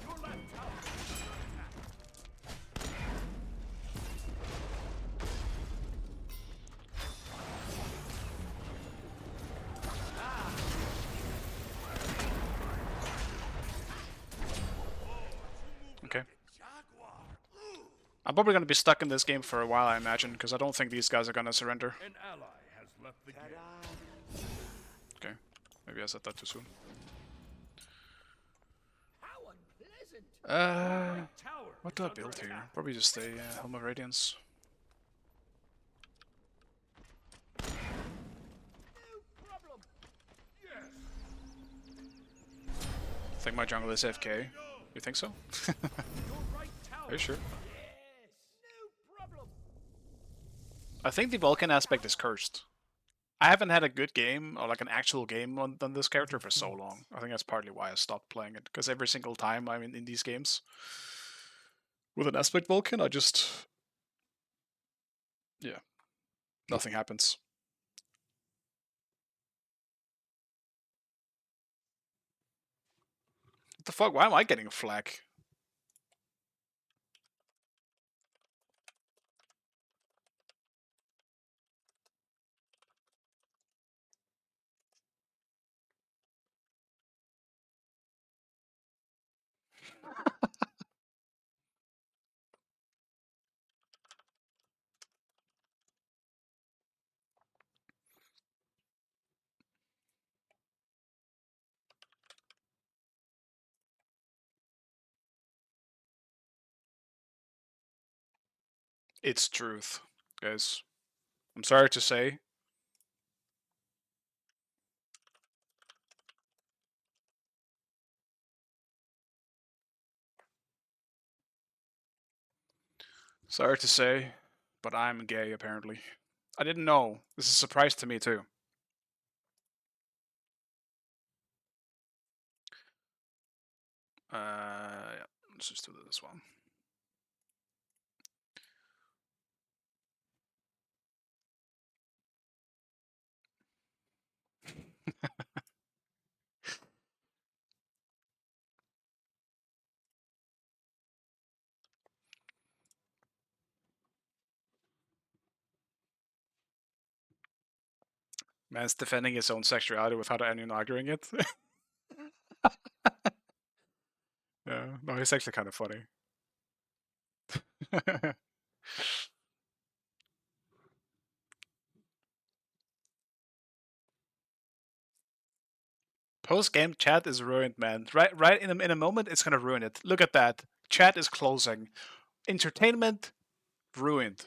Your left tower is under attack. Okay. I'm probably gonna be stuck in this game for a while, I imagine, because I don't think these guys are gonna surrender. An ally has left the game. Okay. Maybe I said that too soon. How unpleasant! Tower What do I build here? Probably just a Helm of Radiance. No problem. Yes. I think my jungle is FK. You think so? Your right tower. Are you sure? Yes. No problem. I think the Vulcan aspect is cursed. I haven't had a good game, or like an actual game on this character for so long. I think that's partly why I stopped playing it, because every single time I'm in these games with an aspect Vulcan, I just... yeah. Nothing happens. What the fuck? Why am I getting a flag? It's truth, guys. I'm sorry to say. Sorry to say, but I'm gay, apparently. I didn't know. This is a surprise to me, too. Yeah, let's just do this one. Man's defending his own sexuality without anyone arguing it. Yeah, no, it's actually kind of funny. Post-game chat is ruined, man. Right in a moment, it's gonna ruin it. Look at that. Chat is closing. Entertainment ruined.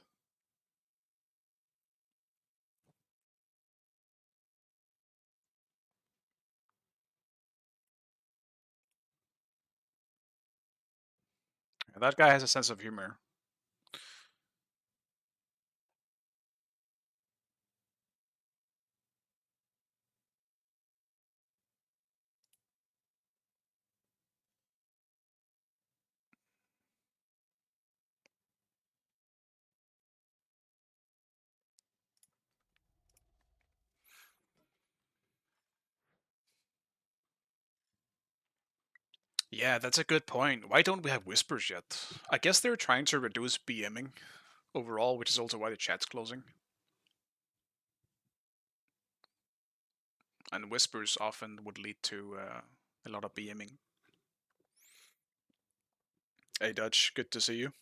That guy has a sense of humor. Yeah, that's a good point. Why don't we have whispers yet? I guess they're trying to reduce BMing overall, which is also why the chat's closing. And whispers often would lead to a lot of BMing. Hey Dutch, good to see you.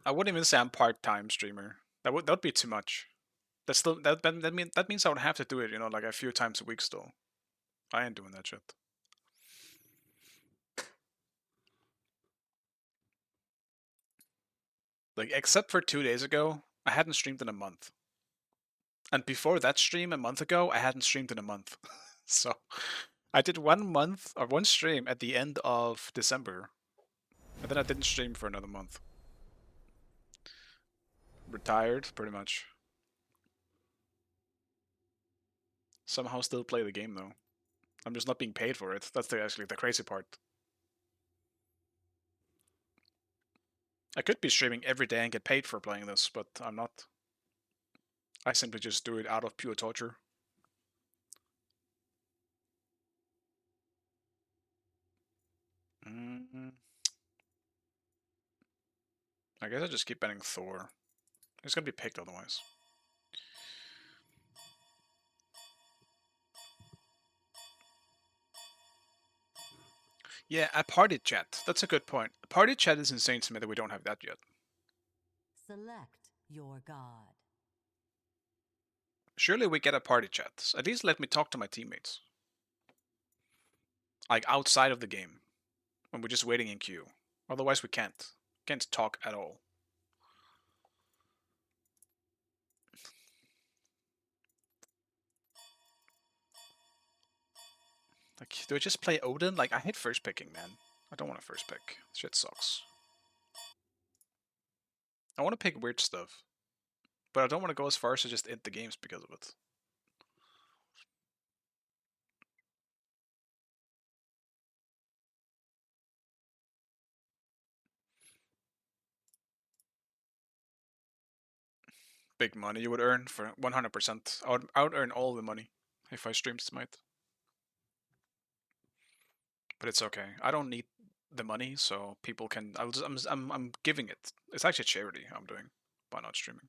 I wouldn't even say I'm part-time streamer. That'd be too much. That's still that means I would have to do it, you know, like a few times a week still. I ain't doing that shit. Like except for 2 days ago, I hadn't streamed in a month. And before that stream a month ago, I hadn't streamed in a month. So I did 1 month or one stream at the end of December. And then I didn't stream for another month. Retired, pretty much. Somehow still play the game though. I'm just not being paid for it. That's actually the crazy part. I could be streaming every day and get paid for playing this, but I'm not. I simply just do it out of pure torture. I guess I just keep banning Thor. He's gonna be picked otherwise. Yeah, a party chat. That's a good point. Party chat is insane to me that we don't have that yet. Select your god. Surely we get a party chat. At least let me talk to my teammates. Like outside of the game. When we're just waiting in queue. Otherwise we can't. Can't talk at all. Like, do I just play Odin? Like, I hate first picking, man. I don't want to first pick. Shit sucks. I want to pick weird stuff. But I don't want to go as far as to just end the games because of it. Big money you would earn for 100%. I would earn all the money if I streamed Smite. But it's okay. I don't need the money, so people can. I'm giving it. It's actually charity I'm doing by not streaming.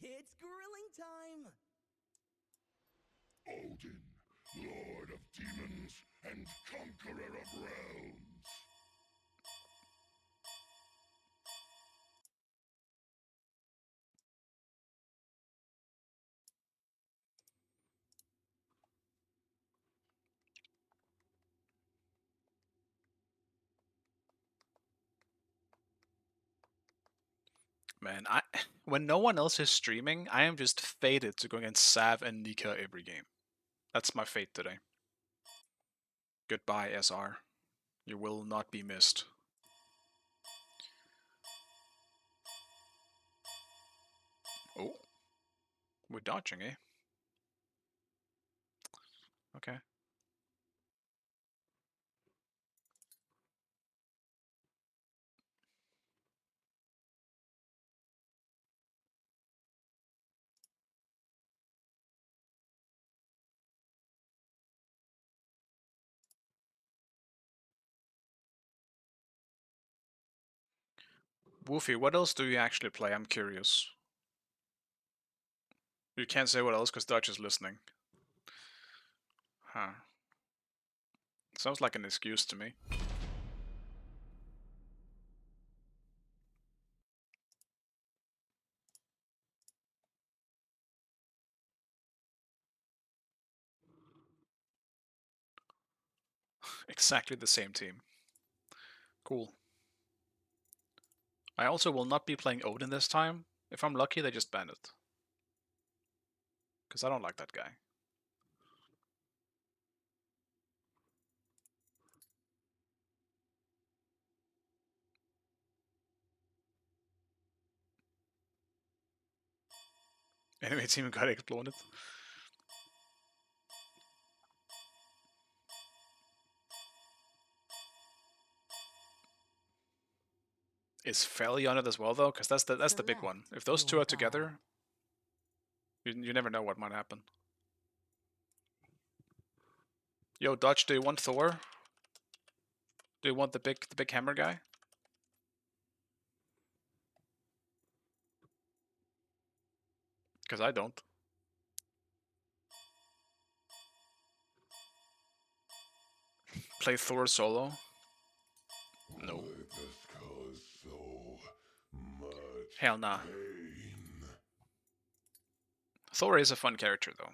It's grilling time! Odin, Lord of Demons and Conqueror of Realms. Man, when no one else is streaming, I am just fated to go against Sav and Nika every game. That's my fate today. Goodbye, SR. You will not be missed. Oh. We're dodging, eh? Okay. Woofy, what else do you actually play? I'm curious. You can't say what else because Dutch is listening. Huh. Sounds like an excuse to me. Exactly the same team. Cool. I also will not be playing Odin this time. If I'm lucky, they just ban it. Because I don't like that guy. Enemy team got exploded. is fairly on it as well, though, because that's the big one. If those two are together, you never know what might happen. Yo, Dutch, do you want Thor? Do you want the big hammer guy? Because I don't. Play Thor solo? No. Hell nah. Thor is a fun character, though.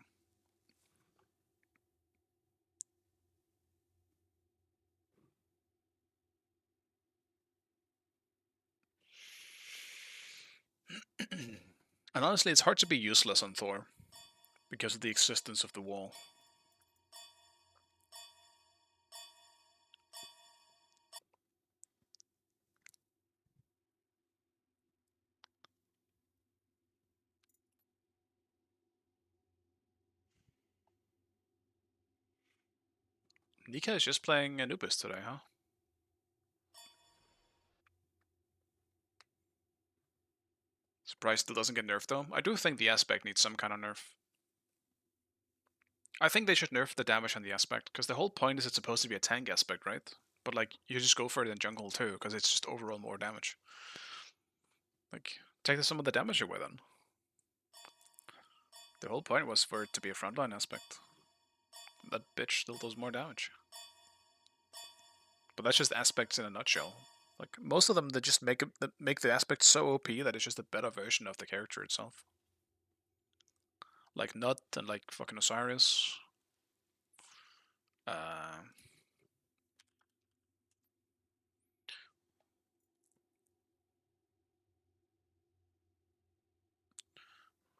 And honestly, it's hard to be useless on Thor because of the existence of the wall. Nika is just playing Anubis today, huh? Surprised still doesn't get nerfed, though. I do think the aspect needs some kind of nerf. I think they should nerf the damage on the aspect, because the whole point is it's supposed to be a tank aspect, right? But like, you just go for it in jungle too, because it's just overall more damage. Like, take some of the damage away then. The whole point was for it to be a frontline aspect. That bitch still does more damage. But that's just aspects in a nutshell. Like, most of them, they just make the aspect so OP that it's just a better version of the character itself. Like Nut and like fucking Osiris.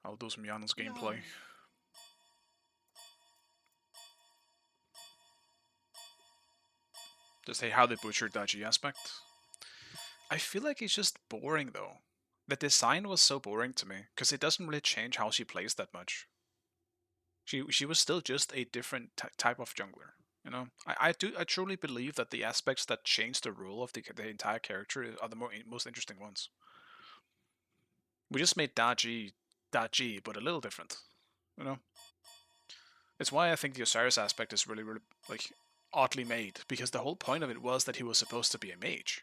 I'll do some Jan's gameplay. Just say how they butchered that G aspect. I feel like it's just boring though. The design was so boring to me, because it doesn't really change how she plays that much. She was still just a different type of jungler. You know, I truly believe that the aspects that change the rule of the entire character are the most interesting ones. We just made Daji, but a little different. You know, it's why I think the Osiris aspect is really like oddly made, because the whole point of it was that he was supposed to be a mage.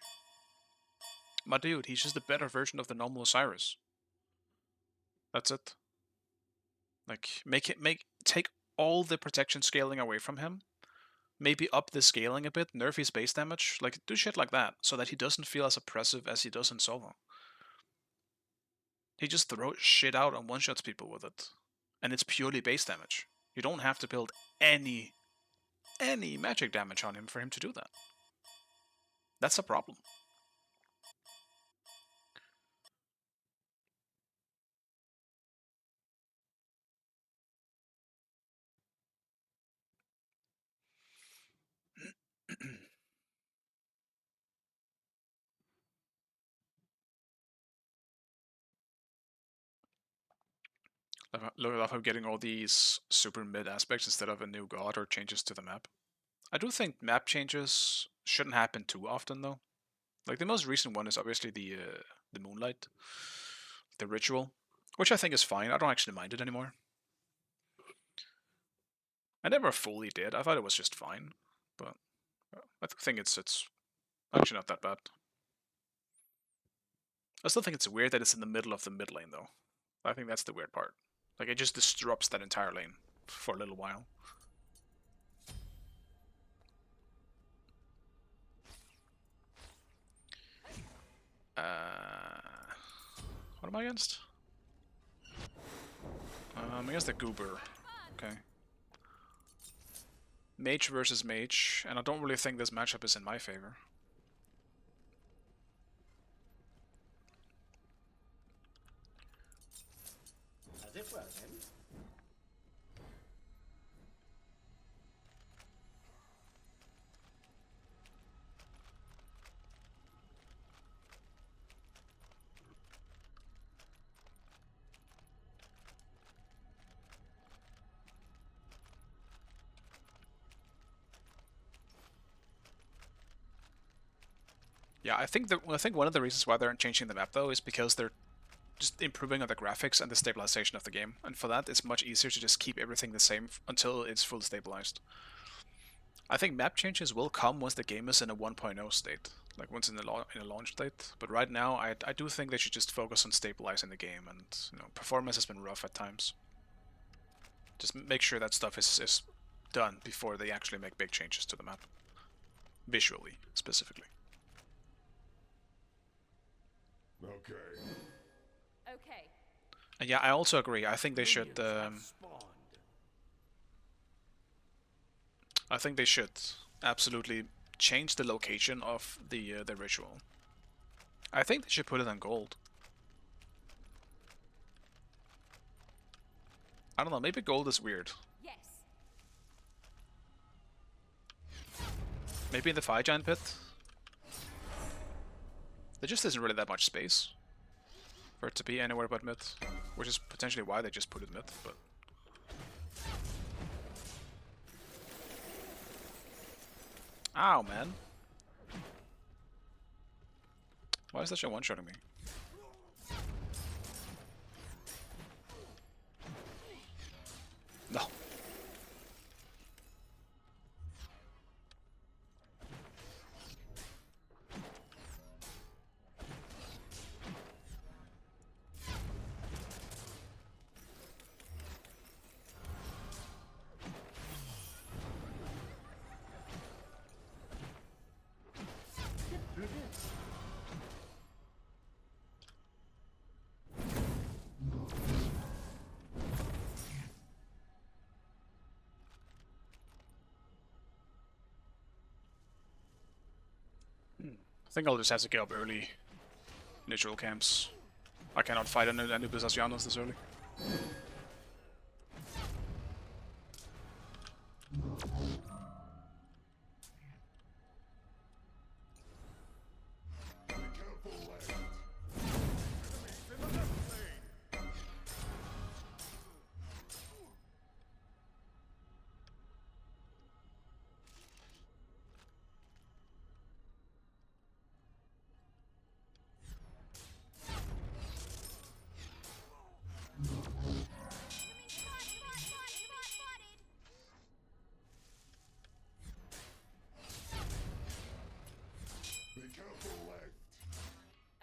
My dude, he's just a better version of the normal Osiris. That's it. Like, take all the protection scaling away from him. Maybe up the scaling a bit, nerf his base damage, like do shit like that, so that he doesn't feel as oppressive as he does in solo. He just throws shit out and one-shots people with it. And it's purely base damage. You don't have to build any magic damage on him for him to do that. That's a problem. Love how getting all these super mid aspects instead of a new god or changes to the map. I do think map changes shouldn't happen too often though. Like the most recent one is obviously the Moonlight, the ritual, which I think is fine. I don't actually mind it anymore. I never fully did. I thought it was just fine, but I think it's actually not that bad. I still think it's weird that it's in the middle of the mid lane though. I think that's the weird part. Like it just disrupts that entire lane for a little while. What am I against? I'm against the Goober. Okay. Mage versus mage, and I don't really think this matchup is in my favor. As if we're him. Yeah, I think one of the reasons why they're changing the map though is because they're just improving on the graphics and the stabilization of the game, and for that it's much easier to just keep everything the same until it's fully stabilized. I think map changes will come once the game is in a 1.0 state, like once in a launch state. But right now, I do think they should just focus on stabilizing the game, and performance has been rough at times. Just make sure that stuff is done before they actually make big changes to the map, visually specifically. Okay. Okay. And yeah, I also agree. I think they should. I think they should absolutely change the location of the ritual. I think they should put it on gold. I don't know. Maybe gold is weird. Yes. Maybe in the Fire Giant pit. There just isn't really that much space for it to be anywhere but mid, which is potentially why they just put it mid. But ow, man! Why is that shit one-shotting me? No. I think I'll just have to get up early. Neutral camps. I cannot fight Anubis as Janos this early.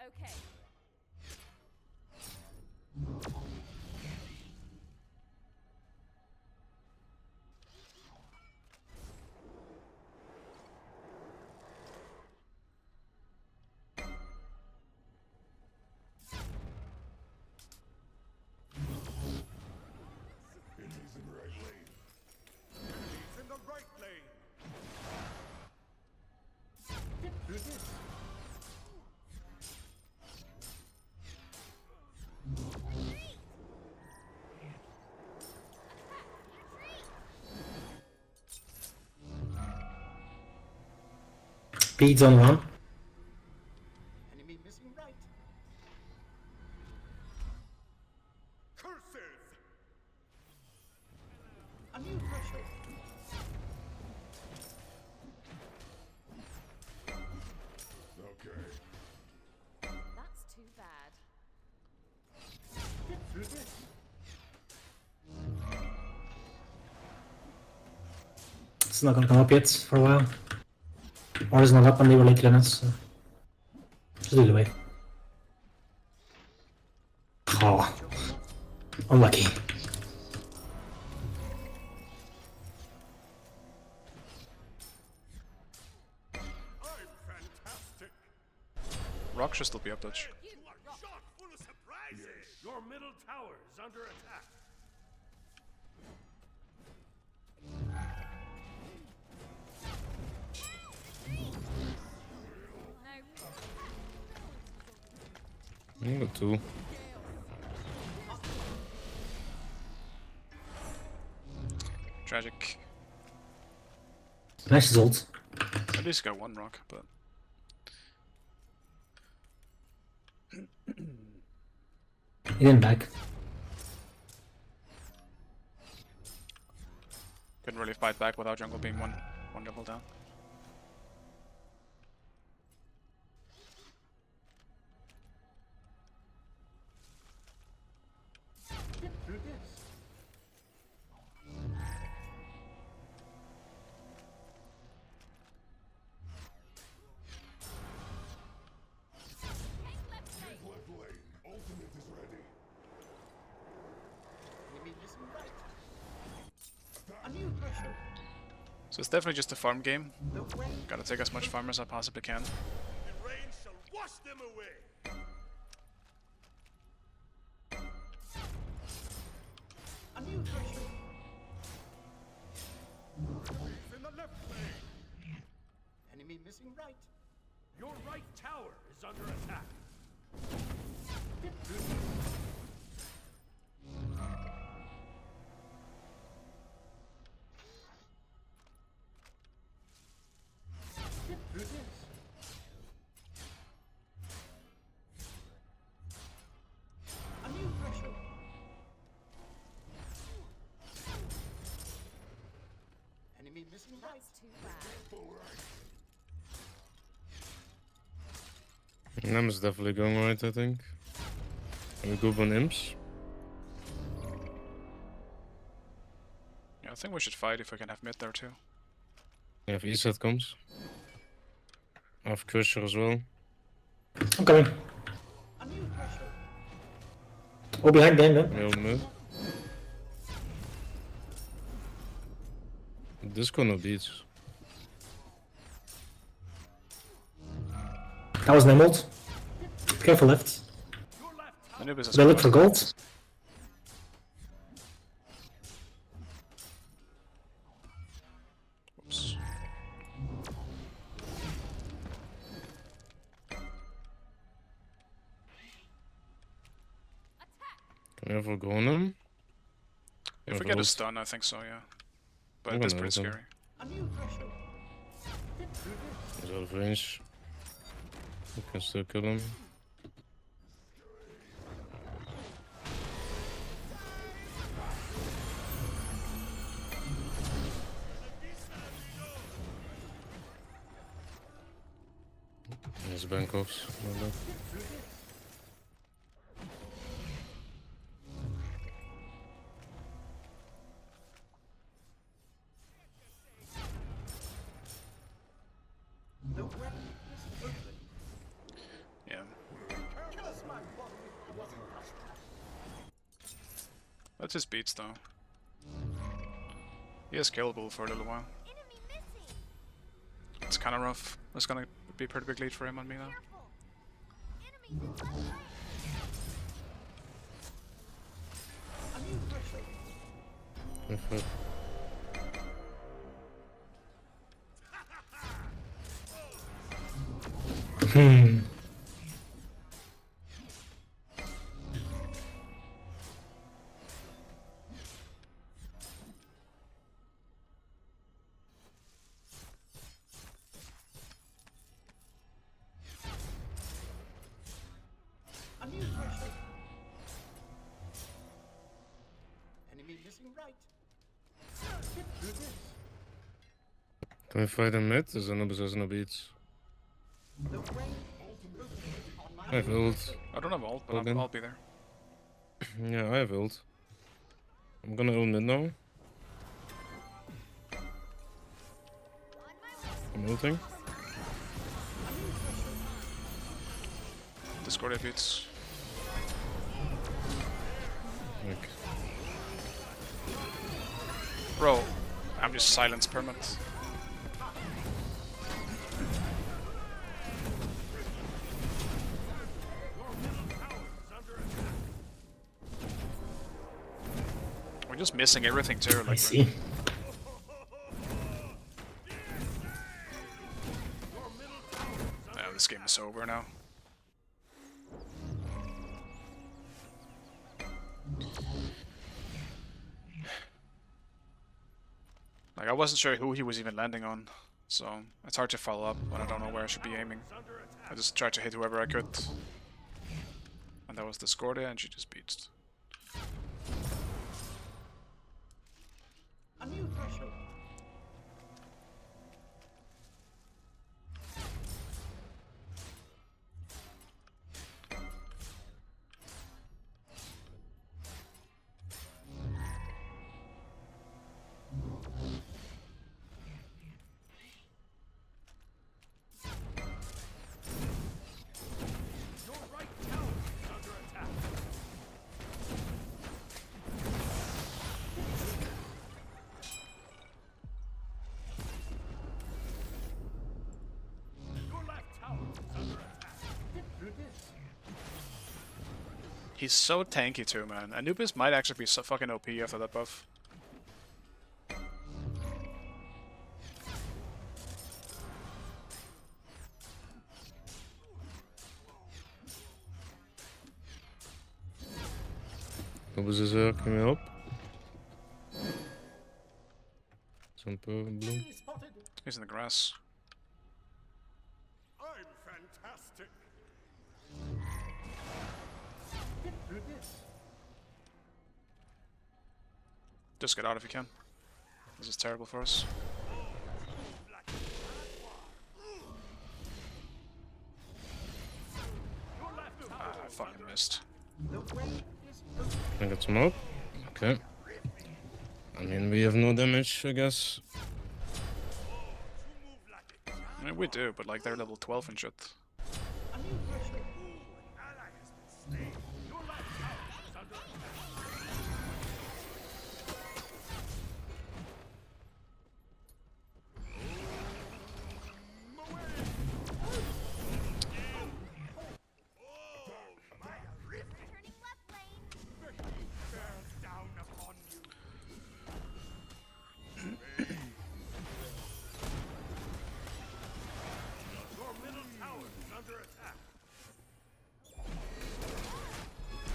Okay. Enemies in the right lane. Enemies in the right lane. Beads on one. Enemy missing right. Curses! A new threshold. Okay. That's too bad. It's not gonna come up yet for a while. Or it's not up on the related limits, so just do the wait. Oh. Unlucky. I'm fantastic. Rock should still be up touch. You are shot full of surprises. Yes. Your middle tower is under attack. Got two. Tragic. Nice result. At least got one rock, but He didn't back. couldn't really fight back without jungle being one level down. So it's definitely just a farm game. Gotta take as much farm as I possibly can. The rain shall wash them away. A new threshold. Enemies in the left lane. Enemy missing right. Your right tower is under attack. A new threshold. Enemy missing right. Too bad. Nam's definitely going right, I think. And we go on imps. Yeah, I think we should fight if we can have mid there too. Yeah, if East comes. I have Crusher as well. I'm coming. A new threshold. Oh, behind them, then. Middle mid. Disco no beats. That was an emerald. Careful left. Anubis is They look for coming. gold. Oops. Can we ever go on him? If we get a stun, I think so, yeah. But I'm it is gonna pretty ult him. scary. A new threshold. He's out of range. We can still kill him. There's bank offs. Well done. The weapon is open. Yeah. Killer smite wasn't rushed. That's his beats though. He is killable for a little while. Enemy missing. It's kinda rough. It's gonna be a pretty big lead for him on me now. Careful. Enemies in left lane. A new threshold. Perfect. A new threshold. Enemy missing right. Get through this. Can we fight him mid? There's Anubis has no beats. The rain on my I have ult. I don't have ult, but Hold in. I'll be there. Yeah, I have ult. I'm gonna ult mid now. I'm ulting. Discord beats. Like, Bro, I'm just silence permanent. We're just missing everything too. I Like, see. yeah, this game is over now. Like, I wasn't sure who he was even landing on, so it's hard to follow up when I don't know where I should be aiming. I just tried to hit whoever I could. And that was Discordia, and she just beats. A new threshold. Your right tower is under attack. He's so tanky too, man. Anubis might actually be so fucking OP after that buff. Anubis is here, can we help? Some bloom. Enemy spotted. He's in the grass. I'm fantastic. Get through this. Just get out if you can. This is terrible for us. Ah, I fucking missed. The way is open. Can I get some help? Okay. I mean, we have no damage, I guess. I mean, we do, but like they're level 12 and shit. Under pressure.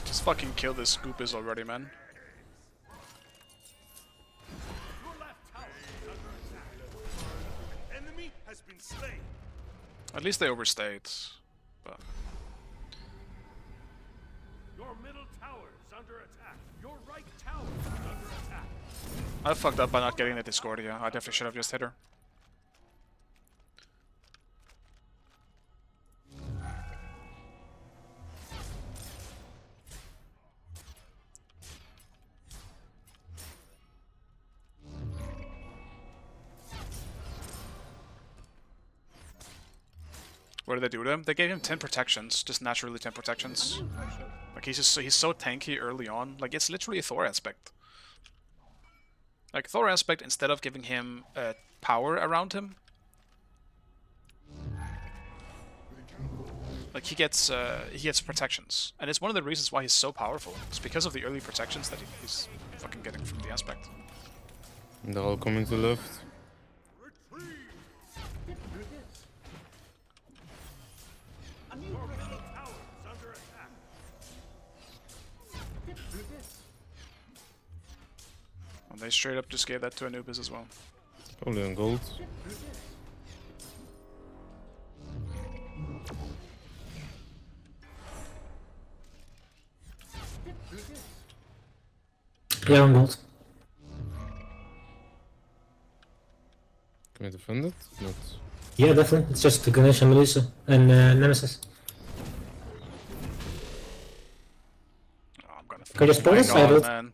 Just fucking kill this Scoopus already, man. Enemy has been slain. At least they overstayed. But Your middle tower is under attack. Your right tower is under attack. I fucked up by not getting the Discordia. I definitely should have just hit her. What did they do to him? They gave him 10 protections, just naturally 10 protections. Like he's so tanky early on. Like it's literally a Thor aspect. Like Thor aspect, instead of giving him power around him, like he gets protections, and it's one of the reasons why he's so powerful. It's because of the early protections that he's fucking getting from the aspect. They're all coming to left. Get through this. Under pressure. Tower is under attack. Get through this. And they straight up just gave that to Anubis as well. Probably on gold. Get through this. Get through this. Yeah, on gold. Can we defend it? Not. Yeah, definitely. It's just Ganesh and Melissa and Nemesis. Oh, I'm gonna. Can you just pull My this? I God, don't- man.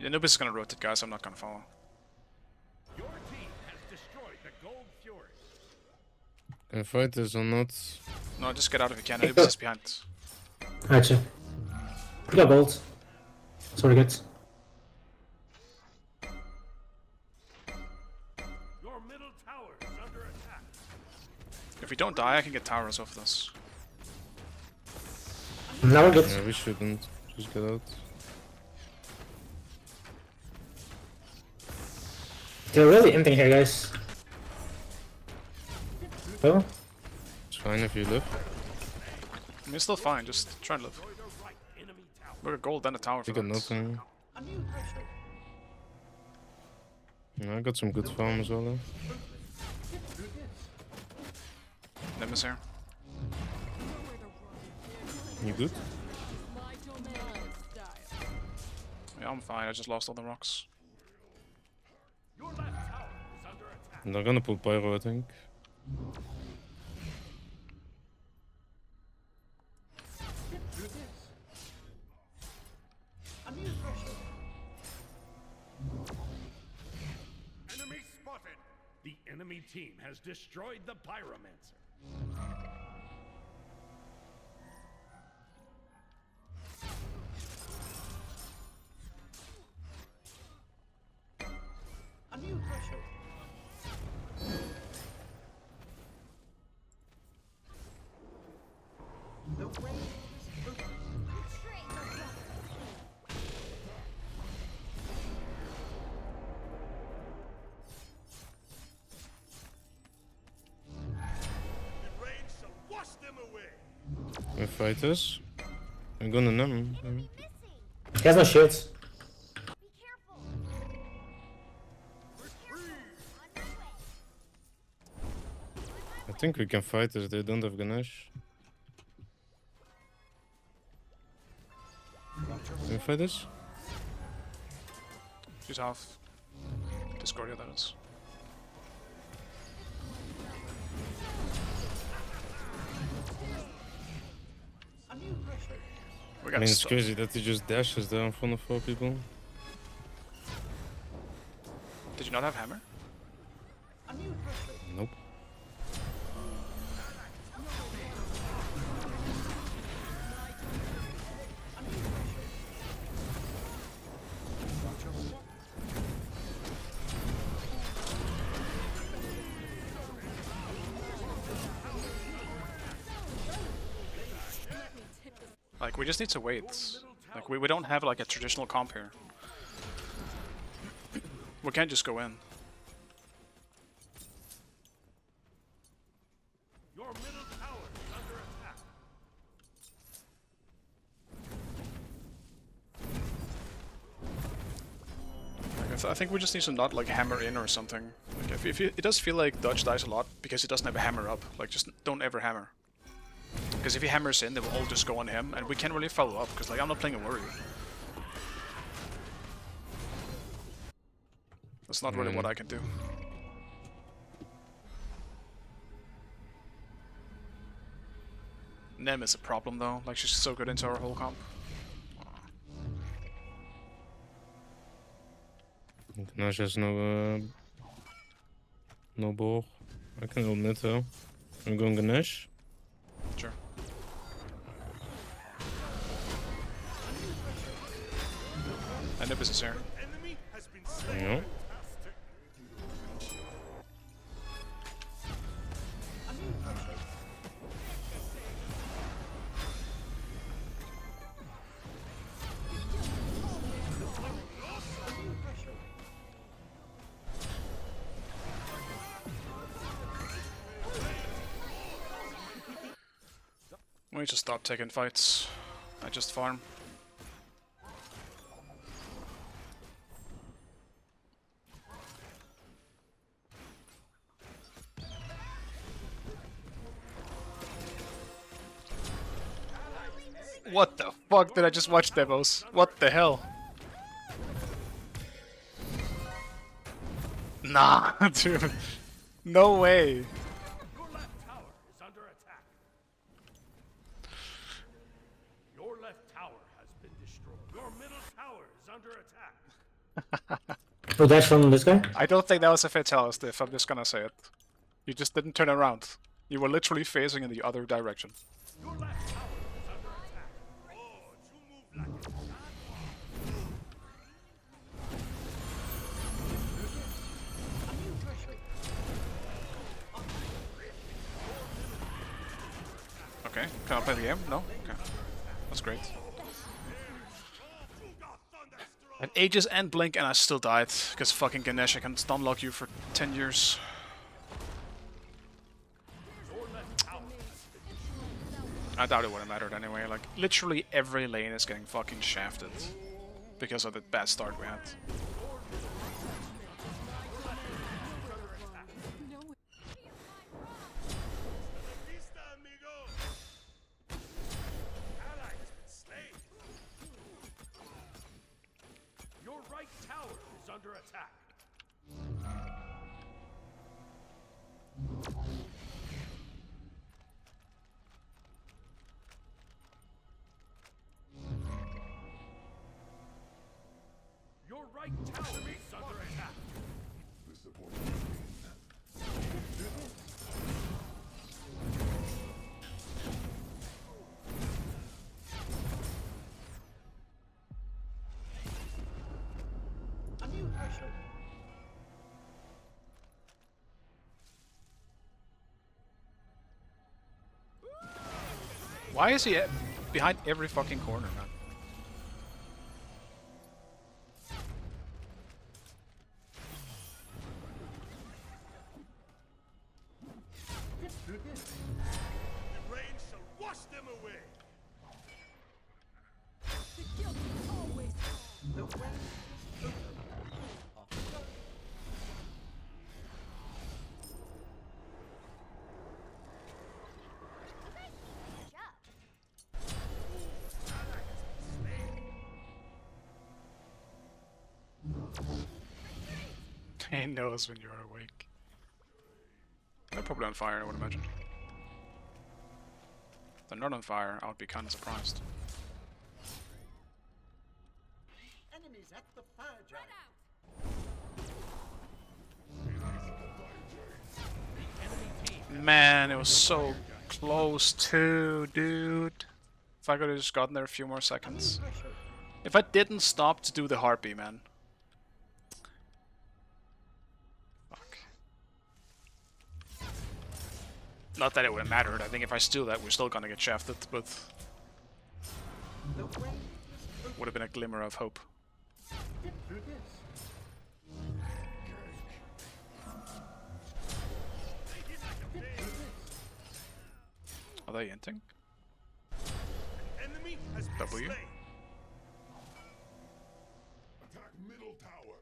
Yeah, Anubis is gonna rotate, guys. I'm not gonna follow. Your team has destroyed the Gold Fury. Can I fight this or not? No, just get out if you can. Anubis is behind. Actually. We got gold. That's what we get. Your middle tower is under attack. If we don't die, I can get towers off this. Now we're good. Yeah, we shouldn't. Just get out. They're really empty here, guys. Oh, It's fine if you live. I mean, it's still fine. Just try and live. Destroy the right enemy tower. Look at gold, then a tower for We got that. nothing. Under pressure. No, I got some good farm as well. Though. Get through this. Nemesis here. You good? Yeah, I'm fine. I just lost all the rocks. Your left tower is under attack. They're gonna pull pyro, I think. Get through this. Under pressure. Enemy spotted. The enemy team has destroyed the Pyromancer. Under pressure. The way is open. We fight this. I'm gonna numb. He has no shields. I think we can fight this. They don't have Ganesh. Can we fight this? She's half. Discordia, that is. We I got mean, it's stuff. crazy that he just dashes there in front of 4 people. Did you not have hammer? Nope. Like, we just need to wait. Like, we don't have like a traditional comp here. We can't just go in. Your middle tower is under attack. Like, I think we just need to not like hammer in or something. Like, if it does feel like Dodge dies a lot because he doesn't have a hammer up. Like, just don't ever hammer. Because if he hammers in, they will all just go on him, and we can't really follow up, because like, I'm not playing a warrior. That's not really what I can do. Nem is a problem though, like she's so good into our whole comp. Ganesh has no ball. I can go mid though. I'm going Ganesh. Sure. And Nib is here. Yeah. We need to stop taking fights. I just farm. What the fuck did I just watch, demos? What the hell? Nah, dude. No way. Your left tower is under attack. Your left tower has been destroyed. Your middle tower is under attack. No dash from this guy? I don't think that was a fatalist, if I'm just gonna say it. You just didn't turn around. You were literally facing in the other direction. Your left tower is under attack. Oh, you move like Okay, can I play the game? No? Okay. That's great. And Aegis and Blink and I still died, because fucking Ganesh, I can stunlock you for 10 years. I doubt it would have mattered anyway, like, literally every lane is getting fucking shafted. Because of the bad start we had. your right tower is under attack. Your right tower is under attack. Why is he behind every fucking corner, man? The rain shall wash them away. He knows when you're awake. They're probably on fire, I would imagine. If they're not on fire, I would be kind of surprised. Enemies at the fire giant. Man, it was so close too, dude. If I could have just gotten there a few more seconds. If I didn't stop to do the harpy, man. Fuck. Not that it would have mattered. I think if I steal that, we're still gonna get shafted, but would have been a glimmer of hope. Get through this. Are they inting? Enemy has been W? slain. Attack middle tower.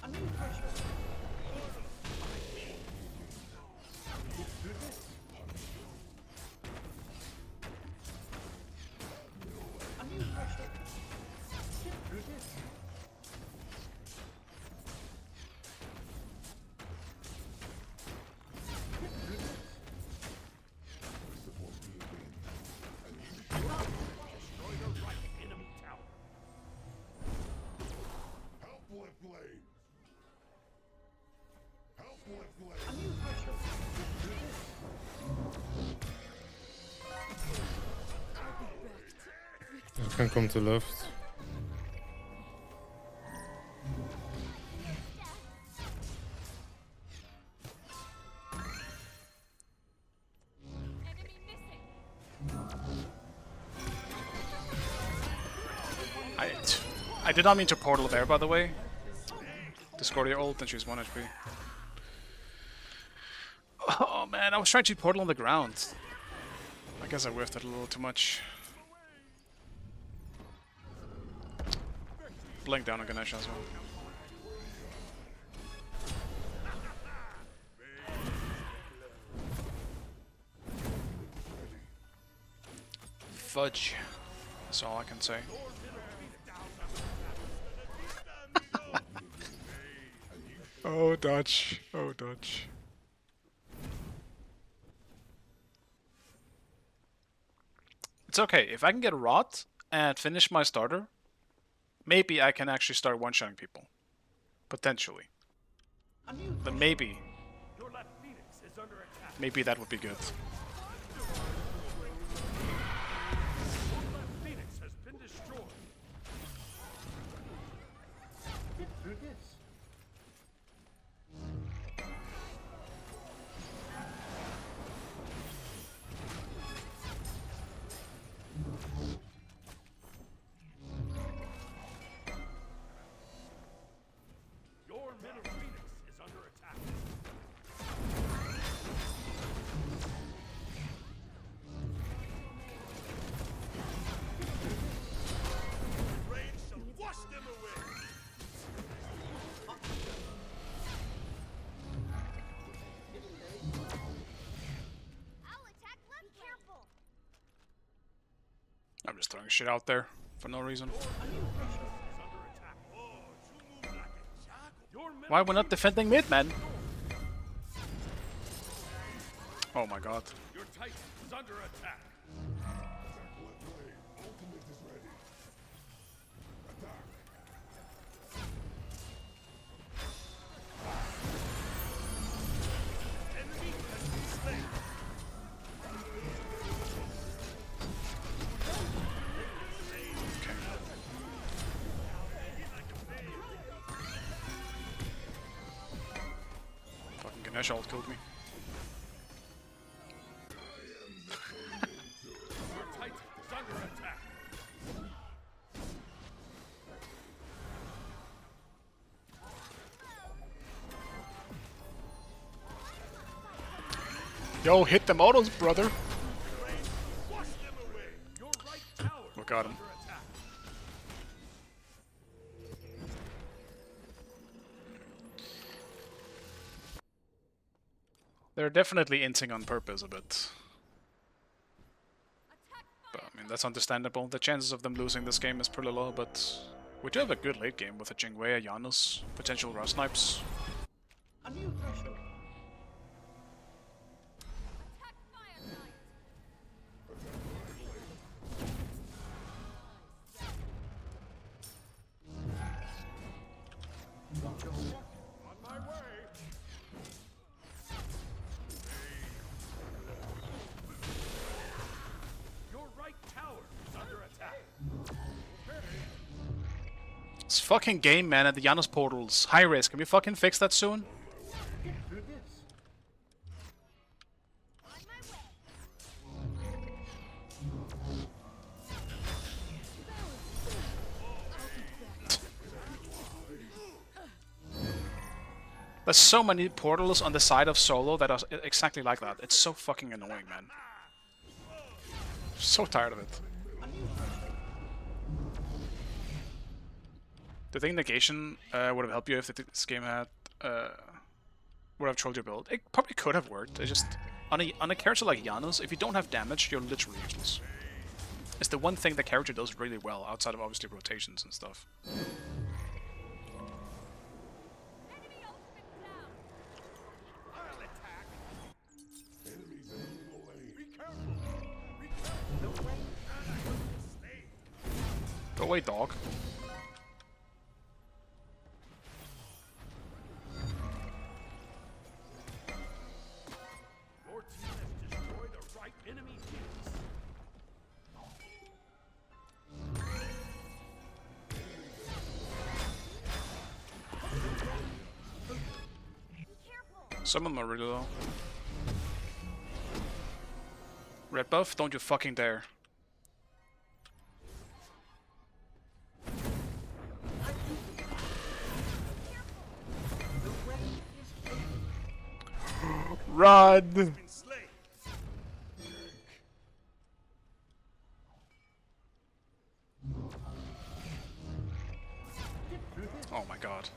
Under pressure. Get through this. Under pressure. Get through this. Destroy the right enemy tower. Help with blade. Help with blade. Under pressure. Get through this. I can come to left. I did not mean to portal there, by the way. Discordia ult and she's 1 HP. Oh man, I was trying to portal on the ground. I guess I whiffed it a little too much. Blink down on Ganesh as well. Fudge. That's all I can say. Oh, Dutch. Oh, Dutch. It's okay. If I can get rot and finish my starter, maybe I can actually start one-shotting people. Potentially. Then maybe. Your left Phoenix is under attack. Maybe that would be good. Your left Phoenix has been destroyed. Get through this. Your middle Phoenix is under attack. Rain shall wash them away. I'll attack left. Be careful. I'm just throwing shit out there for no reason. Why we're not defending mid, man? Oh my god. Your Titan is under attack. Enemy has been slain. Fucking Ganesh ult killed me. Your Titan is under attack. Yo, hit them autos, brother. Wash them away. Your right tower We got him. is under attack. They're definitely inting on purpose a bit. But I mean, that's understandable. The chances of them losing this game is pretty low, but We do have a good late game with a Jingwei, a Janus, potential Rust Snipes. A new threshold. Watch your step. On my way. Your right tower is under attack. It's fucking game, man, at the Janus portals. High risk. Can we fucking fix that soon? Get through this. There's so many portals on the side of solo that are exactly like that. It's so fucking annoying, man. So tired of it. Do you think negation would have helped you if this game had would have trolled your build? It probably could have worked. It just on a character like Janus, if you don't have damage, you're literally useless. It's the one thing the character does really well, outside of obviously rotations and stuff. Go away, dog. Your team has destroyed the right enemy base. Some of them are really low. Red buff, don't you fucking dare. Run! Oh my god.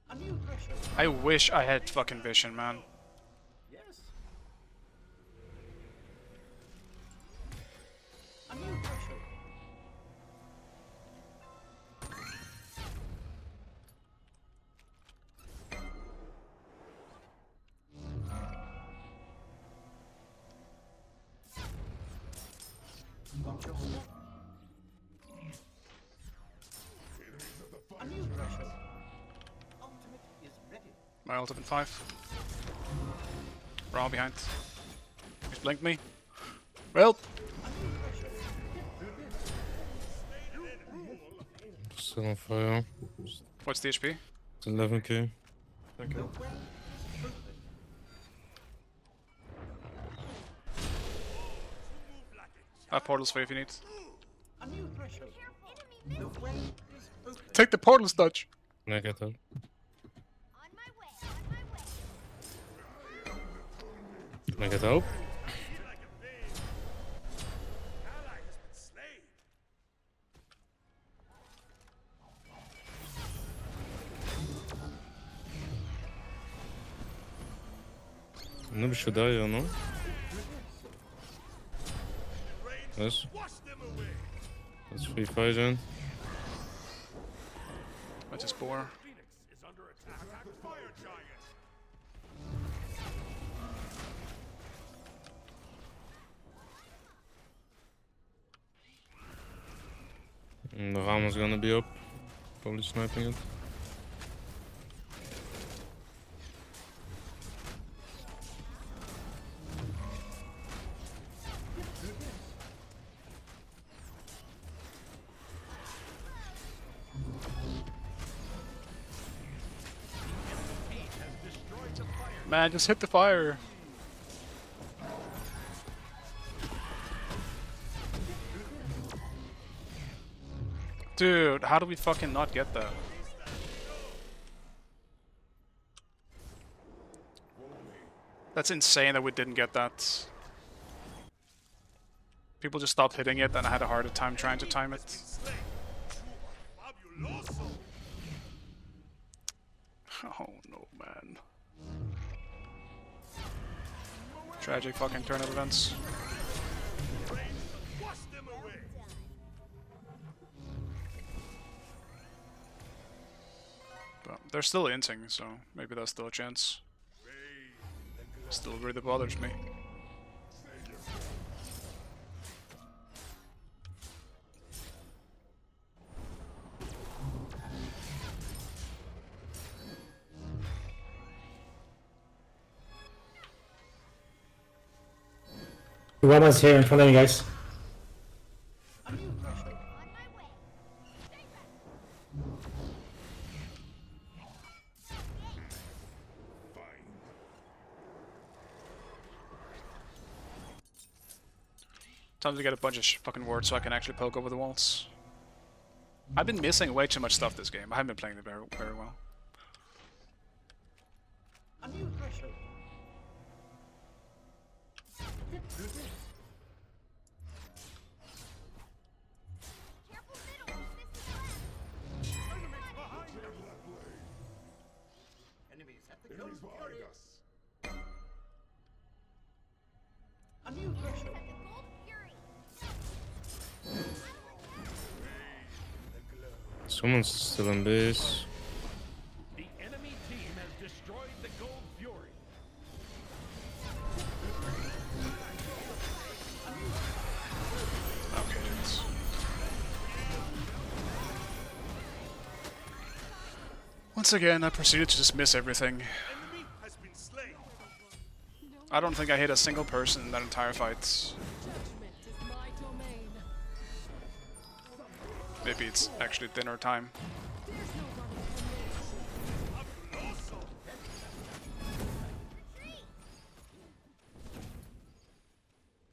A new threshold. I wish I had fucking vision, man. Yes. A new threshold. Watch your step. A new threshold. Ultimate is ready. My ultimate 5. Raw behind. He's blinked me. Well, Still on fire. what's the HP? It's 11k. Okay. Portals for you if you need. A new threshold. The way is open. Take the portals, Dutch! Negative. Can I get help? Noob should die, or no? Yes. That's free fight then. I just bore. Phoenix is under attack. Attack fire giant. The Ram is gonna be up. Probably sniping it. Man, just hit the fire. Dude, how do we fucking not get that? That's insane that we didn't get that. People just stopped hitting it, and I had a harder time trying to time it. Oh no, man. Tragic fucking turn of events. But they're still inting, so maybe that's still a chance. Still really bothers me. Roman's here in front of you guys. Time to get a bunch of fucking wards so I can actually poke over the walls. I've been missing way too much stuff this game. I haven't been playing it very well. Enemies at the gold fury. A new threshold. Someone's still in base. The enemy team has destroyed the gold fury. Okay, it's... Once again, I proceeded to just miss everything. I don't think I hit a single person in that entire fight. Maybe it's actually dinner time.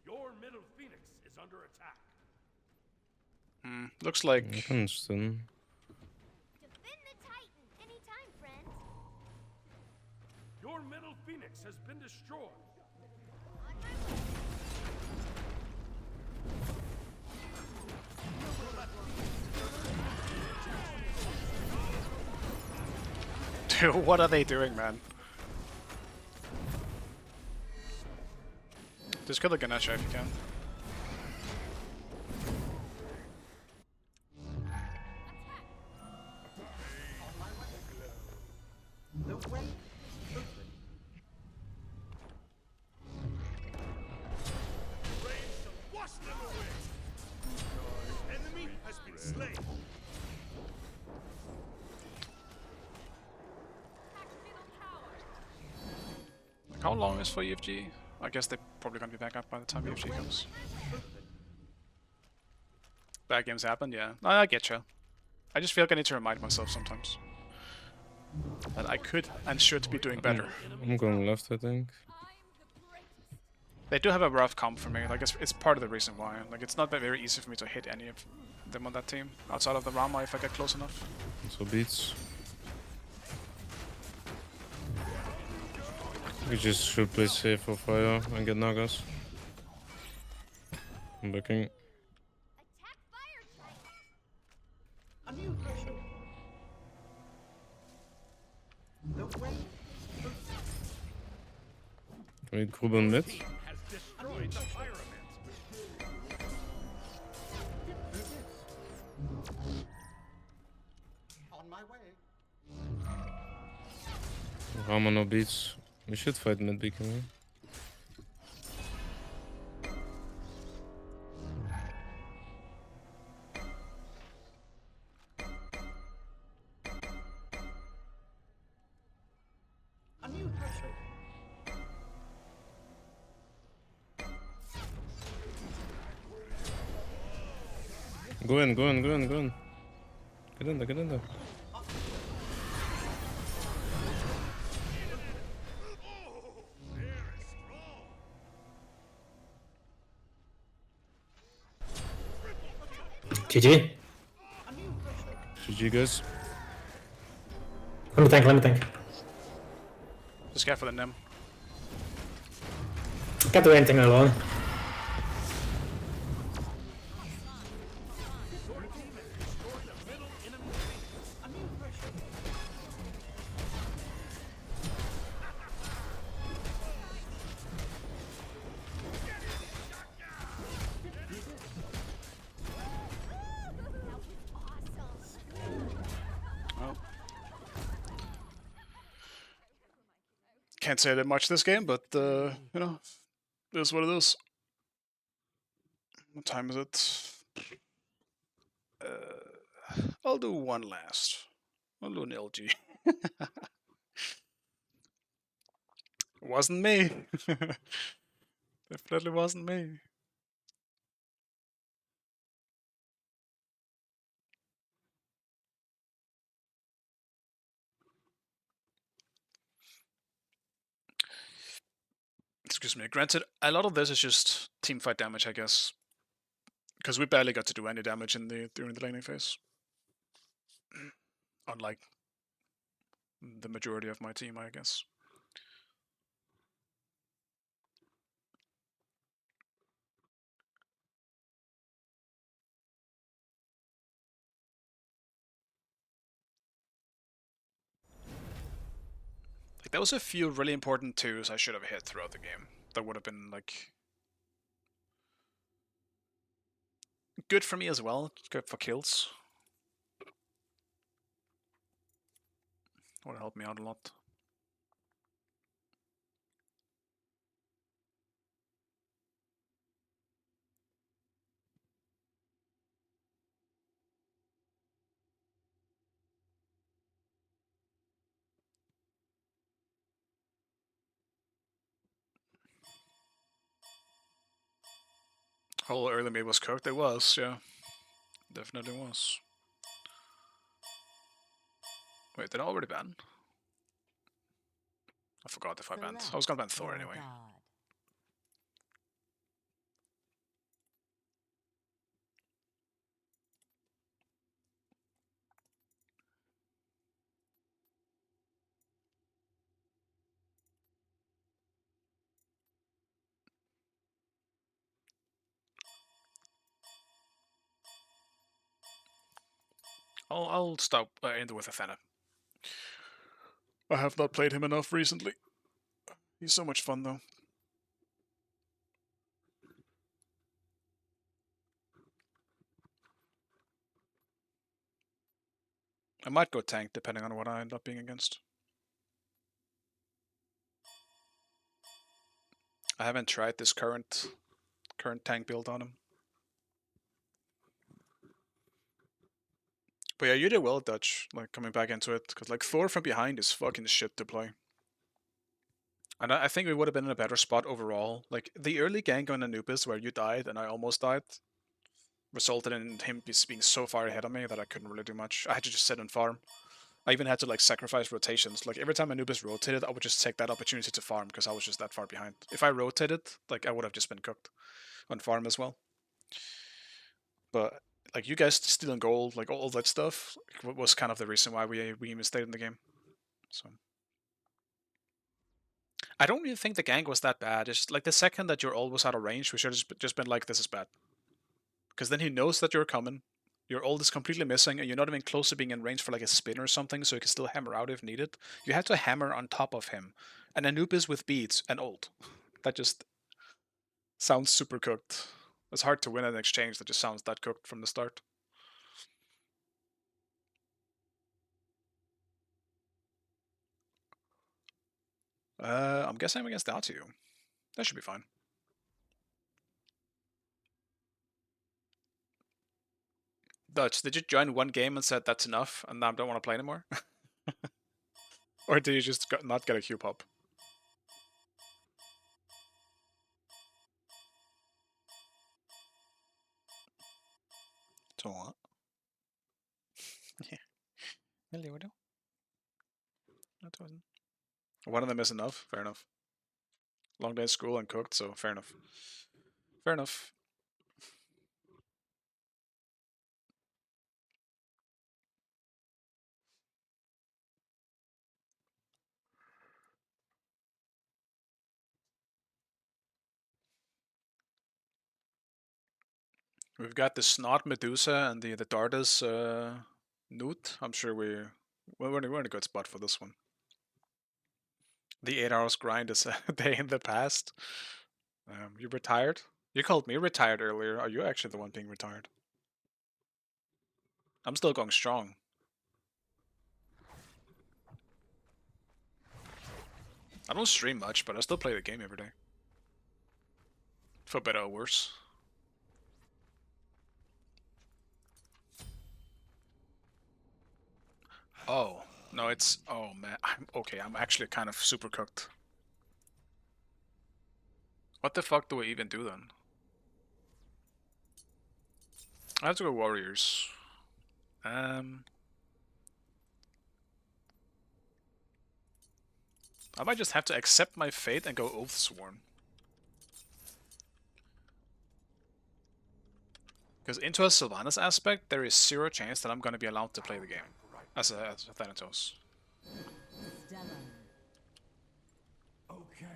Your middle phoenix is under attack. Looks like... Defend the Titan anytime, friend. Your middle phoenix has been destroyed. Dude, what are they doing, man? Just kill the Ganesha if you can. The way is open. Wash them away. Your enemy has been slain. How long is for EFG? I guess they're probably gonna be back up by the time EFG comes. Bad games happen, yeah. I get you. I just feel like I need to remind myself sometimes that I could and should be doing better. I'm going left, I think. They do have a rough comp for me. Like it's part of the reason why. Like it's not very easy for me to hit any of them on that team outside of the Rama if I get close enough. So beats. We just should play safe for fire and get Nagas. I'm looking. A new threshold. The way is open. Can we group on mid? Has destroyed the pyramid. On my way. Rama no beats. We should fight mid beacon. Right? A new threshold. Go in, go in, go in, go in. Get in there, get in there. GG. GG guys. Let me think, let me think. Just careful the Nim. Can't do anything alone. Can't say that much this game, but you know, it is what it is. What time is it? I'll do one last. I'll do an LG. It wasn't me. Definitely wasn't me. Excuse me. Granted, a lot of this is just teamfight damage, I guess, because we barely got to do any damage during the laning phase, unlike the majority of my team, I guess. Like, there was a few really important twos I should have hit throughout the game. That would have been like good for me as well. Good for kills. Would have helped me out a lot. Whole early mid was cooked. It was, yeah. Definitely was. Wait, did I already ban? I forgot if I banned. I was gonna ban Thor anyway. I'll stop into with Athena. I have not played him enough recently. He's so much fun though. I might go tank depending on what I end up being against. I haven't tried this current tank build on him. But yeah, you did well, Dutch, like coming back into it, because like Thor from behind is fucking shit to play. And I think we would have been in a better spot overall. Like the early gank on Anubis where you died and I almost died resulted in him being so far ahead of me that I couldn't really do much. I had to just sit and farm. I even had to like sacrifice rotations. Like every time Anubis rotated, I would just take that opportunity to farm because I was just that far behind. If I rotated, like I would have just been cooked on farm as well. But like you guys stealing gold, like all that stuff, was kind of the reason why we even stayed in the game. So I don't even think the gank was that bad. It's just like the second that you're always out of range, we should have just been like, this is bad. Because then he knows that you're coming, your ult is completely missing, and you're not even close to being in range for like a spin or something, so you can still hammer out if needed. You have to hammer on top of him. And Anubis with beads and ult. That just sounds super cooked. It's hard to win an exchange that just sounds that cooked from the start. I'm guessing I'm against Datu. That should be fine. Dutch, did you join one game and said that's enough and now I don't want to play anymore? Or did you just not get a Q pop? So what? Yeah. Hello, hello. That wasn't. One of them is enough. Fair enough. Long day at school and cooked, so fair enough. Fair enough. We've got the Snot Medusa and the Dardas Newt. I'm sure we're in a good spot for this one. The 8 hours grind is a day in the past. You retired? You called me retired earlier. Are you actually the one being retired? I'm still going strong. I don't stream much, but I still play the game every day. For better or worse. Oh, no, it's... Oh, man. I'm actually kind of super cooked. What the fuck do we even do then? I have to go warriors. I might just have to accept my fate and go Oathsworn. Because into a Sylvanas aspect, there is 0 chance that I'm gonna be allowed to play the game as a Thanatos. Okay.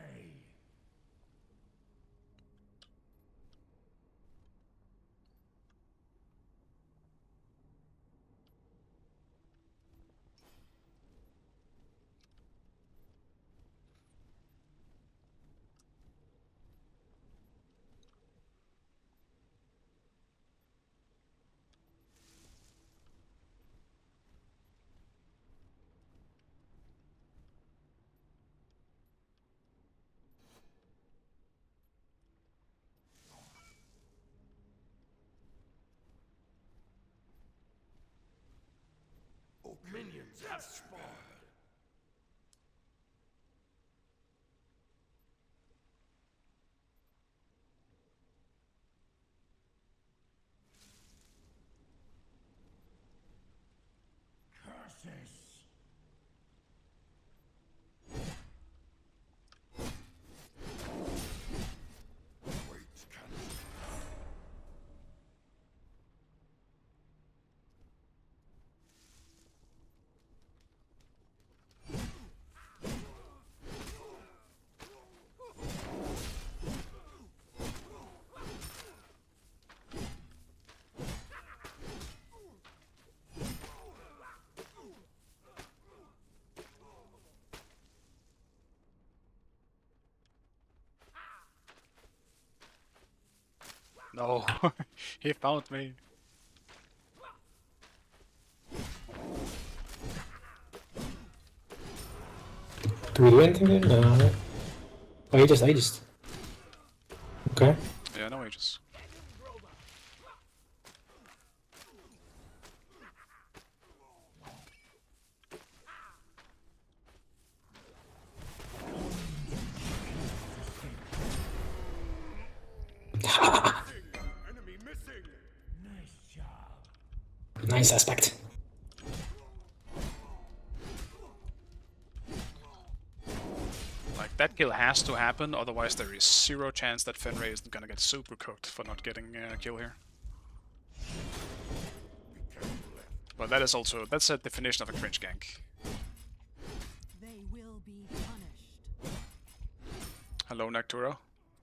Minions have spawned. Curses. No, he found me. Do we do anything here? No. Oh, he just aged. Okay. Yeah, no ages. Enemy missing. Nice job. Nice aspect. Like, that kill has to happen, otherwise there is 0 chance that Fenrir isn't gonna get super cooked for not getting a kill here. But that is also, that's a definition of a cringe gank. They will be punished. Hello, Nocturo.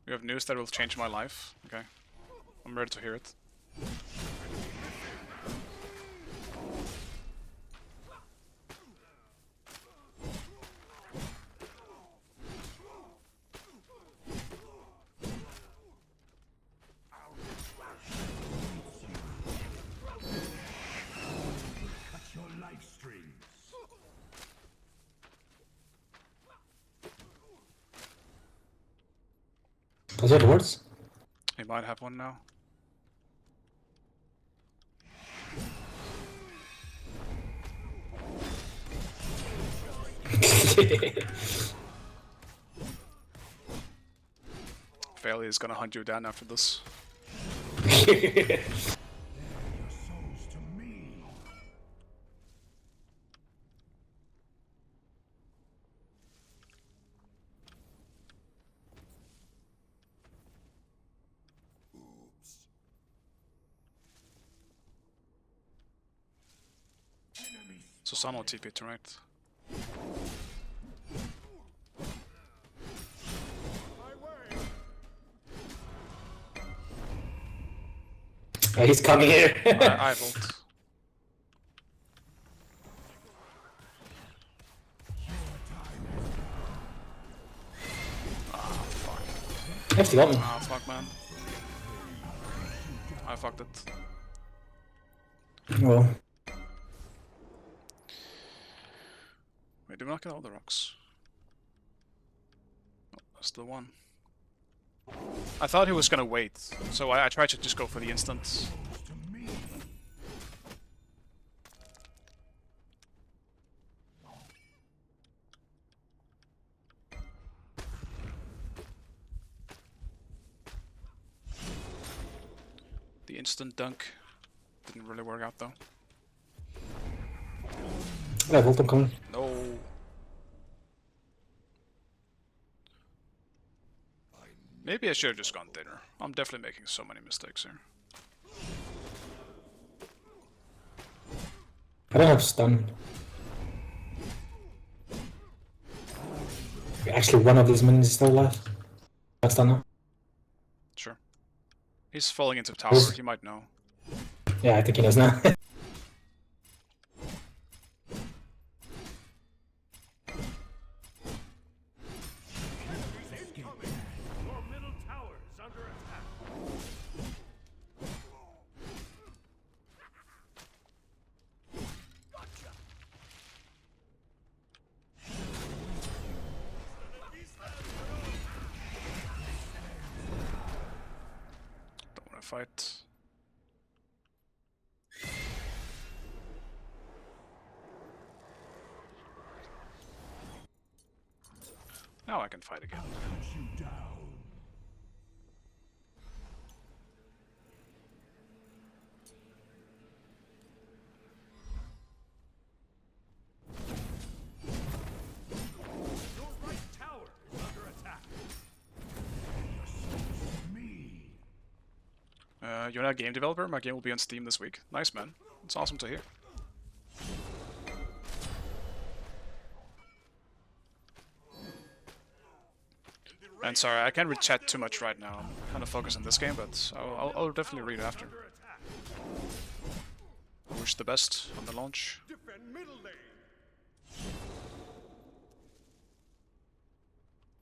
You have news that will change my life. Okay. I'm ready to hear it. Cut your life streams. Does he have words? He might have one now. Fairly is gonna hunt you down after this. Your souls to me. So someone TP to right. Oh, he's coming here. I vote. Ah, fuck. Actually got me. Ah, fuck, man. I fucked it. Well. Wait, do we not get all the rocks? That's the one. I thought he was gonna wait, so I tried to just go for the instant. The instant dunk didn't really work out though. Yeah, Volt, I'm coming. No. Maybe I should have just gone dinner. I'm definitely making so many mistakes here. I don't have stun. Actually, one of these minions is still alive. That's stun now. Sure. He's falling into tower, he might know. Yeah, I think he knows now. Your middle tower is under attack. Don't wanna fight. Now I can fight again. Your right tower is under attack. You're not a game developer? My game will be on Steam this week. Nice, man. It's awesome to hear. And sorry, I can't read chat too much right now. I'm kind of focused on this game, but I'll definitely read after. I wish the best on the launch. Defend middle lane.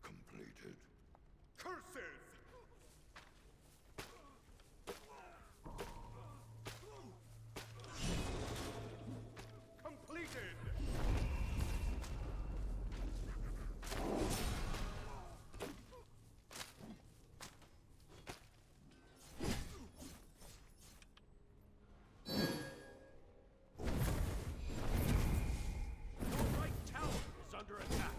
Completed. Curses. Completed. Your right tower is under attack.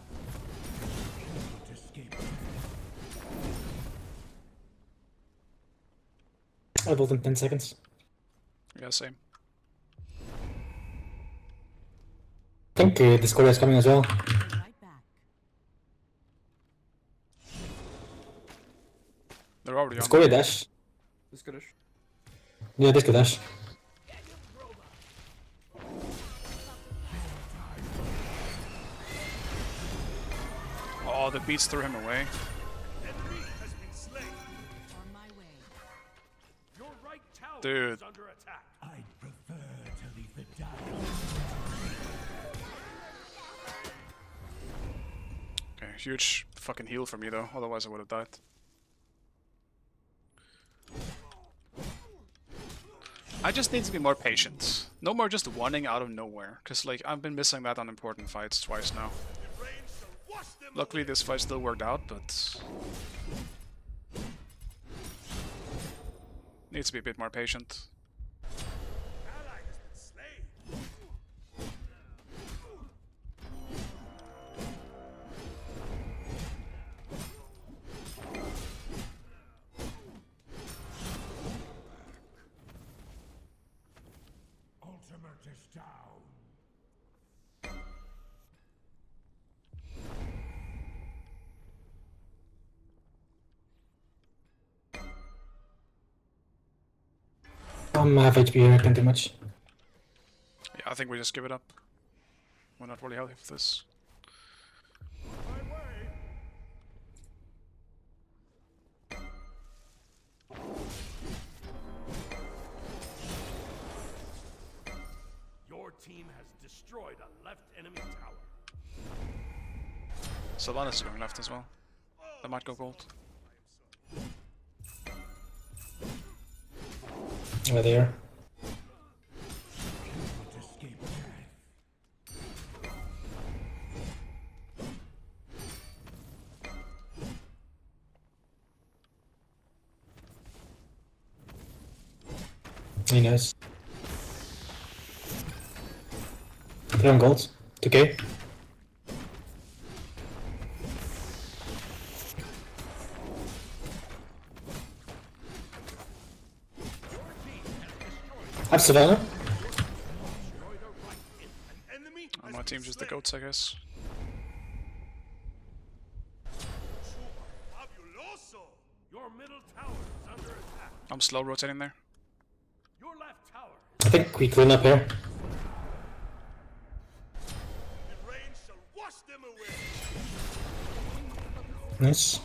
I Volt in 10 seconds. Yeah, same. I think Discord is coming as well. They're already on. Discord dash. Discourage. Yeah, Discord dash. Oh, the beats threw him away. Enemy has been slain. On my way. Your right tower Dude. is under attack. I'd prefer to leave the dark. Okay, huge fucking heal for me though, otherwise I would have died. I just need to be more patient. No more just wanting out of nowhere, cause like I've been missing that on important fights twice now. Luckily this fight still worked out, but needs to be a bit more patient. Ally has been slain. Ultimate is down. I'm half HP here, I can't do much. Yeah, I think we just give it up. We're not really healthy for this. My way. Your team has destroyed a left enemy tower. Sylvanas is going left as well. That might go gold. Over there. Hey guys. 3 on gold. 2k. I have Savannah. My team's just the goats, I guess. Your middle tower is under attack. I'm slow rotating there. Your left tower I think we clean up here. in range shall wash them away. Nice.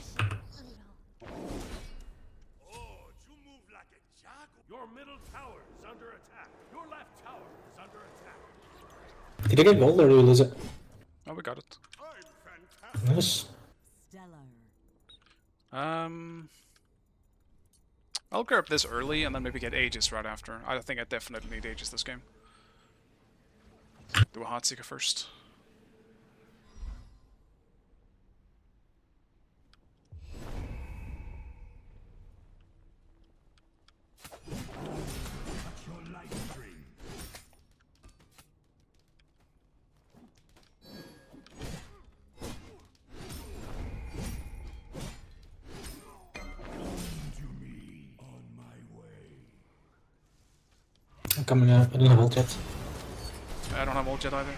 Oh, you move like a jackal. Your middle tower is under attack. Your left tower is under attack. Did you get gold or did we lose it? Oh, we got it. I'm fantastic. Nice. I'll grab this early and then maybe get Aegis right after. I think I definitely need Aegis this game. Do a Heartseeker first. Your light stream. I'm coming up. I don't have ult yet. I don't have ult yet either.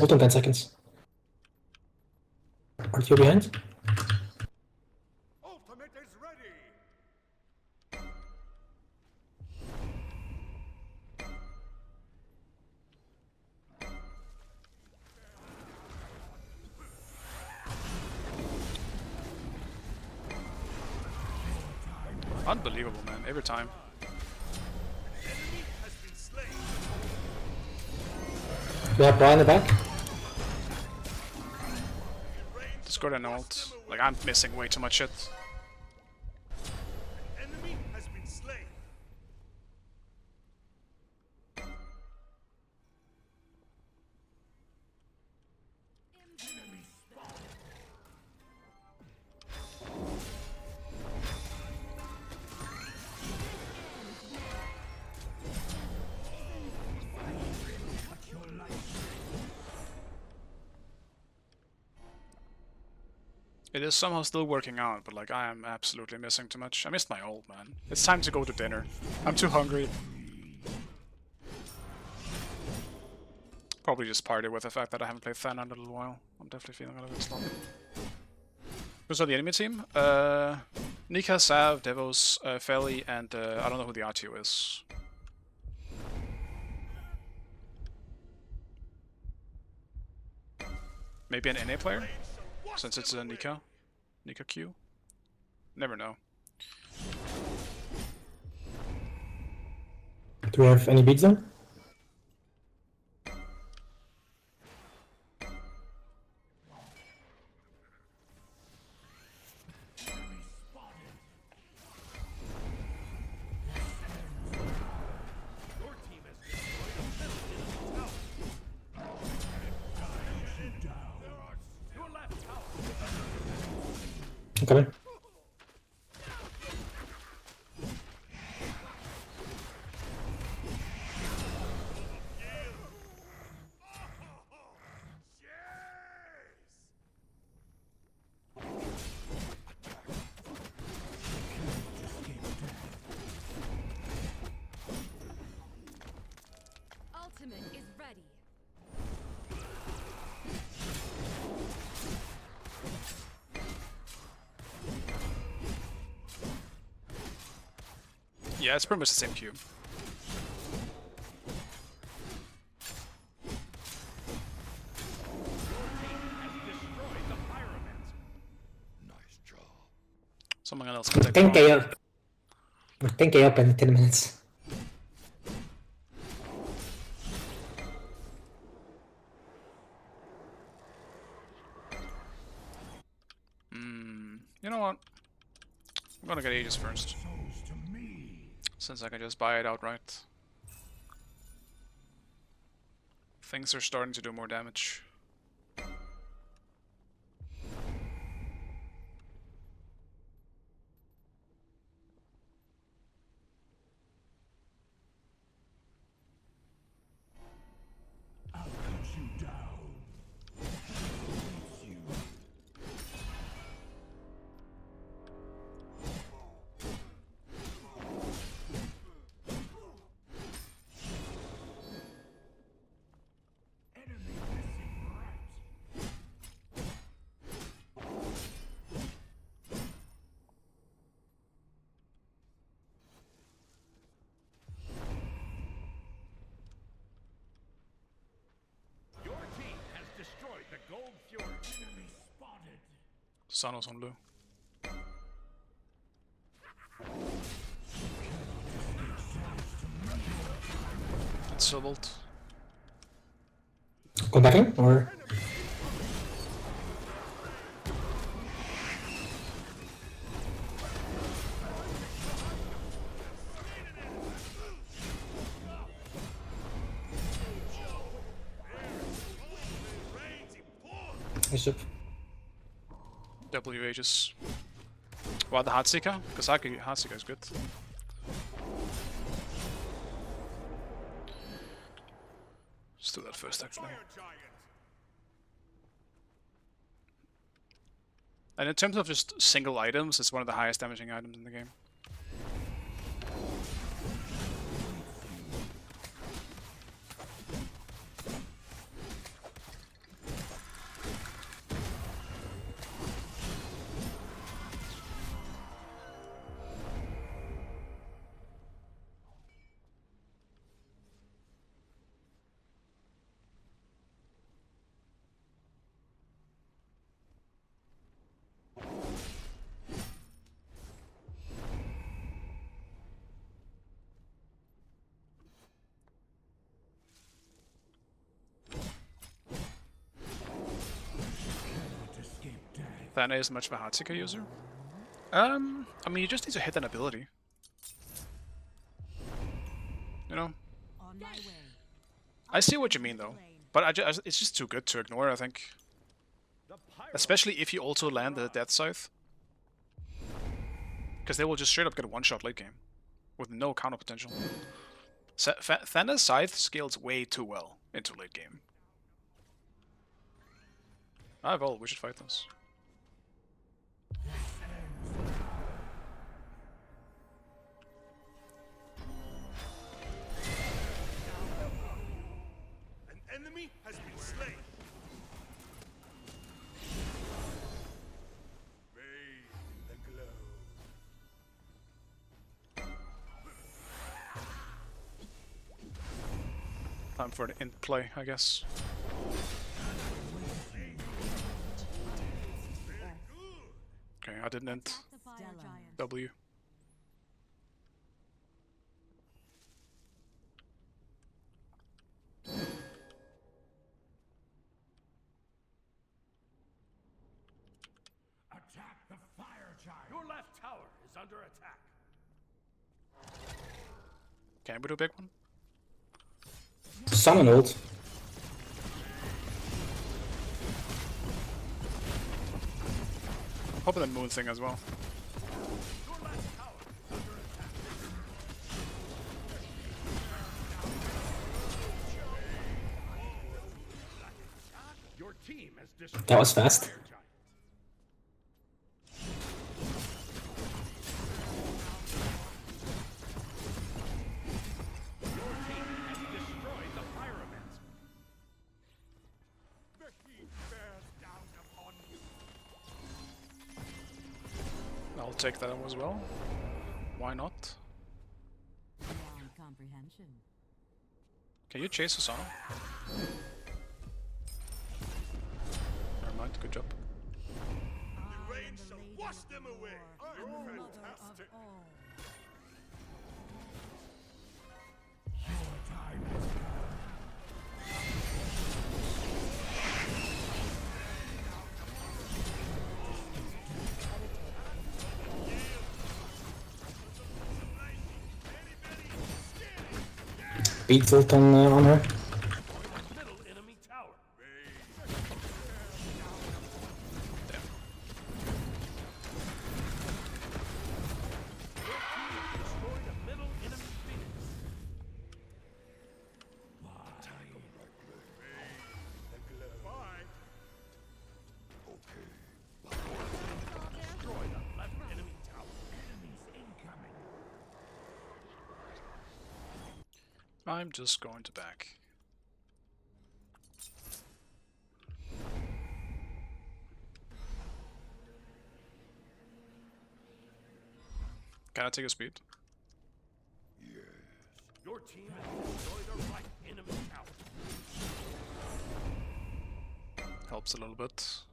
Ult in 10 seconds. Aren't you behind? Ultimate is ready. Unbelievable, man. Every time. Enemy has been slain. We have Brian in the back. Discord and ult. Like, I'm missing way too much shit. Enemy has been slain. It is somehow still working out, but like I am absolutely missing too much. I missed my ult, man. It's time to go to dinner. I'm too hungry. Probably just party with the fact that I haven't played Fan in a little while. I'm definitely feeling a little bit sloppy. Who's on the enemy team? Nika, Sav, Devos, Feli, and I don't know who the RTO is. Maybe an NA player? Since it's a Nika Q? Never know. Do we have any beats then? I'm coming. Ultimate is ready. Yeah, it's pretty much the same cube. Someone else can take the 10k ball. up. We're 10k up in 10 minutes. You know what? I'm gonna get Aegis first. Since I can just buy it outright. Things are starting to do more damage. Sano's on blue. It's Silbolt. Go back in, or? Nice job. W Aegis. Wow, the Heartseeker? Kasaki Heartseeker is good. Let's do that first, actually. And in terms of just single items, it's one of the highest damaging items in the game. Thana is much of a Heartseeker user. I mean, you just need to hit an ability. You know? I see what you mean, though. But it's just too good to ignore, I think. Especially if you also land the Death Scythe. Because they will just straight up get a one-shot late game. With no counter potential. Thana's Scythe scales way too well into late game. Well, we should fight this. An enemy has been slain. Bathe in the glow. Time for an int play, I guess. Okay, I didn't int. W. Attack the fire giant. Your left tower is under attack. Can we do a big one? Summon ult. Hoping the moon thing as well. Your team has destroyed. That was fast. I'll take that as well. Why not? Comprehension. Can you chase Asano? Never mind, good job. The rain shall wash them away. I'm fantastic. Your time has come. Beat ult on her. Middle enemy tower. Destroyed a middle enemy phoenix. Destroy the left enemy tower. Enemies incoming. I'm just going to back. Can I take a speed? Yes. Your team has destroyed a right enemy tower. Helps a little bit.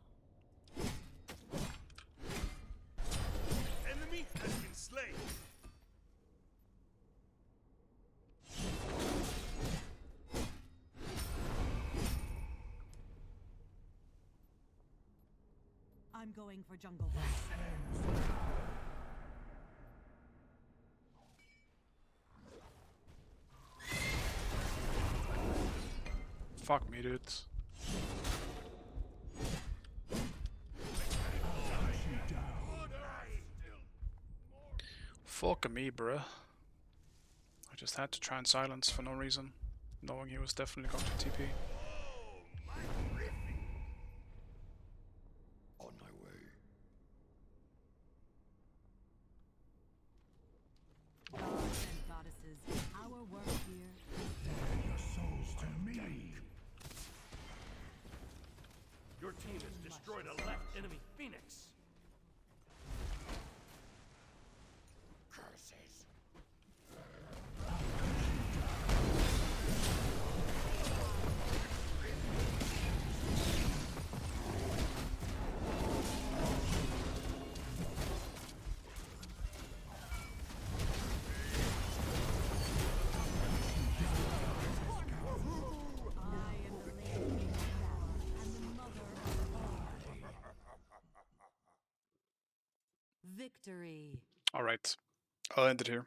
I'm going for jungle boss. Fuck me, dude. Fuck me, bruh. I just had to try and silence for no reason, knowing he was definitely going to TP. On my way. Gods and goddesses, our work here. Your souls to me. Your team has destroyed a left enemy Phoenix. Curses. I am the lady of battle and the mother of all. Victory. Alright, I'll end it here.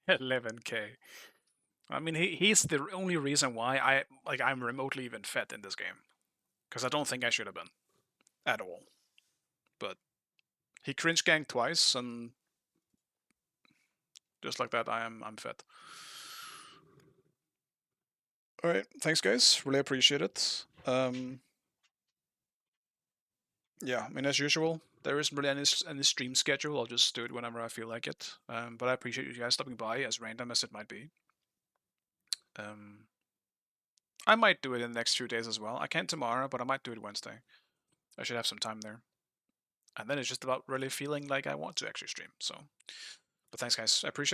$11K. I mean, he's the only reason why I'm remotely even fed in this game, because I don't think I should have been at all. But he cringe ganked twice, and just like that, I'm fed. All right, thanks guys, really appreciate it. Yeah, I mean, as usual, there isn't really any stream schedule. I'll just do it whenever I feel like it. But I appreciate you guys stopping by, as random as it might be. I might do it in the next few days as well. I can't tomorrow, but I might do it Wednesday. I should have some time there. And then it's just about really feeling like I want to actually stream. So, but thanks guys, I appreciate it.